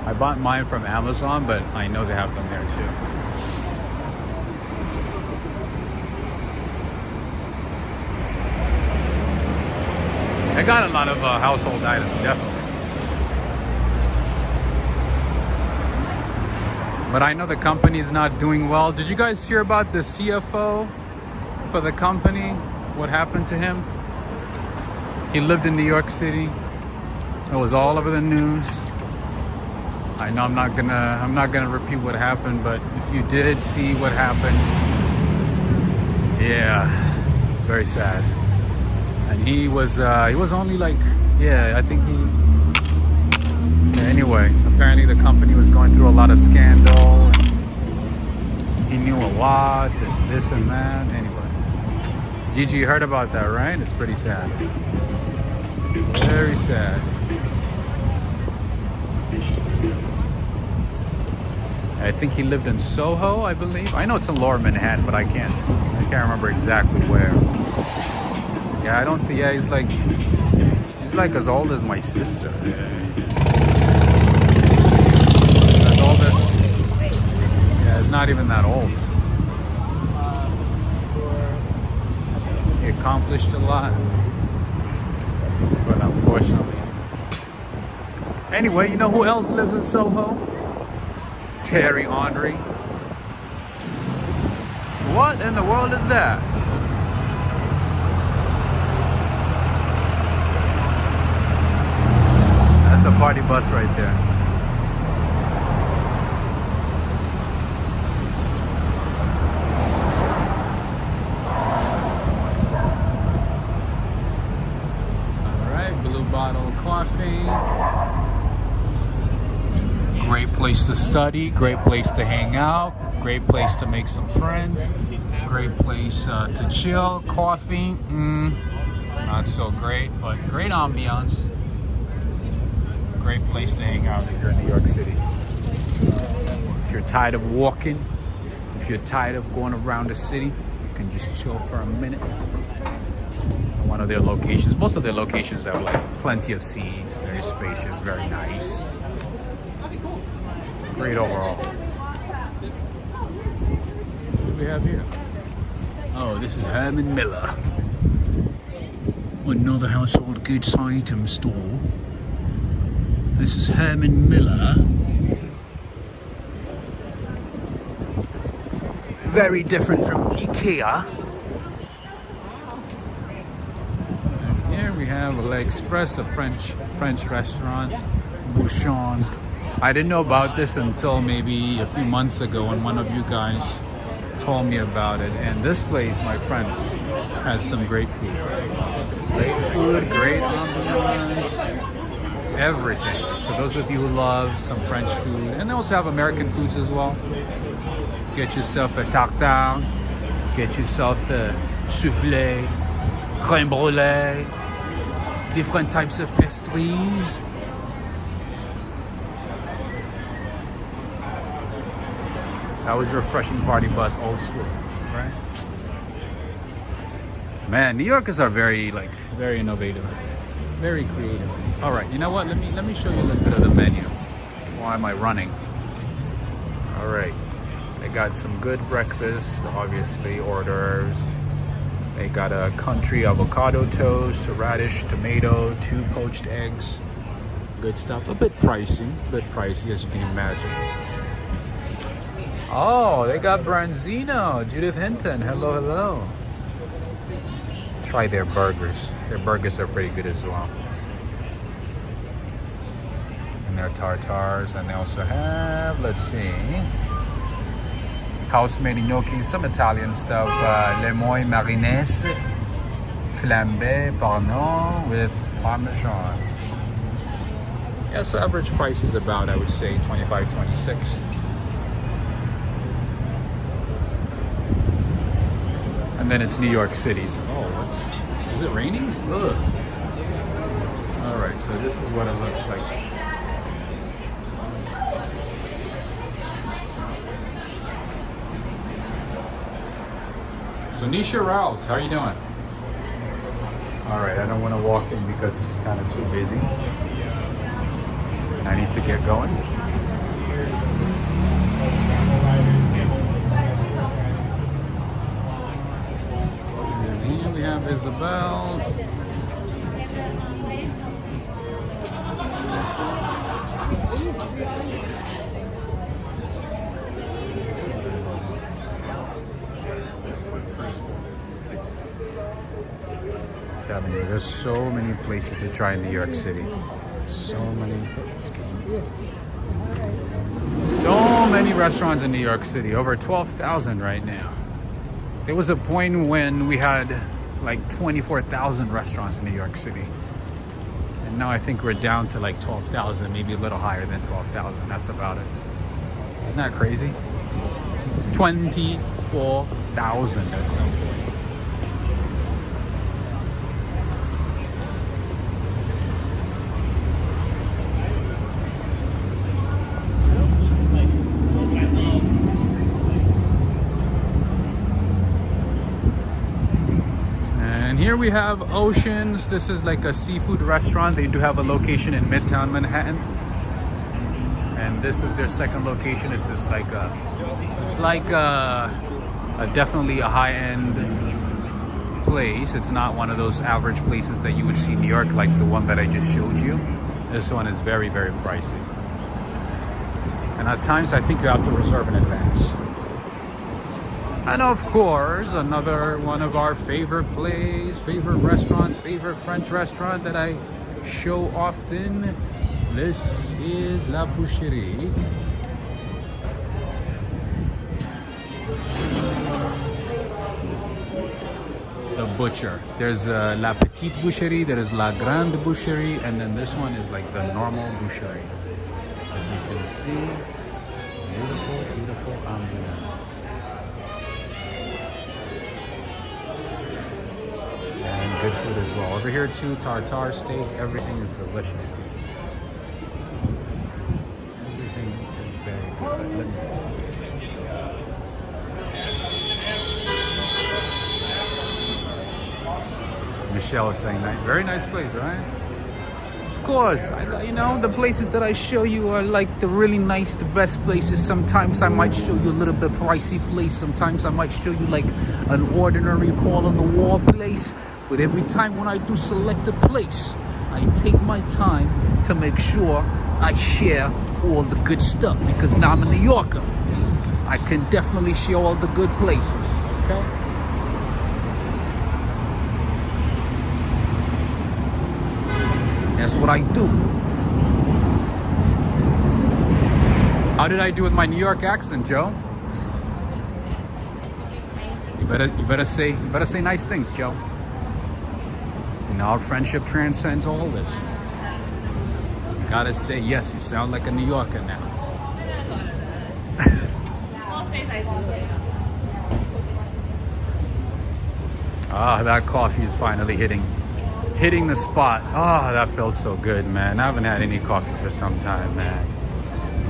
I bought mine from Amazon, but I know they have them there too. They got a lot of household items, definitely. But I know the company's not doing well. Did you guys hear about the CFO for the company? What happened to him? He lived in New York City. It was all over the news. I know I'm not gonna repeat what happened, but if you did see what happened, yeah, it's very sad. And he was only like, I think anyway, apparently the company was going through a lot of scandal, and he knew a lot, and this and that. Anyway, Gigi, you heard about that, right? It's pretty sad. Very sad. I think he lived in Soho, I believe. I know it's in Lower Manhattan, but I can't remember exactly where. Yeah, I don't think. Yeah, he's like as old as my sister. As old as. Yeah, he's not even that old. He accomplished a lot, but unfortunately. Anyway, you know who else lives in Soho? Terry Henry. What in the world is that? That's a party bus right there. All right, Blue Bottle Coffee. Great place to study, great place to hang out, great place to make some friends, great place to chill. Coffee, not so great, but great ambiance. Great place to hang out if you're in New York City. If you're tired of walking, if you're tired of going around the city, you can just chill for a minute. One of their locations, most of their locations have like plenty of seats, very spacious, very nice. Great overall. What do we have here? Oh, this is Hermann Miller. Another household goods item store. This is Hermann Miller. Very different from IKEA. And here we have L'Express, a French restaurant. Bouchon. I didn't know about this until maybe a few months ago when one of you guys told me about it. And this place, my friends, has some great food. Great food, great ambiance, everything. For those of you who love some French food, and they also have American foods as well. Get yourself a tartare, get yourself a soufflé, crème brûlée, different types of pastries. That was refreshing party bus, old school, right? Man, New Yorkers are very innovative, very creative. All right, you know what? Let me show you a little bit of the menu. Why am I running? All right, they got some good breakfast, obviously hors d'oeuvres. They got a country avocado toast, a radish, tomato, 2 poached eggs. Good stuff. A bit pricey as you can imagine. Oh, they got Branzino, Judith Hinton. Hello, hello. Try their burgers. Their burgers are pretty good as well. And their tartars. And they also have, let's see, house-made gnocchi, some Italian stuff. Lemoy marinaise, flambé, parno with parmesan. Yeah, so average price is about, I would say, $25, $26. And then it's New York City. So, is it raining? Ugh. All right, so this is what it looks like. So Nisha Rouse, how are you doing? All right, I don't want to walk in because it's kind of too busy. And I need to get going. We have Isabel's. I'm telling you, there's so many places to try in New York City. So many restaurants in New York City. Over 12,000 right now. There was a point when we had like 24,000 restaurants in New York City. And now I think we're down to like 12,000, maybe a little higher than 12,000. That's about it. Isn't that crazy? 24,000 at some point. Here we have Oceans. This is like a seafood restaurant. They do have a location in Midtown Manhattan, and this is their second location. It's like a definitely a high-end place. It's not one of those average places that you would see in New York, like the one that I just showed you. This one is very, very pricey, and at times I think you have to reserve in advance. And of course, another one of our favorite restaurants, favorite French restaurant that I show often. This is La Boucherie. The butcher. There's La Petite Boucherie, there is La Grande Boucherie, and then this one is like the normal boucherie. As you can see, beautiful, beautiful ambiance. And good food as well. Over here too, tartare steak, everything is delicious. Everything is very good. Michelle is saying that. Very nice place, right? Of course, I got, the places that I show you are like the really nice, the best places. Sometimes I might show you a little bit pricey place. Sometimes I might show you like an ordinary hole-in-the-wall place. But every time when I do select a place, I take my time to make sure I share all the good stuff because now I'm a New Yorker. I can definitely share all the good places. Okay? That's what I do. How did I do with my New York accent, Joe? You better say nice things, Joe. And our friendship transcends all this. You gotta say yes. You sound like a New Yorker now. Ah, that coffee is finally hitting the spot. Ah, that felt so good, man. I haven't had any coffee for some time, man.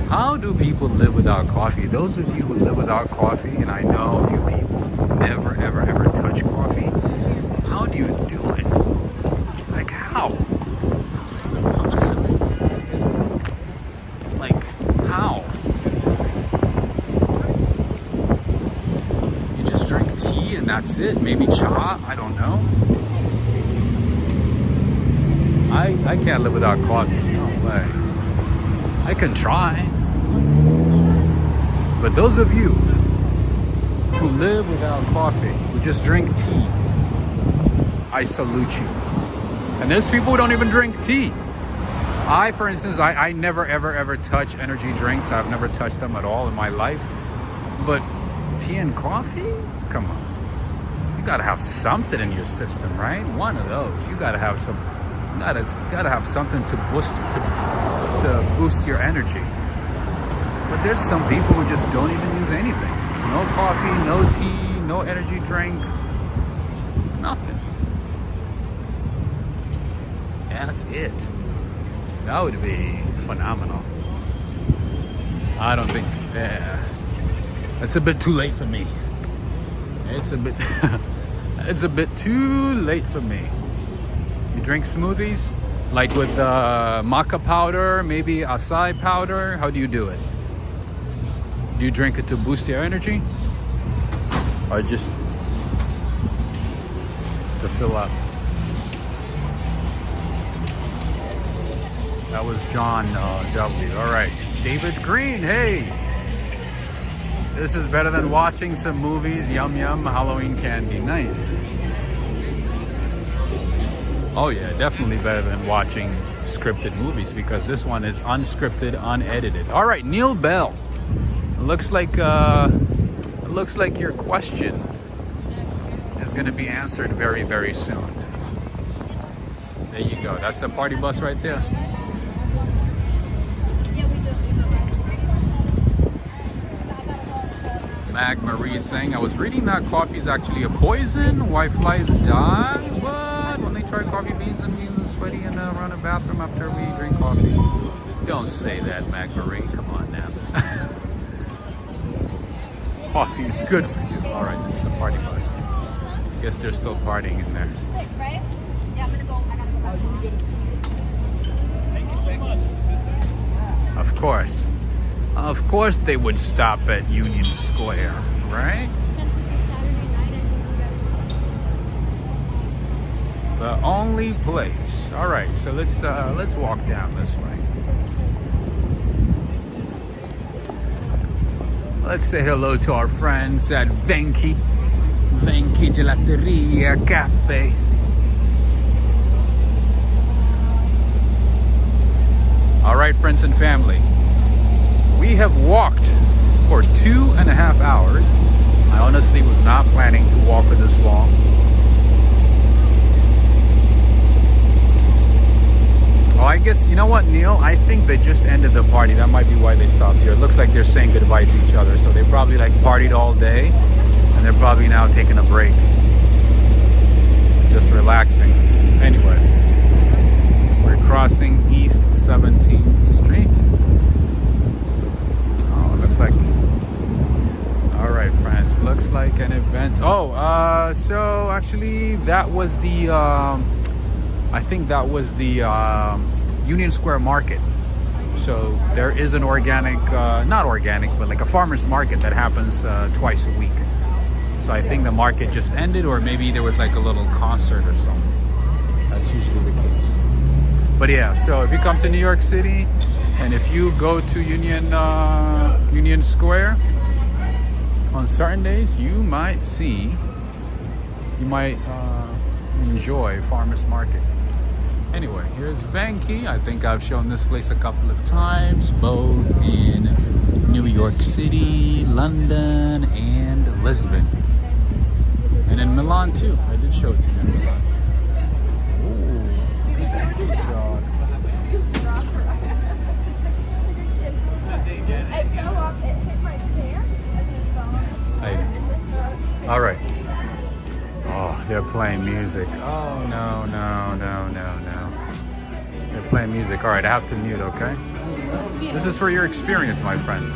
How do people live without coffee? Those of you who live without coffee, and I know a few people never, ever, ever touch coffee. How do you do it? Like how? How's that even possible? Like how? You just drink tea and that's it? Maybe cha? I don't know. I can't live without coffee. No way. I can try. But those of you who live without coffee, who just drink tea, I salute you. And there's people who don't even drink tea. For instance, I never ever touch energy drinks. I've never touched them at all in my life. But tea and coffee? Come on. You gotta have something in your system, right? One of those. You gotta have some. You gotta have something to boost your energy. But there's some people who just don't even use anything. No coffee, no tea, no energy drink, nothing. Yeah, that's it. That would be phenomenal. I don't think, it's a bit too late for me. It's a bit too late for me. You drink smoothies? Like with maca powder, maybe acai powder? How do you do it? Do you drink it to boost your energy? Or just to fill up? That was John W. All right. David Green, hey! This is better than watching some movies. Yum yum, Halloween candy, nice. Oh yeah, definitely better than watching scripted movies because this one is unscripted, unedited. All right, Neil Bell. It looks like your question is going to be answered very, very soon. There you go. That's a party bus right there. Mag Marie saying, I was reading that coffee is actually a poison. Why flies die? What? When they try coffee beans and we sweaty and run a bathroom after we drink coffee? Don't say that, Mag Marie. Come on now. Coffee is good for you. All right, this is the party bus. I guess they're still partying in there. Right? Yeah, I'm gonna go. I gotta go back. Thank you so much. Of course. Of course they would stop at Union Square, right? The only place. All right, so let's walk down this way. Let's say hello to our friends at Venki Gelateria Cafe. All right, friends and family. We have walked for 2.5 hours. I honestly was not planning to walk for this long. Oh, I guess, you know what, Neil? I think they just ended the party. That might be why they stopped here. It looks like they're saying goodbye to each other. So they probably like partied all day and they're probably now taking a break. Just relaxing. Anyway, we're crossing East 17th Street. Oh, it looks like, all right, friends, looks like an event. Oh, so actually that was the, I think that was the Union Square Market. So there is an organic, not organic, but like a farmer's market that happens twice a week. So I think the market just ended, or maybe there was like a little concert or something. That's usually the case. But yeah, so if you come to New York City, and if you go to Union Square on certain days, you might enjoy Farmers Market. Anyway, here's Vanky. I think I've shown this place a couple of times, both in New York City, London, and Lisbon. And in Milan too. I did show it to you in Milan. Ooh, good dog. It fell off, it hit my pants, and then fell off. Hey. All right. Oh, they're playing music. Oh, no. They're playing music. All right, I have to mute, okay? This is for your experience, my friends.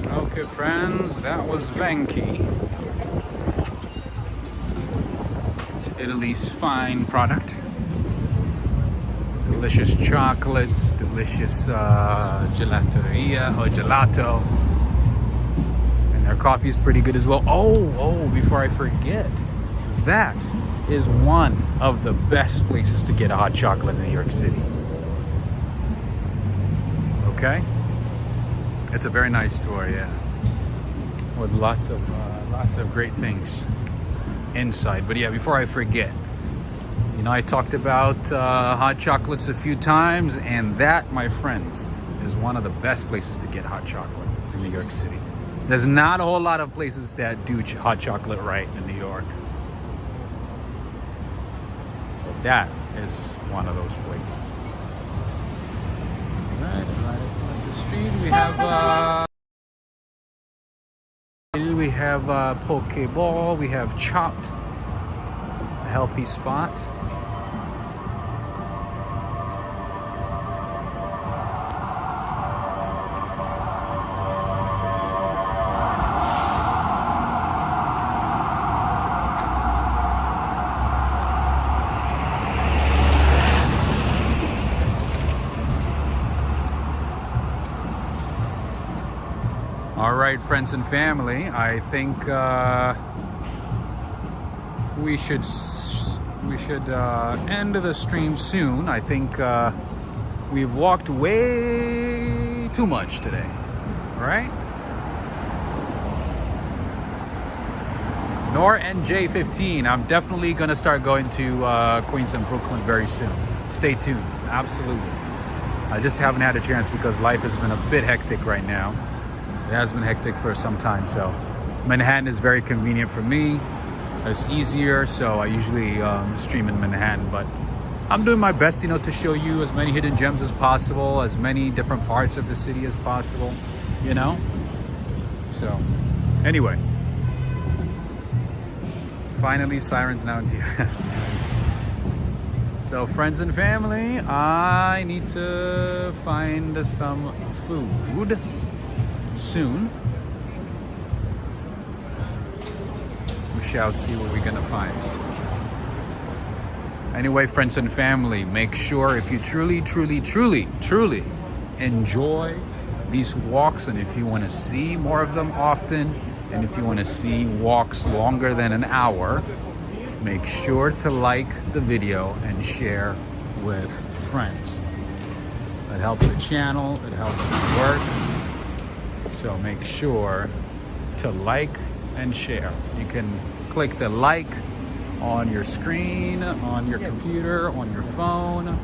Okay, friends, that was Vanky. Italy's fine product. Delicious chocolates, delicious gelateria or gelato. And their coffee is pretty good as well. Oh, before I forget, that is one of the best places to get a hot chocolate in New York City. Okay? It's a very nice store, yeah. With lots of great things inside. But yeah, before I forget, you know, I talked about hot chocolates a few times, and that, my friends, is one of the best places to get hot chocolate in New York City. There's not a whole lot of places that do hot chocolate right in New York. But that is one of those places. Right across the street we have Pokeball, we have Chopped, a healthy spot. All right, friends and family, I think we should end the stream soon. I think we've walked way too much today. All right? Nor NJ15. I'm definitely gonna start going to Queens and Brooklyn very soon. Stay tuned. Absolutely. I just haven't had a chance because life has been a bit hectic right now. It has been hectic for some time, so Manhattan is very convenient for me. It's easier, so I usually stream in Manhattan, but I'm doing my best, you know, to show you as many hidden gems as possible, as many different parts of the city as possible, you know? So, anyway. Finally, sirens now in here. Nice. So, friends and family, I need to find some food soon. search out, see what we're gonna find. Anyway, friends and family, make sure if you truly enjoy these walks, and if you want to see more of them often, and if you want to see walks longer than an hour, make sure to like the video and share with friends. It helps the channel, it helps me work. So make sure to like and share. You can click the like on your screen, on your computer, on your phone.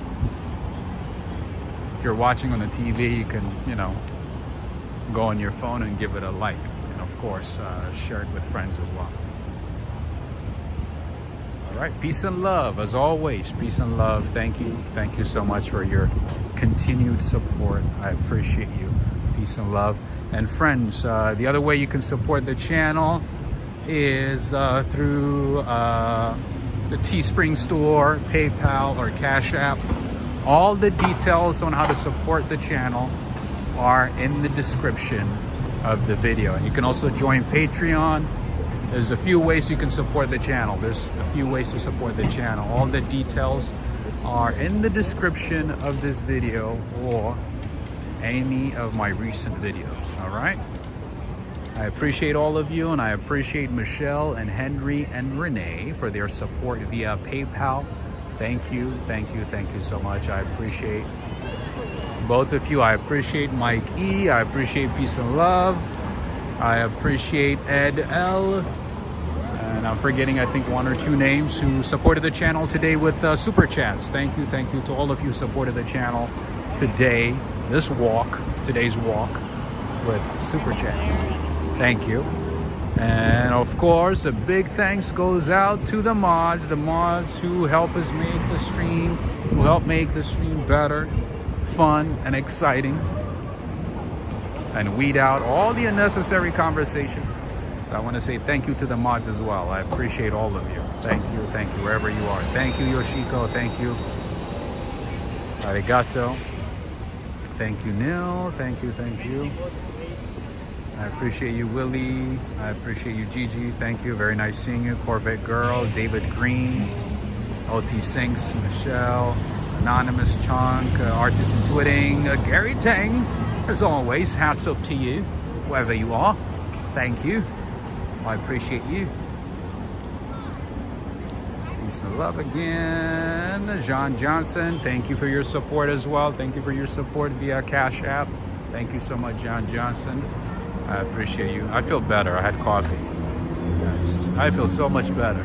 If you're watching on the TV, you can, you know, go on your phone and give it a like. And of course, share it with friends as well. All right, peace and love, as always. Peace and love. Thank you so much for your continued support. I appreciate you. Peace and love. And friends, the other way you can support the channel is through the Teespring store, PayPal, or Cash App. All the details on how to support the channel are in the description of the video. And you can also join Patreon. There's a few ways you can support the channel. There's a few ways to support the channel. All the details are in the description of this video or any of my recent videos. All right, I appreciate all of you, and I appreciate Michelle and Henry and Renee for their support via PayPal. Thank you so much. I appreciate both of you. I appreciate Mike E. I appreciate Peace and Love. I appreciate Ed L. And I'm forgetting, I think, one or two names who supported the channel today with super chats. Thank you to all of you who supported the channel today. Today's walk with super chats. Thank you. And of course, a big thanks goes out to the mods who help us make the stream, who help make the stream better, fun, and exciting, and weed out all the unnecessary conversation. So I want to say thank you to the mods as well. I appreciate all of you. Thank you, wherever you are. Thank you, Yoshiko. Thank you. Arigato. Thank you, Neil. Thank you. I appreciate you, Willie. I appreciate you, Gigi. Thank you. Very nice seeing you. Corvette Girl, David Green, OT Sinks, Michelle, Anonymous Chunk, Artist Intuiting, Gary Tang. As always, hats off to you, wherever you are. Thank you. I appreciate you. Peace and love again. John Johnson, thank you for your support as well. Thank you for your support via Cash App. Thank you so much, John Johnson. I appreciate you. I feel better. I had coffee. Yes, I feel so much better.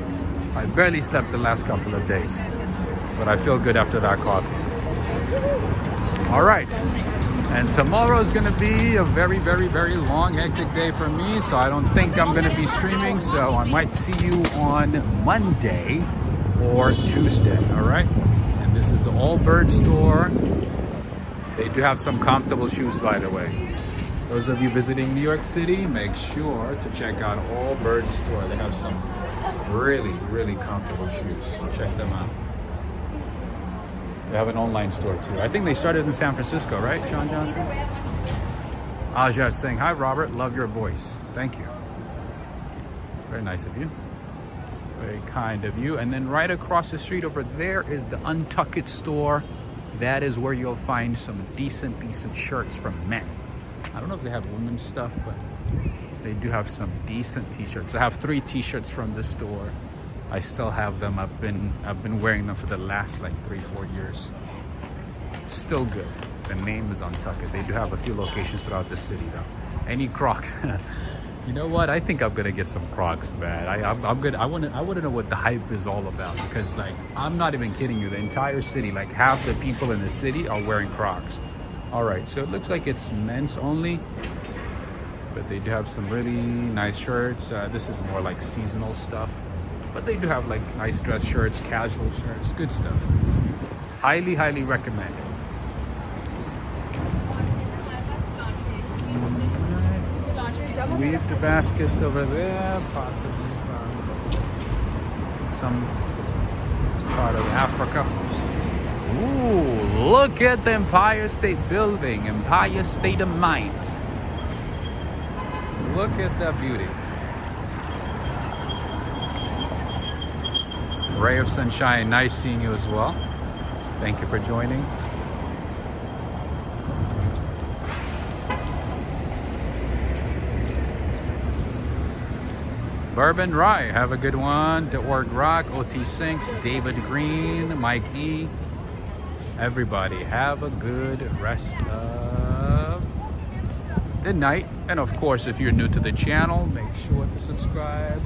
I barely slept the last couple of days, but I feel good after that coffee. All right. And tomorrow is going to be a very long, hectic day for me. So I don't think I'm going to be streaming. So I might see you on Monday or Tuesday. All right. And this is the All Bird store. They do have some comfortable shoes, by the way. Those of you visiting New York City, make sure to check out All Bird store. They have some really comfortable shoes. Check them out. They have an online store too. I think they started in San Francisco, right, John Johnson? Aja is saying, hi, Robert. Love your voice. Thank you. Very nice of you. Very kind of you. And then right across the street over there is the Untucked store. That is where you'll find some decent shirts from men. I don't know if they have women's stuff, but they do have some decent t-shirts. I have 3 t-shirts from this store. I still have them. I've been wearing them for the last like 3-4 years. Still good. The name is Untucked. They do have a few locations throughout the city though. Any Crocs? You know what? I think I'm gonna get some Crocs, man. I'm good. I wanna know what the hype is all about, because like I'm not even kidding you. The entire city, like half the people in the city are wearing Crocs. All right, so it looks like it's men's only, but they do have some really nice shirts. This is more like seasonal stuff. But they do have like nice dress shirts, casual shirts, good stuff. Highly recommend it. Weave the baskets over there, possibly from some part of Africa. Ooh, look at the Empire State Building, Empire State of Mind. Look at that beauty. Ray of Sunshine, nice seeing you as well. Thank you for joining. Bourbon Rye, have a good one. The Org Rock, OT Sinks, David Green, Mike E. Everybody, have a good rest of the night. And of course, if you're new to the channel, make sure to subscribe.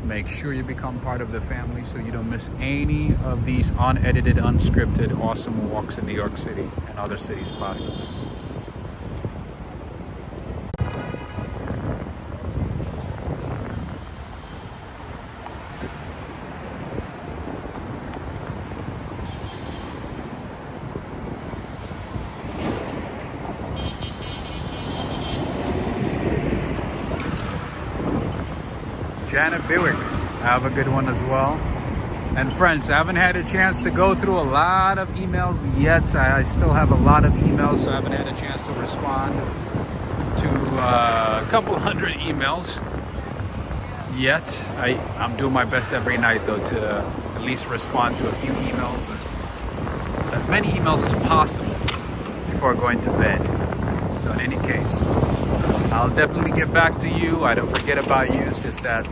Make sure you become part of the family so you don't miss any of these unedited, unscripted, awesome walks in New York City and other cities possibly. Janet Buick, have a good one as well. And friends, I haven't had a chance to go through a lot of emails yet. I still have a lot of emails, so I haven't had a chance to respond to a couple hundred emails yet. I'm doing my best every night though to at least respond to a few emails, as many emails as possible before going to bed. So in any case, I'll definitely get back to you. I don't forget about you. It's just that,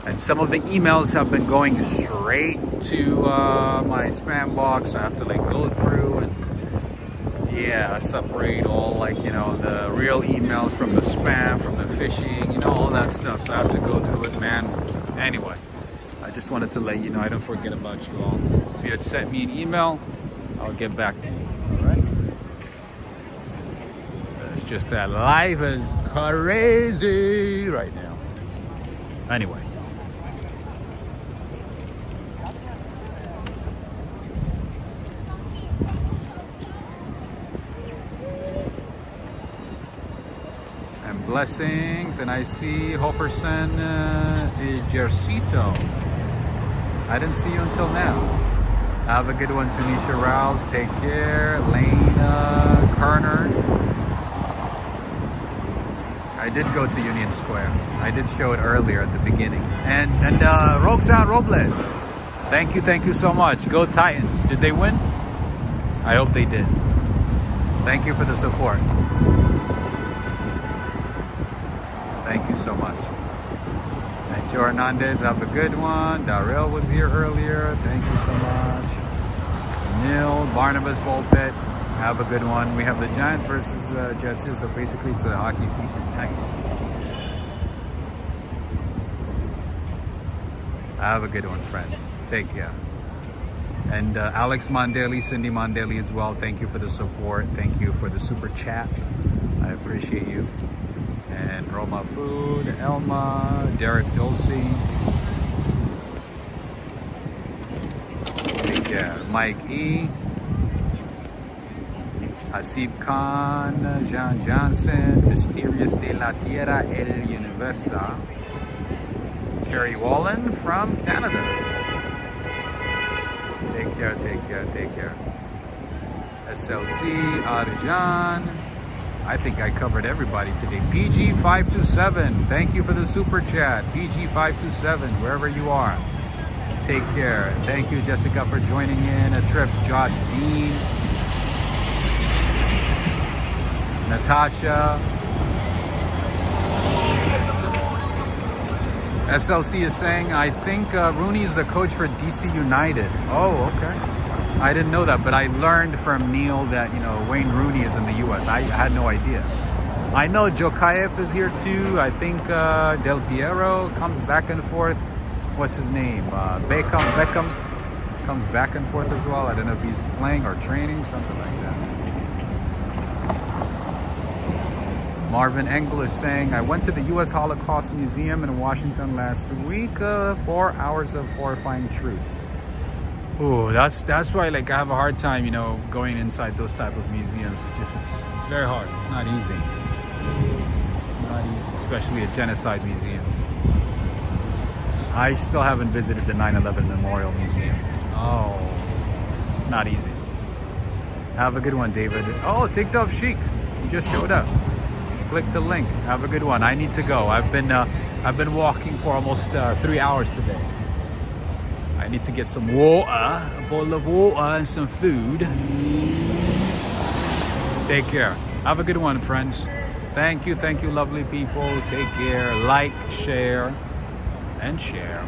and some of the emails have been going straight to my spam box. I have to like go through and separate all, like, you know, the real emails from the spam, from the phishing, you know, all that stuff. So I have to go through it, man. Anyway, I just wanted to let you know I don't forget about you all. If you had sent me an email, I'll get back to you. All right. It's just that life is crazy right now. Anyway. And blessings, and I see Hoferson Ejercito. I didn't see you until now. Have a good one, Tanisha Rouse. Take care. Lena Kerner. I did go to Union Square. I did show it earlier at the beginning. And Roxanne Robles, thank you so much. Go Titans. Did they win? I hope they did. Thank you for the support. Thank you so much. And Joe Hernandez, have a good one. Darrell was here earlier. Thank you so much. Neil, Barnabas Volpet. Have a good one. We have the Giants versus Jets here, so basically it's a hockey season. Nice. Have a good one, friends. Take care. And Alex Mondeli, Cindy Mondeli as well. Thank you for the support. Thank you for the super chat. I appreciate you. And Roma Food, Elma, Derek Dulce. Take care. Mike E. Hasib Khan, Jean Johnson, Mysterious de la Tierra El Universa, Kerry Wallen from Canada. Take care, take care, take care. SLC, Arjan. I think I covered everybody today. PG527, thank you for the super chat. PG527, wherever you are. Take care. Thank you, Jessica, for joining in. A trip, Josh Dean. Natasha. SLC is saying, I think Rooney is the coach for DC United. Oh, okay. I didn't know that, but I learned from Neil that, you know, Wayne Rooney is in the U.S. I had no idea. I know Jokayev is here too. I think Del Piero comes back and forth. What's his name? Beckham comes back and forth as well. I don't know if he's playing or training, something like that. Marvin Engel is saying, I went to the U.S. Holocaust Museum in Washington last week. 4 hours of horrifying truth. Ooh, that's why, like, I have a hard time, you know, going inside those type of museums. It's just, it's very hard. It's not easy. It's not easy, especially a genocide museum. I still haven't visited the 9/11 Memorial Museum. Oh, it's not easy. Have a good one, David. Oh, TikTok Chic, you just showed up. Click the link. Have a good one. I need to go. I've been walking for almost 3 hours today. I I need to get some water, a bottle of water and some food. Take care. Have a good one, friends. Thank you, lovely people. Take care. Like, share, and share.